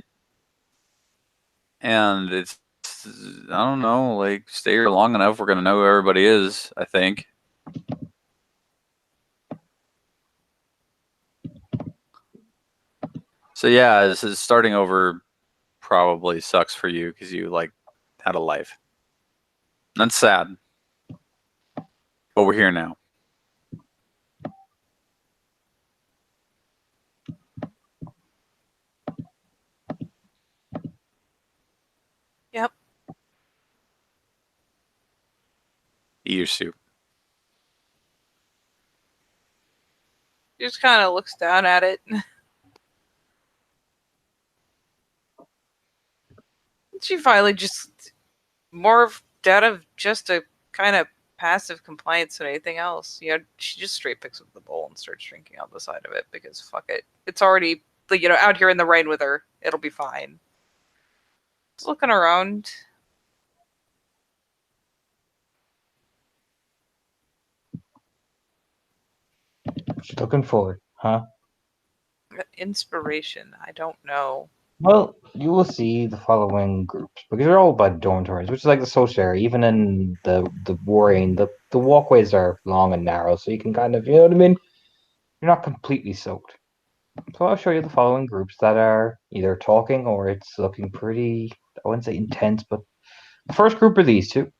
And it's, I don't know, like, stay here long enough, we're going to know who everybody is, I think. So yeah, this is starting over probably sucks for you because you, like, had a life. That's sad. But we're here now. Yep. Eat your soup. He just kind of looks down at it. She finally just more of out of just a kind of passive compliance than anything else. You know, she just straight picks up the bowl and starts drinking out the side of it because fuck it. It's already, like, you know, out here in the rain with her. It'll be fine. Just looking around. She's looking forward, huh? Inspiration. I don't know. Well, you will see the following groups because they're all by dormitories, which is like the social area. Even in the warring, the walkways are long and narrow, so you can kind of, you know what I mean. You're not completely soaked. So I'll show you the following groups that are either talking or it's looking pretty, I wouldn't say intense, but the first group are these two.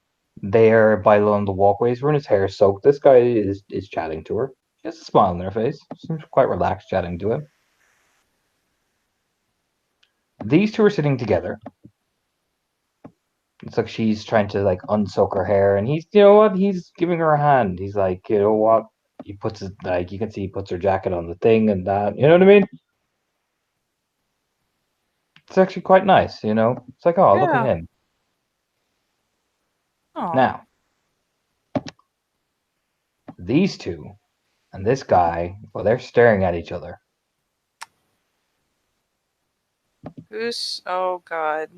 They are by along the walkways. Runa's hair is soaked. This guy is chatting to her. She has a smile on their face. Seems quite relaxed chatting to him. These two are sitting together. It's like she's trying to like unsoak her hair, and he's, you know what? He's giving her a hand. He's like, you know what? He puts it, like, you can see he puts her jacket on the thing and that. You know what I mean? It's actually quite nice. You know, it's like, oh, look at Yeah. him. Oh. Now, these two and this guy, well, they're staring at each other. Who's? Oh God.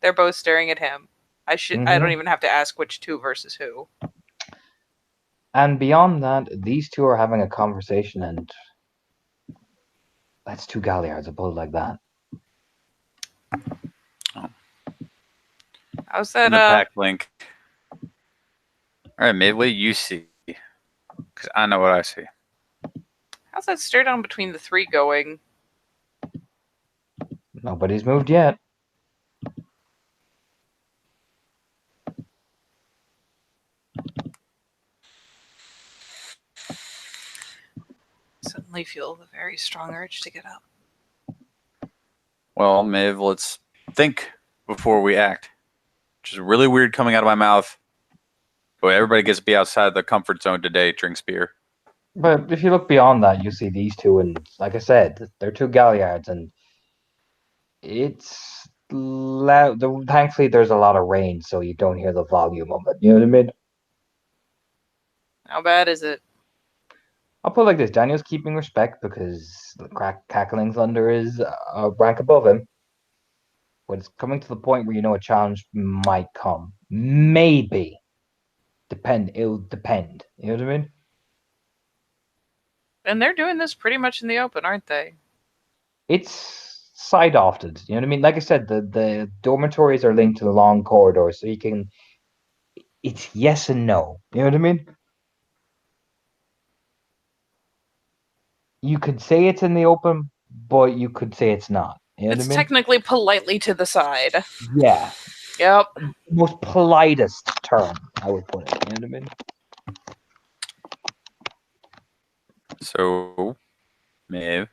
They're both staring at him. I don't Mhm. even have to ask which two versus who. And beyond that, these two are having a conversation, and that's two galliards, a bull like that. How's In that? the pack link. All right, Maeve, what do you see? Because I know what I see. How's that stare down between the three going? Nobody's moved yet. Suddenly feel a very strong urge to get up. Well, Maeve, let's think before we act. Which is really weird coming out of my mouth. But everybody gets to be outside the comfort zone today, drinks beer. But if you look beyond that, you see these two, and like I said, they're two galliards, and it's loud. Thankfully, there's a lot of rain, so you don't hear the volume of it. You know what I mean? How bad is it? I'll put it like this: Daniel's keeping respect because the cackling thunder is a rank above him. But it's coming to the point where you know a challenge might come. Maybe. It'll depend. You know what I mean? And they're doing this pretty much in the open, aren't they? It's side ofted. You know what I mean? Like I said, the dormitories are linked to the long corridor, so you can. It's yes and no. You know what I mean? You could say it's in the open, but you could say it's not. You know It's what I mean? technically politely to the side. Yeah. Yep. Most politest term, I would put it. You know what I mean? So, Maeve.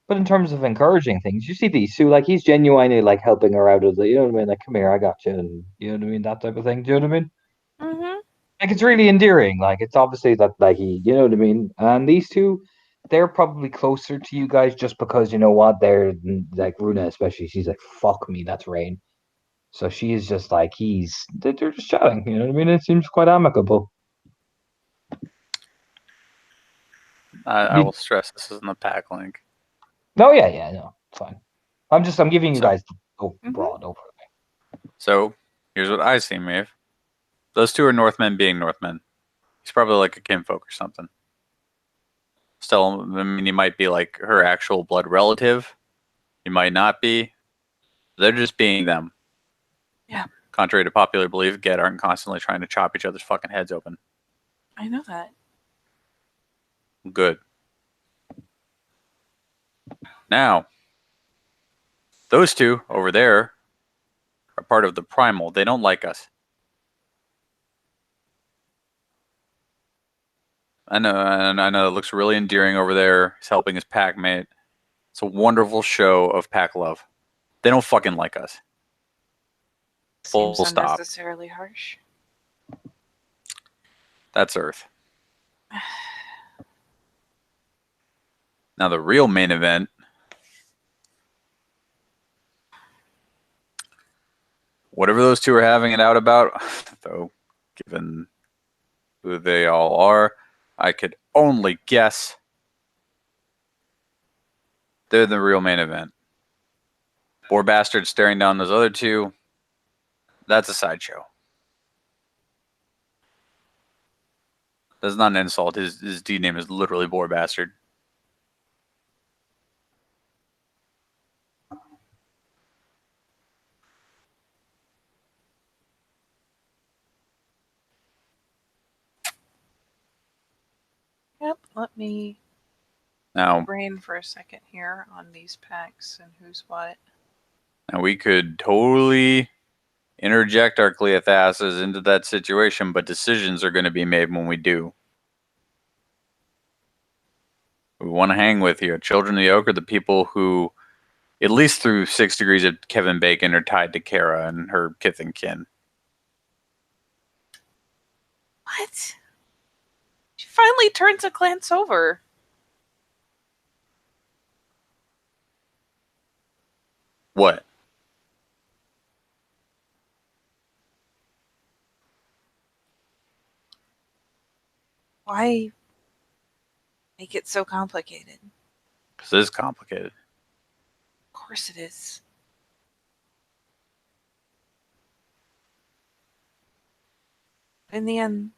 But in terms of encouraging things, you see these Sue, like he's genuinely like helping her out of the, you know what I mean? Like, come here, I got you, and you know what I mean, that type of thing. Do you know what I mean? Mm-hmm. Like it's really endearing. Like it's obviously that like you know what I mean. And these two, they're probably closer to you guys just because you know what they're like Runa especially. She's like, fuck me, that's Rain. So she's just like they're just chatting. You know what I mean? It seems quite amicable. I will stress this is in the pack link. No, yeah, no, it's fine. I'm giving you So- guys the Mhm. broad over. So, here's what I see, Maeve. Those two are Northmen being Northmen. He's probably like a kinfolk or something. Still, I mean, he might be like her actual blood relative. He might not be. They're just being them. Yeah. Contrary to popular belief, Ged aren't constantly trying to chop each other's fucking heads open. I know that. Good. Now, those two over there are part of the primal. They don't like us. I know, and I know it looks really endearing over there. He's helping his pack mate. It's a wonderful show of pack love. They don't fucking like us. Full Seems stop. unnecessarily harsh. That's Earth. Now the real main event. Whatever those two are having it out about, though, given who they all are, I could only guess they're the real main event. Poor bastard staring down those other two. That's a sideshow. That's not an insult. His D name is literally Boar Bastard. Yep. Let me Now, brain for a second here on these packs and who's what. now we could totally interject our Cleothasses into that situation, but decisions are going to be made when we do. We want to hang with here. Children of the Oak are the people who, at least through 6 degrees of Kevin Bacon, are tied to Kara and her kith and kin. What? She finally turns a glance over. What? Why make it so complicated? Because this is complicated. Of course it is. In the end,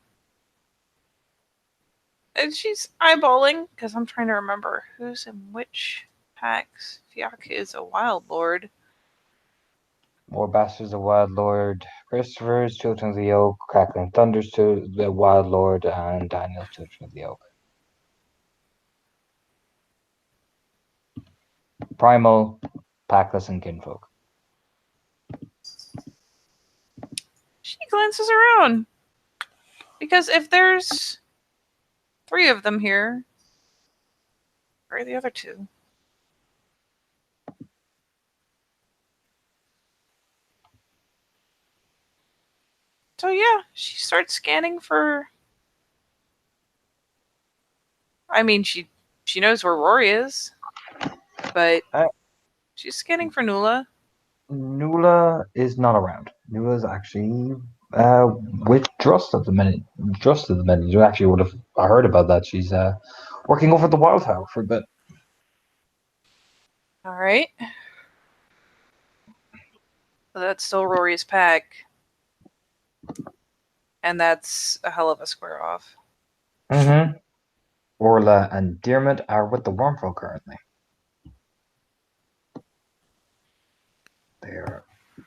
And she's eyeballing because I'm trying to remember who's in which packs. Fiak is a wild lord. Warbastard's a Wild Lord. Christopher's Children of the Oak. Crackling Thunder's to the Wild Lord, and Daniel's Children of the Oak. Primal, Packless, and Kinfolk. She glances around. Because if there's 3 of them here, where are the other 2? So yeah, she starts scanning for. I mean, she knows where Rory is, but she's scanning for Nula. Nula is not around. Nula's actually with Drust at the minute. Drust at the minute. You actually would have heard about that. She's working over at the Wild Tower for a bit. All right. So that's still Rory's pack, and that's a hell of a square off. Mm-hmm. Orla and Diarmid are with the Wormfall currently. They're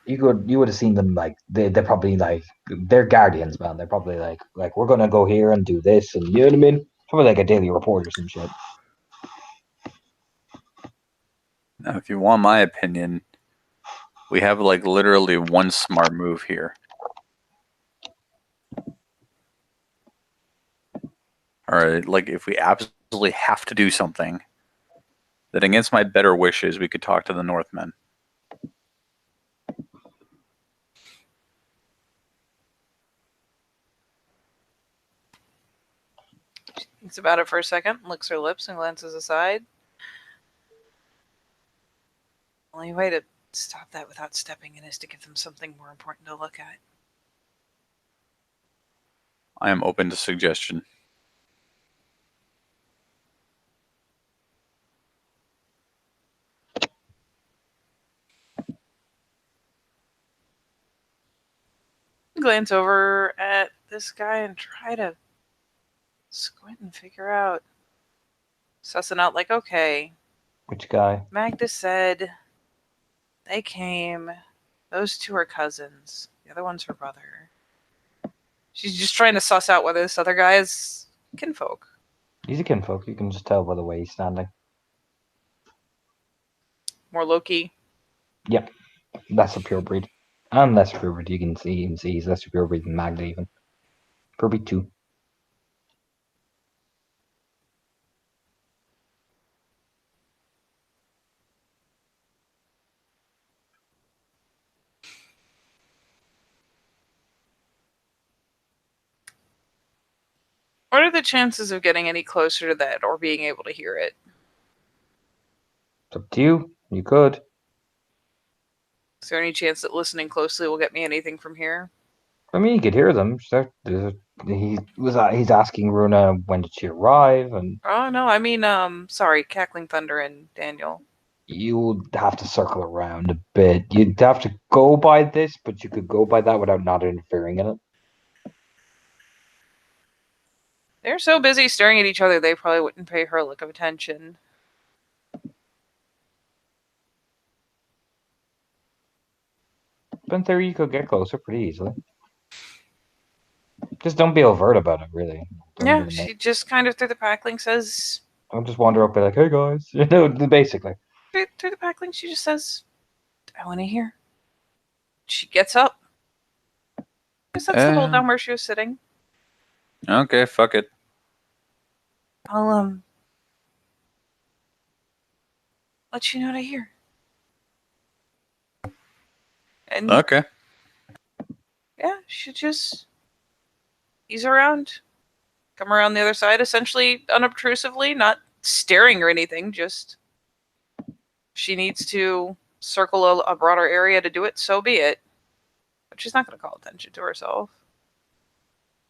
you would have seen them like they're probably like they're guardians, man. They're probably like we're gonna go here and do this, and you know what I mean? Probably like a daily report or some shit. Now, if you want my opinion, we have like literally one smart move here. All right, like if we absolutely have to do something, then against my better wishes, we could talk to the Northmen. She thinks about it for a second, licks her lips, and glances aside. Only way to stop that without stepping in is to give them something more important to look at. I am open to suggestion. Glance over at this guy and try to squint and figure out. Sussing out, like, okay, Which guy? Magda said they came. Those 2 are cousins. The other one's her brother. She's just trying to suss out whether this other guy is kinfolk. He's a kinfolk. You can just tell by the way he's standing. More Loki. Yep, that's a pure breed. And less pure breed. You can see he's less pure breed than Magda even. Pure breed 2. What are the chances of getting any closer to that or being able to hear it? It's up to you. You could. Is there any chance that listening closely will get me anything from here? I mean, you could hear them. He's asking Runa when did she arrive, and Oh, no, I mean, sorry, Cackling Thunder and Daniel. you'd have to circle around a bit. You'd have to go by this, but you could go by that without not interfering in it. They're so busy staring at each other, they probably wouldn't pay her a lick of attention. But in theory, you could get closer pretty easily. Just don't be overt about it, really. Yeah, she just kind of through the packling says, Don't just wander up and be like, "Hey guys," you know, basically. through the packling, she just says, I want to hear. She gets up. Just sets the bowl down where she was sitting. Okay, fuck it. I'll, let you know what I hear. And Okay. yeah, she just ease around, come around the other side, essentially unobtrusively, not staring or anything, just she needs to circle a broader area to do it, so be it. But she's not going to call attention to herself.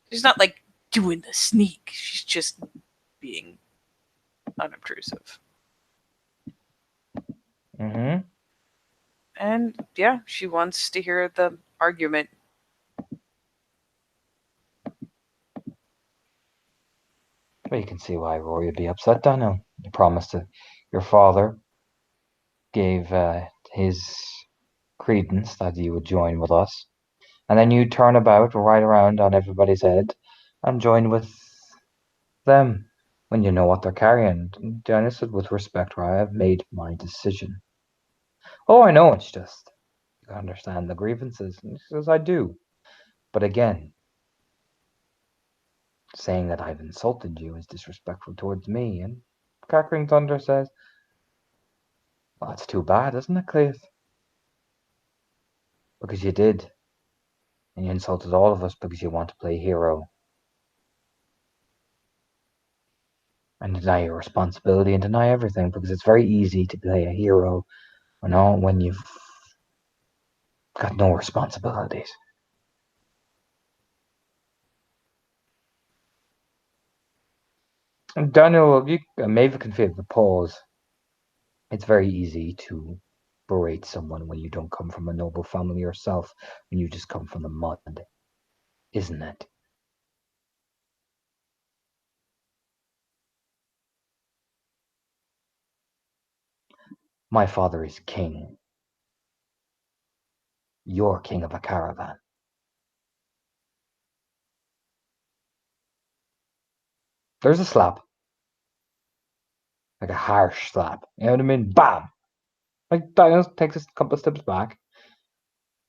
She's not like doing the sneak, she's just being unobtrusive. Mm-hmm. And yeah, she wants to hear the argument. But But you can see why Rory would be upset, Daniel. You promised to your father gave his credence that you would join with us, and then you turn about right around on everybody's head and join with them when you know what they're carrying. Daniel said, with respect, Rory, I've made my decision. Oh, I know, it's just you understand the grievances. And he says, I do. But again, saying that I've insulted you is disrespectful towards me. And Crackling Thunder says, well, that's too bad, isn't it, Cleith? Because you did. And you insulted all of us because you want to play hero. And deny your responsibility and deny everything, because it's very easy to play a hero when you've got no responsibilities. And Daniel, Maeve can feel the pause. It's very easy to berate someone when you don't come from a noble family yourself, when you just come from the mud, isn't it? My father is king. You're king of a caravan. There's a slap. Like a harsh slap. You know what I mean? Bam! Like, Daniel takes a couple of steps back.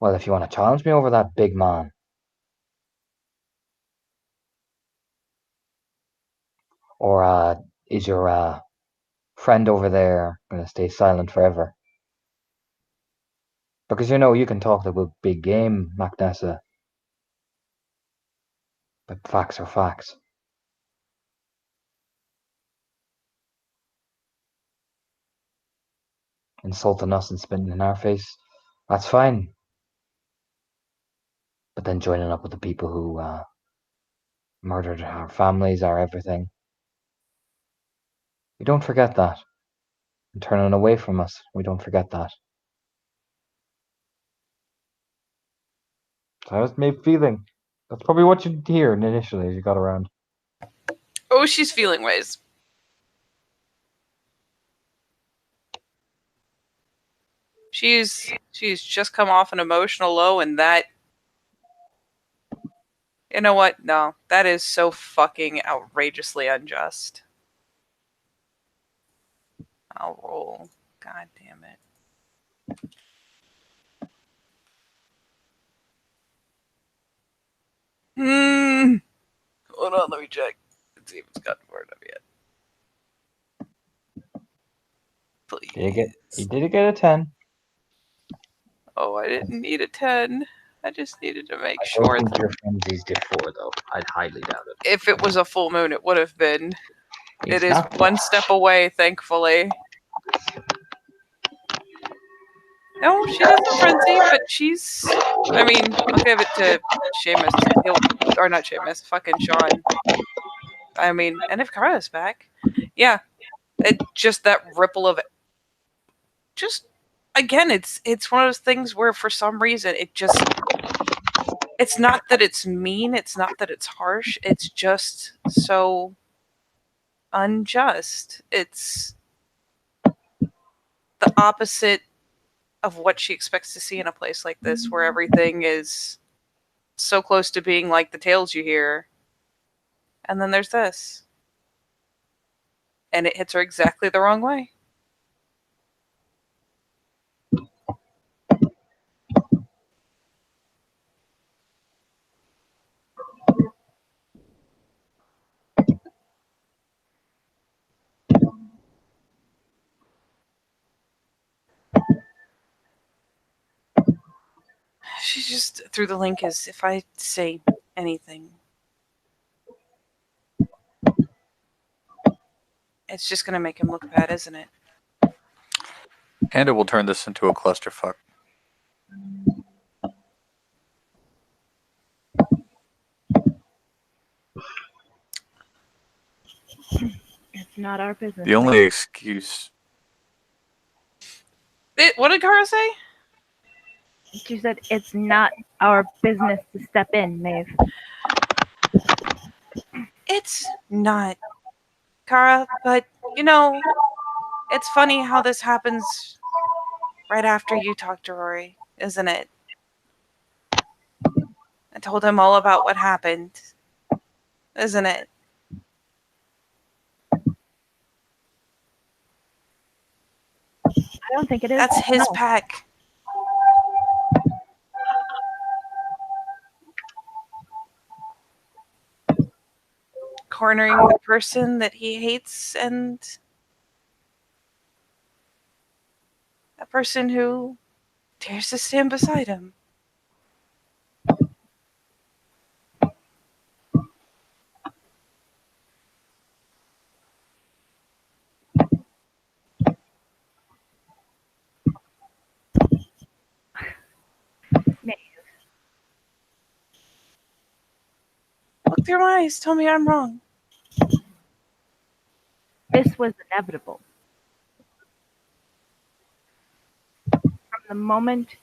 Well, if you want to challenge me over that, big man. Or is your friend over there going to stay silent forever? Because you can talk about big game, Macnessa. But facts are facts. Insulting us and spitting in our face, that's fine. But then joining up with the people who murdered our families, our everything. We don't forget that. And turning away from us, we don't forget that. How's me feeling? That's probably what you'd hear initially as you got around. Oh, she's feeling ways. She's just come off an emotional low, and that, you know what? No, that is so fucking outrageously unjust. I'll roll. God damn it. Hold on, let me check. Let's see if it's gotten word up yet. Please. You did get a 10. Oh, I didn't need a 10. I just needed to make I sure. don't think your frenzies did 4, though. I'd highly doubt it. If it was a full moon, it would have been. It's It is not- one step away, thankfully. No, she doesn't frenzy, but she's. I mean, I'll give it to Seamus. Or not Seamus, fucking Sean. I mean, and if Kara's back, yeah, it just that ripple of. Just again, it's one of those things where for some reason it just. It's not that it's mean. It's not that it's harsh. It's just so unjust. It's the opposite of what she expects to see in a place like this, where everything is so close to being like the tales you hear. And then there's this. And it hits her exactly the wrong way. She's just through the link is if I say anything, it's just gonna make him look bad, isn't it? And it will turn this into a clusterfuck. It's not our business. The only excuse. What did Kara say? She said it's not our business to step in, Maeve. It's not Kara, but you know, it's funny how this happens right after you talk to Rory, isn't it? I told him all about what happened, isn't it? I don't think it is. That's his No. pack. Cornering the person that he hates and a person who dares to stand beside him. Maeve, Look through my eyes, tell me I'm wrong. this was inevitable. From the moment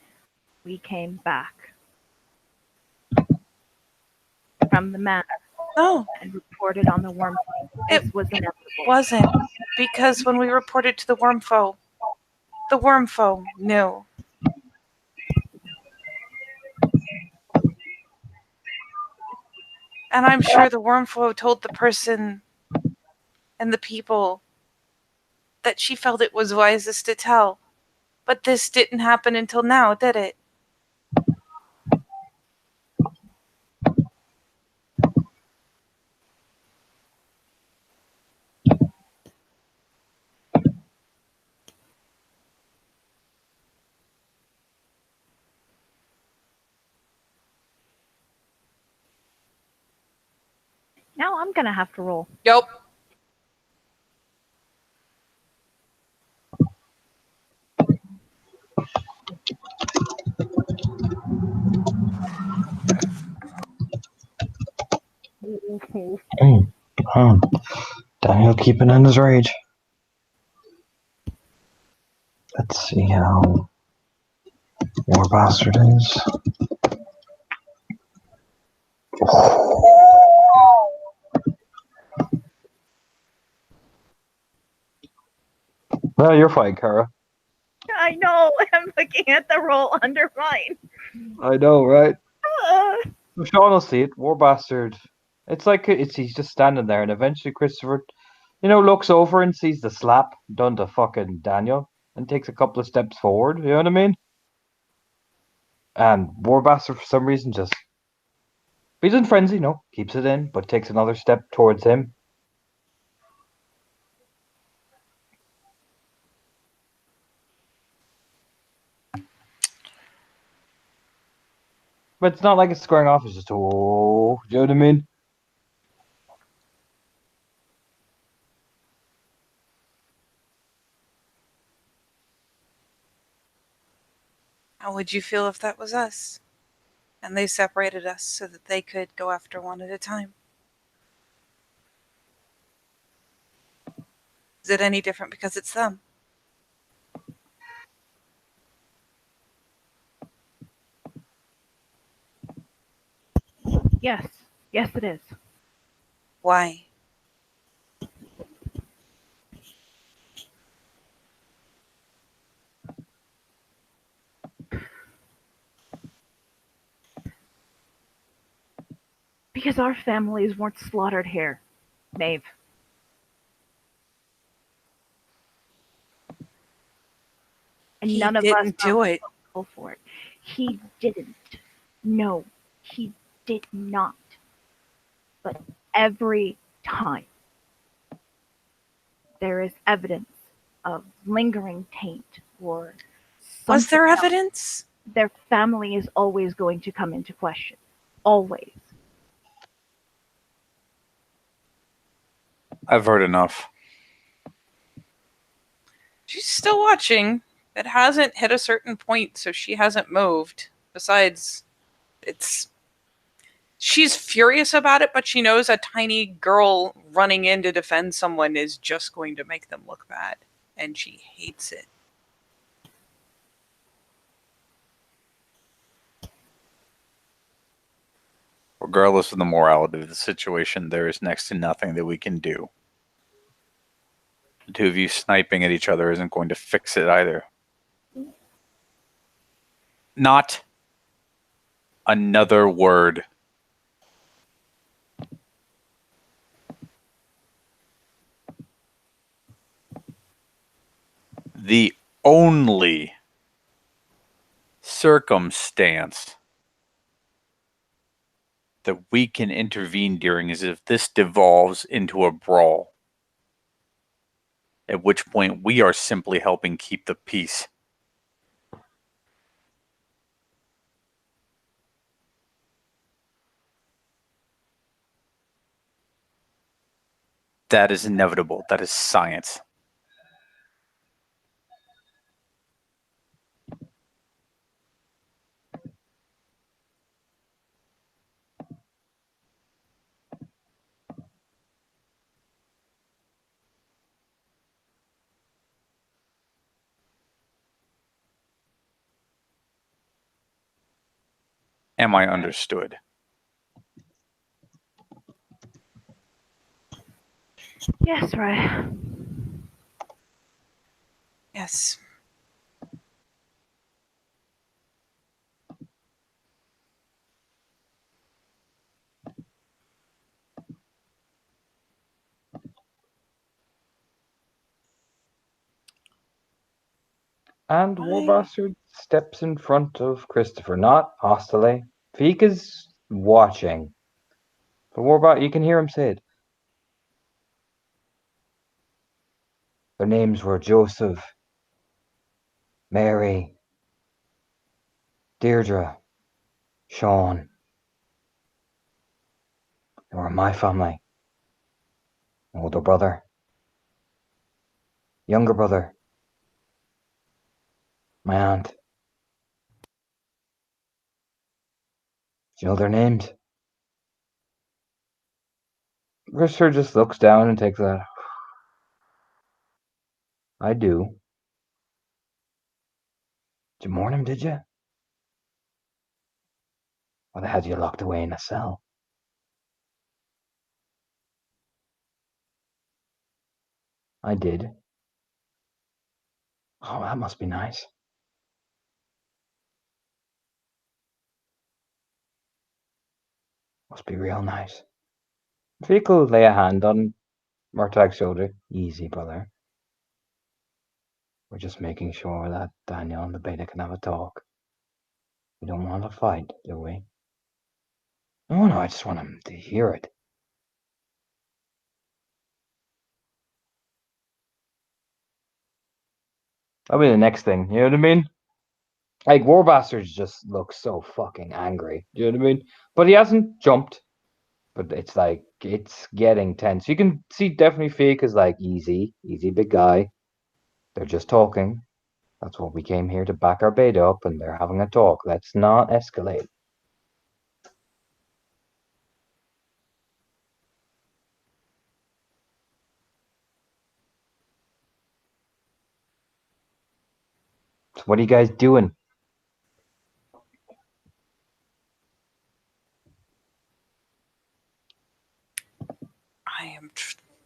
we came back from the manor No, and reported on the worm thing, this was inevitable. wasn't. Because when we reported to the Wormfoe knew. And I'm sure the Wormfoe told the person and the people that she felt it was wisest to tell. But this didn't happen until now, did it? Now I'm gonna have to roll. Yup. Daniel keeping in his rage. Let's see how War Bastard is. Well, you're fine, Kara. I know. I'm looking at the roll under mine. I know, right? Uh, Sean will see it. War Bastard. It's like he's just standing there, and eventually Christopher, looks over and sees the slap done to fucking Daniel, and takes a couple of steps forward. You know what I mean? And War Bastard, for some reason, just he's in frenzy. Keeps it in, but takes another step towards him. But it's not like it's squaring off. It's just, oh, do you know what I mean? How would you feel if that was us? And they separated us so that they could go after one at a time. Is it any different because it's them? yes. Yes, it is. Why? Because our families weren't slaughtered here, Maeve. And He none of us didn't do it. go for it. He didn't. No, he did not. But every time there is evidence of lingering taint or Was there something else, evidence? their family is always going to come into question. Always. I've heard enough. She's still watching. It hasn't hit a certain point, so she hasn't moved. Besides, she's furious about it, but she knows a tiny girl running in to defend someone is just going to make them look bad. And she hates it. Regardless of the morality of the situation, there is next to nothing that we can do. The two of you sniping at each other isn't going to fix it either. Not another word. The only circumstance that we can intervene during is if this devolves into a brawl. At which point we are simply helping keep the peace. That is inevitable. That is science. Am I understood? Yes, right. Yes. And Warbastard steps in front of Christopher, not hostilely. Fika's watching. But Warbot, you can hear him say it. Their names were Joseph, Mary, Deirdre, Sean. They were my family. Older brother, younger brother, my aunt. Do you know their names? Christopher just looks down and takes a. I do. Did you mourn him, did you? Or they had you locked away in a cell? I did. Oh, that must be nice. Must be real nice. Fico lay a hand on Murtag's shoulder. Easy, brother. We're just making sure that Daniel and the beta can have a talk. We don't want to fight, do we? No, I just want him to hear it. That'll be the next thing, you know what I mean? Like, Warbastard just looks so fucking angry, you know what I mean? But he hasn't jumped. But it's like, it's getting tense. You can see definitely Fake is like, easy, big guy. They're just talking. That's what we came here to back our beta up, and they're having a talk. Let's not escalate. So what are you guys doing? I am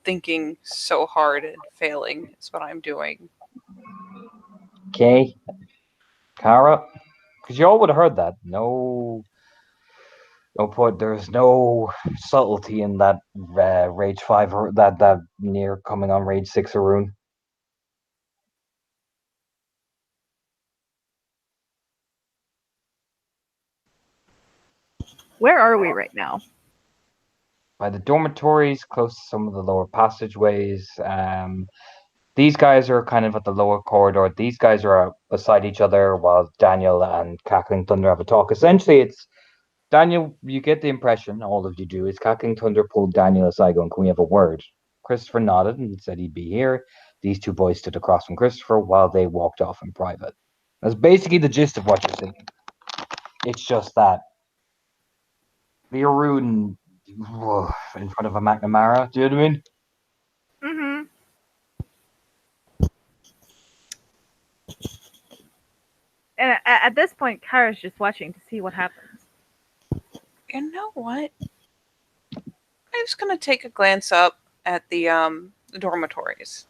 thinking so hard and failing is what I'm doing. Okay. Kara? Because you all would have heard that. No point. There's no subtlety in that Rage 5 or that near coming on Rage 6 Arun. Where are we right now? By the dormitories, close to some of the lower passageways. These guys are kind of at the lower corridor. These guys are beside each other while Daniel and Cackling Thunder have a talk. Essentially, it's Daniel, you get the impression, all of you do, is Cackling Thunder pulled Daniel aside going, can we have a word? Christopher nodded and said he'd be here. These two boys stood across from Christopher while they walked off in private. That's basically the gist of what you're seeing. It's just that the Arun in front of a McNamara, do you know what I mean? Mm-hmm. And at this point, Kara's just watching to see what happens. You know what? I'm just gonna take a glance up at the dormitories.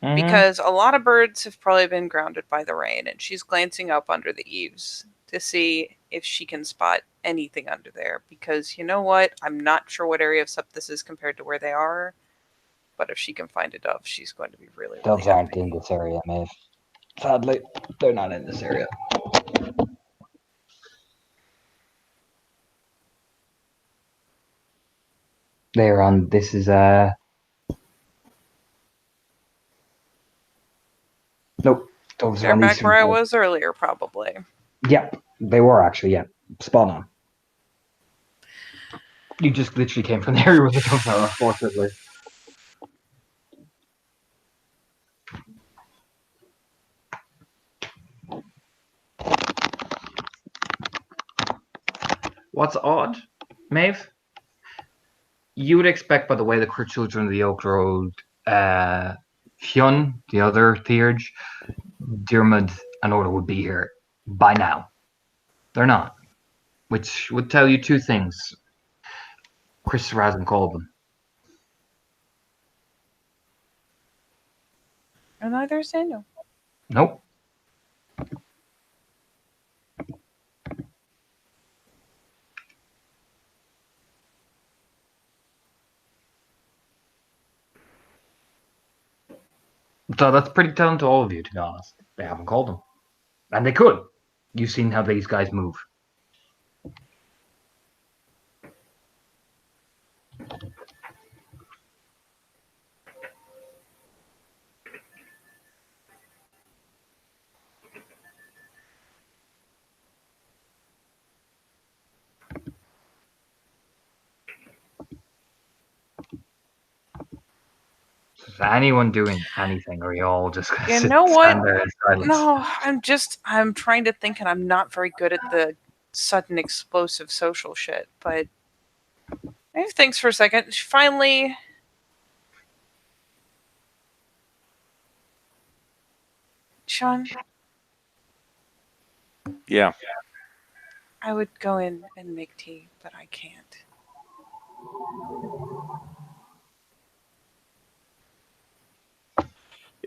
Mhm. because a lot of birds have probably been grounded by the rain, and she's glancing up under the eaves to see if she can spot anything under there. Because you know what? I'm not sure what area of Sept this is compared to where they are, but if she can find a dove, she's going to be really, really Doves aren't happy. in this area, Maeve. Sadly, they're not in this area. They're on. This is Nope. Doves are They're on back eastern where I side. was earlier, probably. Yep, they were actually. Yeah, spot on. You just literally came from the area where the doves are, unfortunately. What's odd, Maeve? You would expect, by the way, the children of the Oak Road, Hyun, the other Theurge, Diarmid, and Orla would be here by now. They're not, which would tell you two things. Christopher hasn't called them. And neither is Daniel. Nope. So that's pretty telling to all of you, to be honest. They haven't called them. And they could. You've seen how these guys move. Is anyone doing anything, or are you all just gonna You sit know what? stand there in silence? No, I'm trying to think, and I'm not very good at the sudden explosive social shit, but Maeve thinks for a second. She finally. Sean, Yeah. I would go in and make tea, but I can't.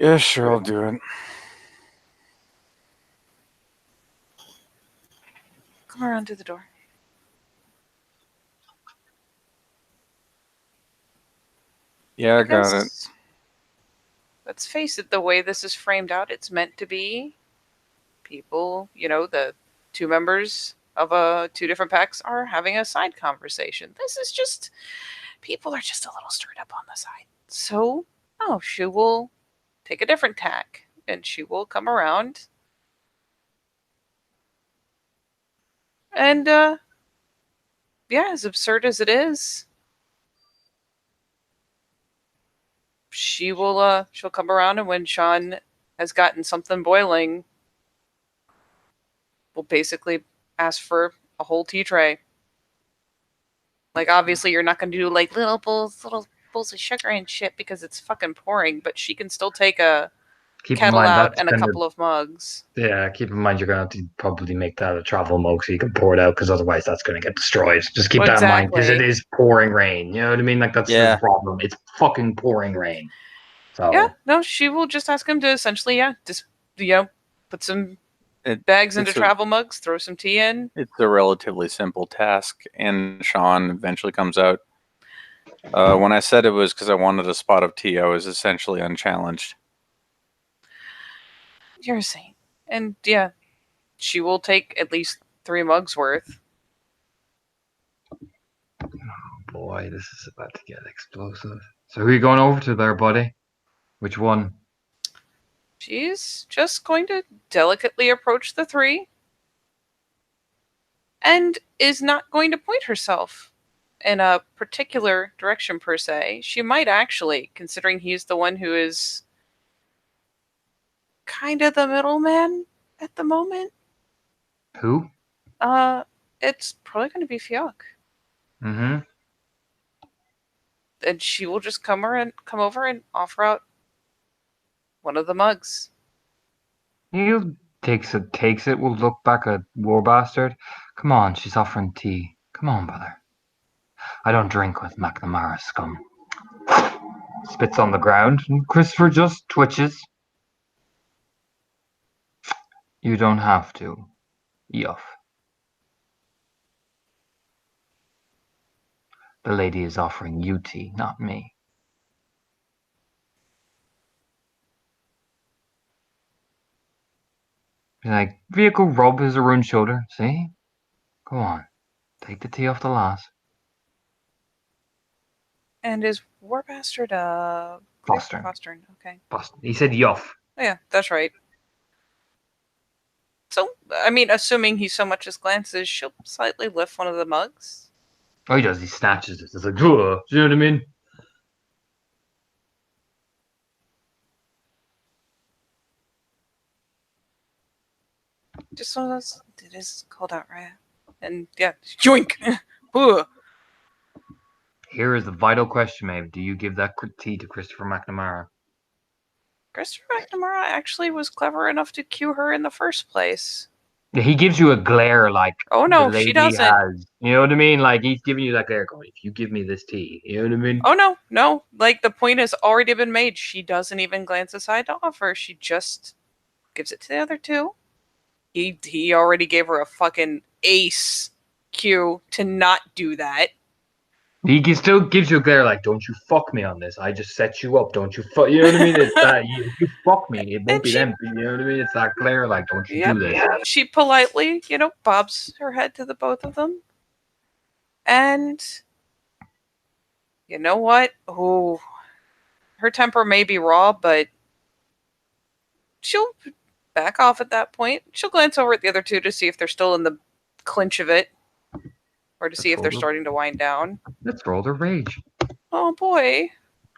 Yeah, sure, I'll do it. Come around to the door. Yeah, I got it. Because, let's face it, the way this is framed out, it's meant to be people, the two members of two different packs are having a side conversation. This is just, people are just a little stirred up on the side. So, she will take a different tack, and she will come around. And, as absurd as it is, she'll come around, and when Sean has gotten something boiling, will basically ask for a whole tea tray. Like, obviously, you're not going to do like little bowls of sugar and shit because it's fucking pouring, but she can still take a Keep in kettle mind out that's and a kind of, couple of mugs. yeah. Keep in mind you're gonna have to probably make that a travel mug so you can pour it out, because otherwise that's gonna get destroyed. Just keep Well, that in mind, because it exactly. is pouring rain. You know what I mean? Like that's Yeah. the problem. It's fucking pouring rain. So Yeah, no, she will just ask him to essentially, just put some bags into it's a- travel mugs, throw some tea in. It's a relatively simple task, and Sean eventually comes out. When I said it was because I wanted a spot of tea, I was essentially unchallenged. You're a saint. And yeah, she will take at least 3 mugs worth. boy, this is about to get explosive. So who are you going over to there, buddy? Which one? She's just going to delicately approach the 3 and is not going to point herself in a particular direction per se. She might actually, considering he's the one who is kind of the middleman at the moment. Who? It's probably going to be Fiok. Mm-hmm. And she will just come over and offer out one of the mugs. Neil takes it. We'll look back at War Bastard. Come on, she's offering tea. Come on, brother. I don't drink with McNamara scum. spits on the ground, and Christopher just twitches. You don't have to. Yuff. The lady is offering you tea, not me. He's like, vehicle rub his Arun shoulder. See? Go on. Take the tea off the lass. And is War Bastard Fostern. Fostern, okay. He said yuff. Oh, yeah, that's right. So, I mean, assuming he so much as glances, she'll slightly lift one of the mugs. Oh, he does. He snatches it. It's like, ugh. Do you know what I mean? Just one of those. It is cold out, right? And yeah, yoink! Ugh. Here is the vital question, Maeve. Do you give that tea to Christopher McNamara? Christopher McNamara actually was clever enough to cue her in the first place. Yeah, he gives you a glare like Oh no, the lady she doesn't. has. You know what I mean? Like he's giving you that glare going, if you give me this tea, you know what I mean? Oh no. Like the point has already been made. She doesn't even glance aside to offer. She just gives it to the other two. He already gave her a fucking ace cue to not do that. Still gives you a glare like, don't you fuck me on this. I just set you up. Don't you fuck. You know what I mean? It's that you fuck me. It won't And be she- them. You know what I mean? It's that glare like, don't you Yep. do this. She politely, bobs her head to the both of them. And you know what? Oh, her temper may be raw, but she'll back off at that point. She'll glance over at the other two to see if they're still in the clinch of it, or to see if they're starting to wind down. Let's roll the rage. Oh boy.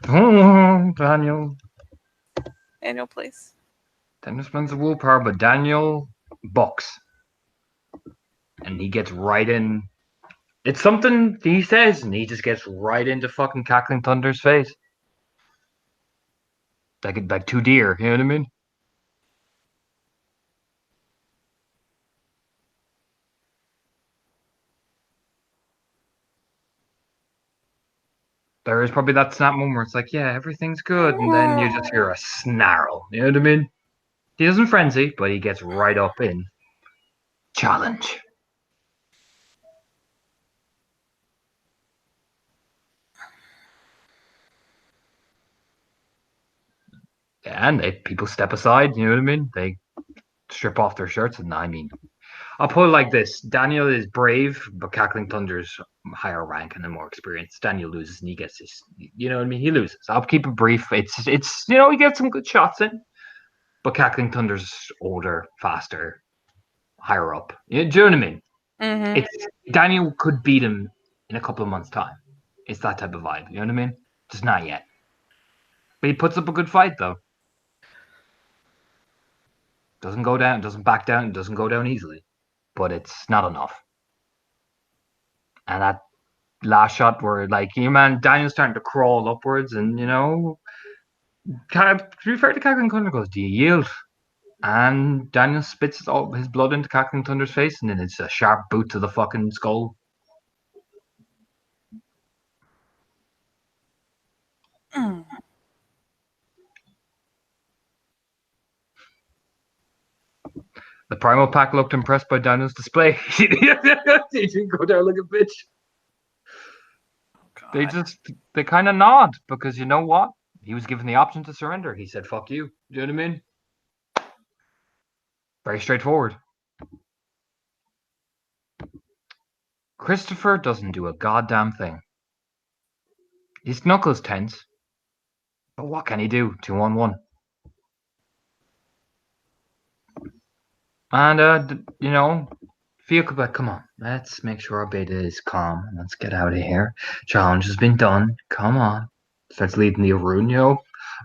Oh, Daniel. Daniel, please. Daniel spends the willpower, but Daniel bucks. And he gets right in. It's something he says, and he just gets right into fucking Cackling Thunder's face. Like two deer, you know what I mean? There is probably that snap moment where it's like, yeah, everything's good, and then you just hear a snarl. You know what I mean? He doesn't frenzy, but he gets right up in. Challenge. And people step aside, you know what I mean? They strip off their shirts, and I mean, I'll put it like this: Daniel is brave, but Cackling Thunder's higher rank and more experience. Daniel loses, and he gets this. You know what I mean? He loses. I'll keep it brief. It's he gets some good shots in, but Cackling Thunder's older, faster, higher up. Do you know what I mean? Mm-hmm. It's Daniel could beat him in a couple of months' time. It's that type of vibe. You know what I mean? Just not yet. But he puts up a good fight, though. Doesn't go down, doesn't back down, doesn't go down easily. But it's not enough. And that last shot where, Daniel's starting to crawl upwards, and, to be fair to Cackling Thunder, goes, do you yield? And Daniel spits all his blood into Cackling Thunder's face, and then it's a sharp boot to the fucking skull. Mm. The Primal Pack looked impressed by Daniel's display. He didn't go down like a bitch. They kind of nod, because you know what? He was given the option to surrender. He said, fuck you. Do you know what I mean? Very straightforward. Christopher doesn't do a goddamn thing. His knuckles tense. But what can he do? 2-on-1. And, Fiocca back, come on. Let's make sure our beta is calm. Let's get out of here. Challenge has been done. Come on. Starts leading the Arun,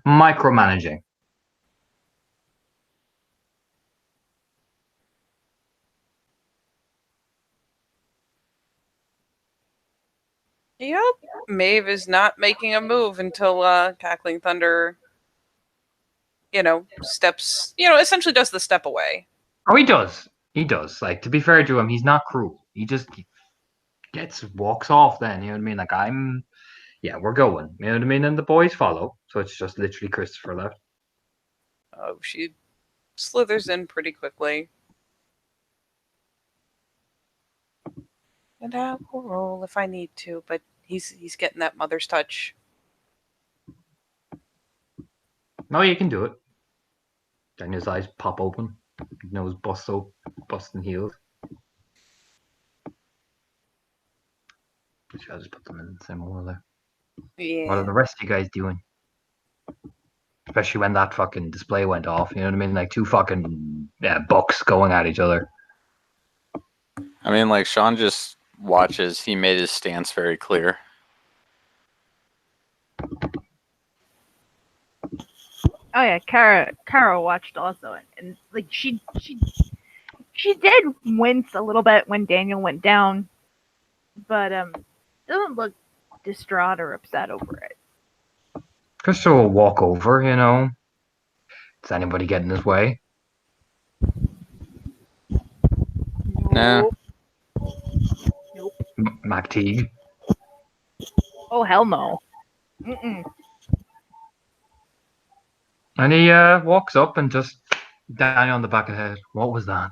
micromanaging. Yep. Maeve is not making a move until Cackling Thunder, steps, essentially does the step away. Oh, he does. He does. Like, to be fair to him, he's not cruel. He just walks off then, you know what I mean? Like, yeah, we're going. You know what I mean? And the boys follow. So it's just literally Christopher left. Oh, she slithers in pretty quickly. And I will roll if I need to, but he's getting that mother's touch. No, you can do it. Daniel's eyes pop open. Nose busting heels. I'll just put them in the same order. What are Yeah. the rest of you guys doing? Especially when that fucking display went off. You know what I mean? Like two fucking bucks going at each other. I mean, like Sean just watches. He made his stance very clear. Oh yeah, Kara watched also, and like she did wince a little bit when Daniel went down, but doesn't look distraught or upset over it. Christopher will walk over, you know. Does anybody get in his way? Nah. Nope. Nope. Mac Teague. Oh hell no. Mm-mm. And he walks up and just Daniel on the back of the head. What was that?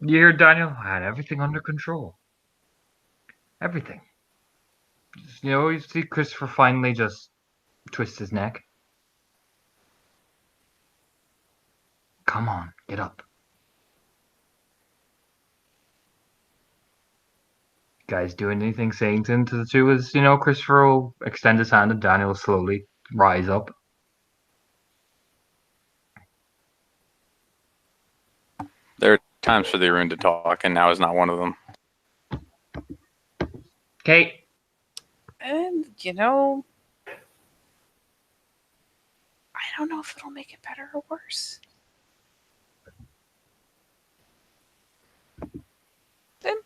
You hear Daniel? I had everything under control. Everything. You know, you see Christopher finally just twist his neck. Come on, get up. Guys doing anything, saying to the two is, you know, Christopher will extend his hand and Daniel will slowly rise up. There are times for the Arun to talk, and now is not one of them. Okay. And, you know, I don't know if it'll make it better or worse. Then,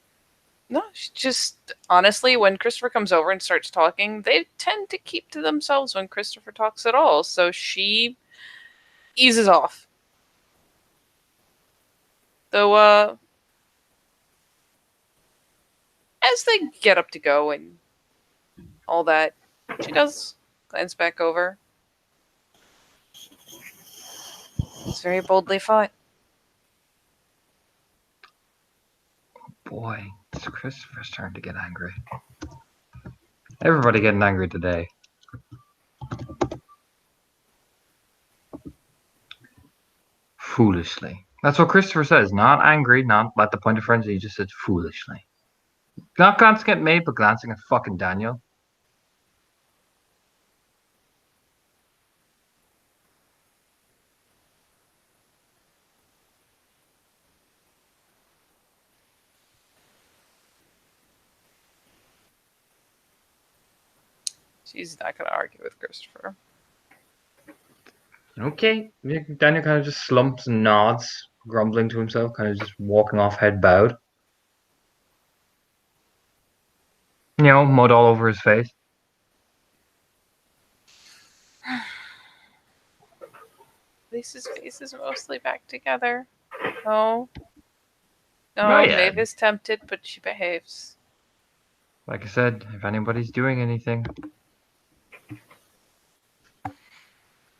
no, she just, honestly, when Christopher comes over and starts talking, they tend to keep to themselves when Christopher talks at all. So she eases off. Though, as they get up to go and all that, she does glance back over. It's very boldly fought. Boy, it's Christopher's turn to get angry. Everybody getting angry today. Foolishly. That's what Christopher says. Not angry, not at the point of frenzy. He just said foolishly. Not glancing at me, but glancing at fucking Daniel. She's not going to argue with Christopher. Okay. Daniel kind of just slumps and nods, grumbling to himself, kind of just walking off, head bowed. You know, mud all over his face. At least his face is mostly back together. No. No, Oh, yeah. Maeve is tempted, but she behaves. Like I said, if anybody's doing anything.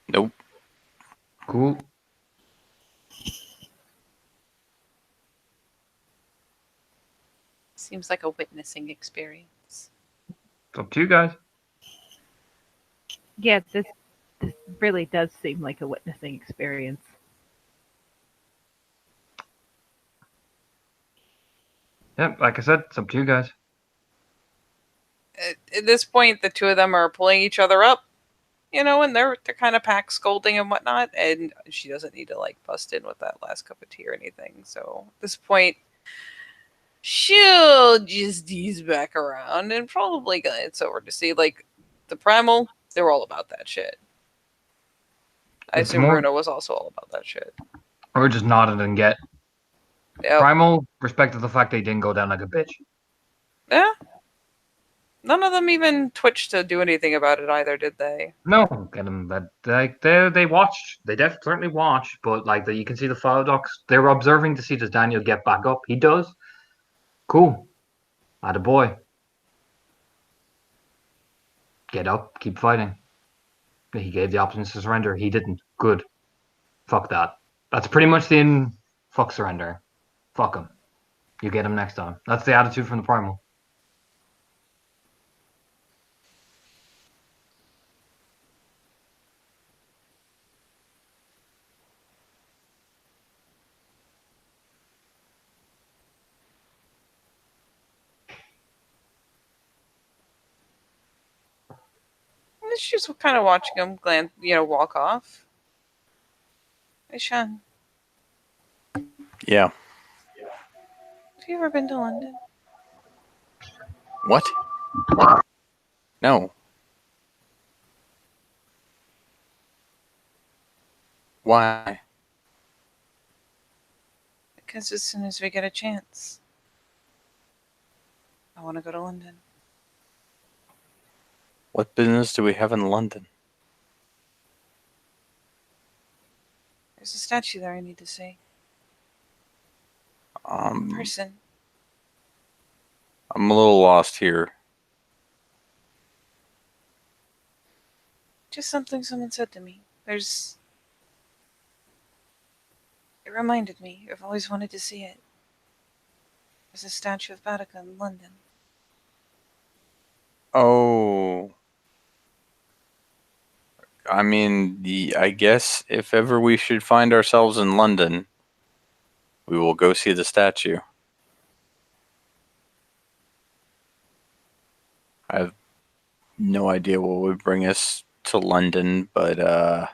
Nope. Cool. Seems like a witnessing experience. It's up to you guys. Yeah, this really does seem like a witnessing experience. Yep, like I said, it's up to you guys. At this point, the two of them are pulling each other up, you know, and they're kind of pack scolding and whatnot. And she doesn't need to like bust in with that last cup of tea or anything. So at this point, she'll just ease back around and probably glance over to see like the primal. They're all about that shit. I It's assume more- Bruno was also all about that shit. Or just nodded and get. Yeah. Primal respected the fact they didn't go down like a bitch. Yeah. None of them even twitched to do anything about it either, did they? No, get them. But they watched. They certainly watched. But like you can see the file docs. They were observing to see does Daniel get back up. He does. Cool. Atta boy. Get up, keep fighting. He gave the option to surrender. He didn't. Good. Fuck that. That's pretty much the end. Fuck surrender. Fuck him. You get him next time. That's the attitude from the primal. She's just kind of watching him walk off. Hey, Sean, Yeah. have you ever been to London? What? No. Why? Because as soon as we get a chance, I want to go to London. What business do we have in London? There's a statue there I need to see. A person. I'm a little lost here. Just something someone said to me. It reminded me. I've always wanted to see it. There's a statue of Boudica in London. Oh. I mean, I guess if ever we should find ourselves in London, we will go see the statue. I have no idea what would bring us to London, but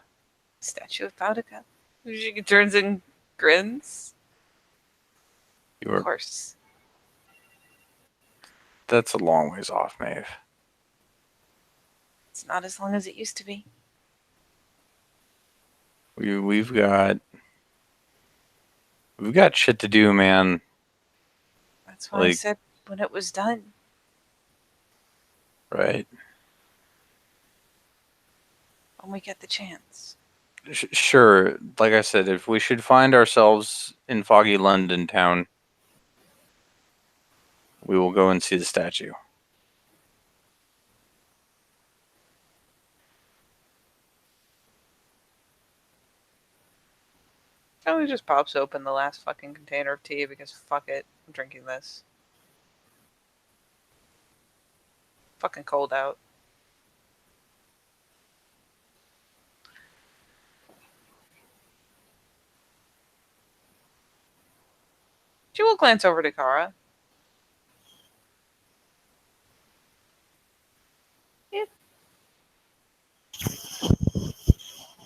Statue of Boudica. She turns and grins. you Of were, course. that's a long ways off, Maeve. It's not as long as it used to be. We've got shit to do, man. That's why I Like- said when it was done. Right? When we get the chance. Sure. Like I said, if we should find ourselves in foggy London town, we will go and see the statue. Charlie just pops open the last fucking container of tea because fuck it, I'm drinking this. Fucking cold out. She will glance over to Kara.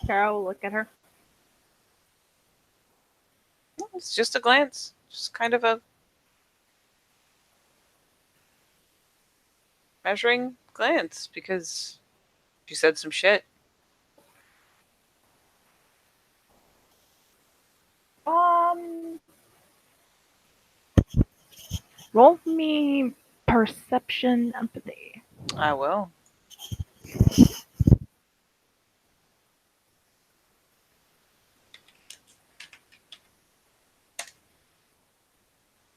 Kara will look at her. It's just a glance. Just kind of a measuring glance because she said some shit. Roll me perception empathy. I will.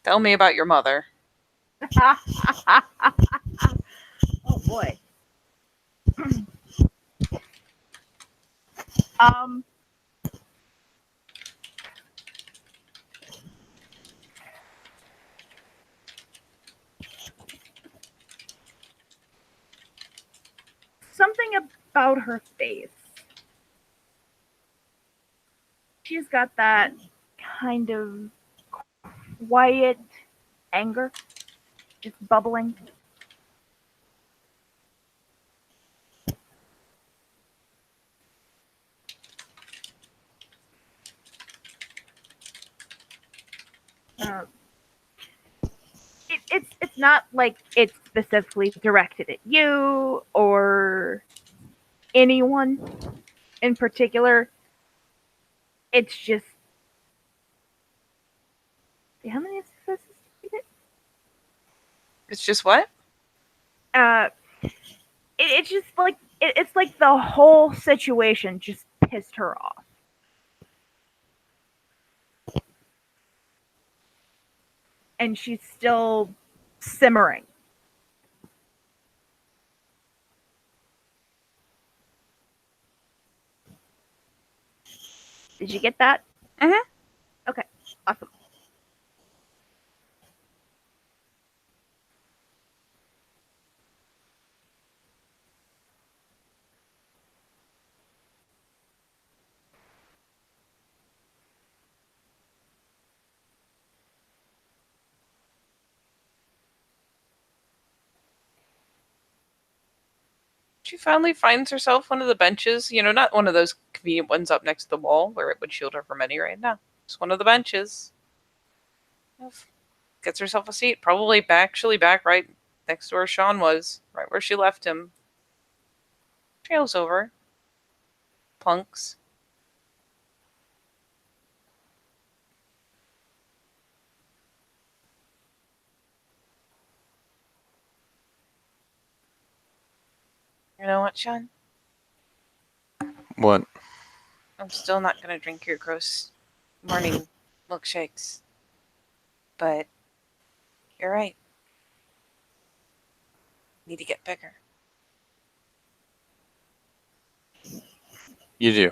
Tell me about your mother. Oh boy. um. Something about her face. She's got that kind of quiet anger, just bubbling. It's not like it's specifically directed at you or anyone in particular. It's just how many successes did you get? It's just what? It's just like it's like the whole situation just pissed her off. And she's still simmering. Did you get that? Mhm. Okay, awesome. She finally finds herself one of the benches. Not one of those convenient ones up next to the wall where it would shield her from any rain. No, just one of the benches. Gets herself a seat, probably actually back right next to where Sean was, right where she left him. Trails over. Plunks. You know what, Sean? What? I'm still not gonna drink your gross morning milkshakes. But you're right. Need to get bigger. You do.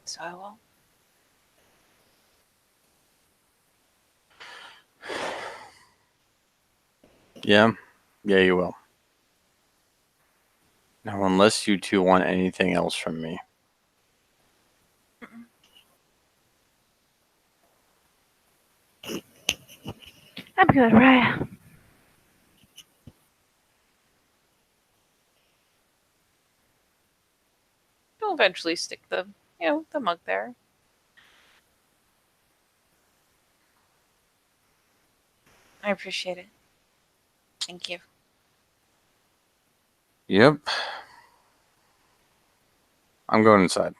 So I will. Yeah. Yeah, you will. Now, unless you two want anything else from me. I'm good, right? You'll eventually stick the mug there. I appreciate it. Thank you. Yep. I'm going inside.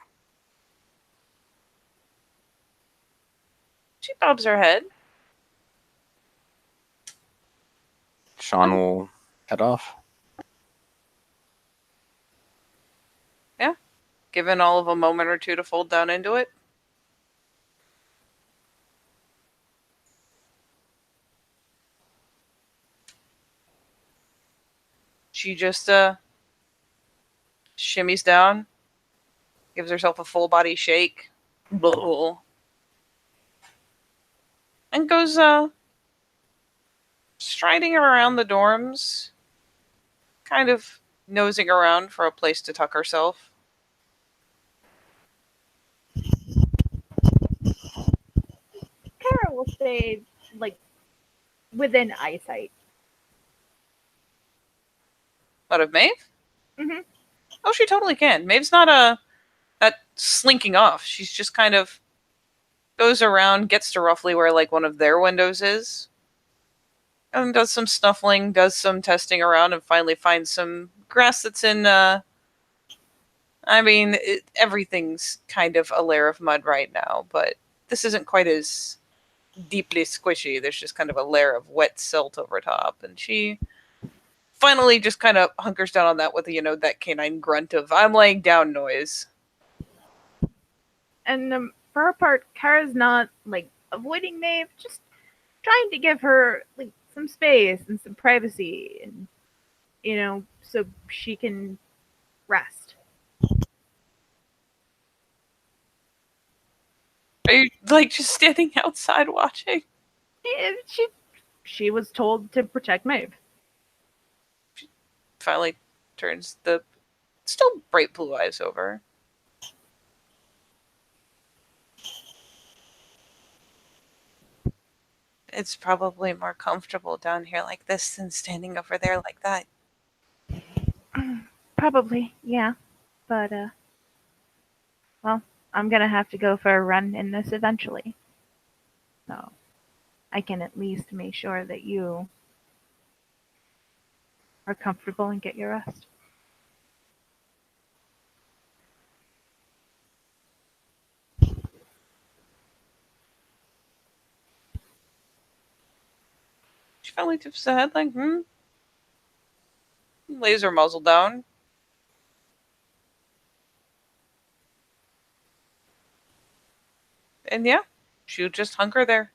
She bobs her head. Sean will head off. Given all of a moment or two to fold down into it. She just shimmies down, gives herself a full body shake, and goes striding around the dorms, kind of nosing around for a place to tuck herself. Kara will stay like within eyesight. What of Maeve? Mhm. Oh, she totally can. Maeve's not that slinking off. She's just kind of goes around, gets to roughly where like one of their windows is, and does some snuffling, does some testing around, and finally finds some grass that's in. Everything's kind of a layer of mud right now, but this isn't quite as deeply squishy. There's just kind of a layer of wet silt over top, and she finally just kind of hunkers down on that with that canine grunt of "I'm laying down" noise. And for her part, Kara's not like avoiding Maeve, just trying to give her like some space and some privacy, and so she can rest. Are you like just standing outside watching? She was told to protect Maeve. Finally turns the still bright blue eyes over. It's probably more comfortable down here like this than standing over there like that. Probably, yeah. But well, I'm gonna have to go for a run in this eventually. So I can at least make sure that you are comfortable and get your rest. She finally tips the head like, lays her muzzle down. And yeah, she'll just hunker there.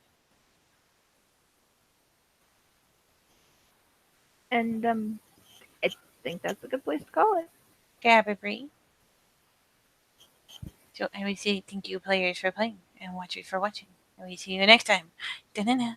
And I think that's a good place to call it. Grab a break. So I would say thank you players for playing and watchers for watching. And we see you next time. Da-na-na.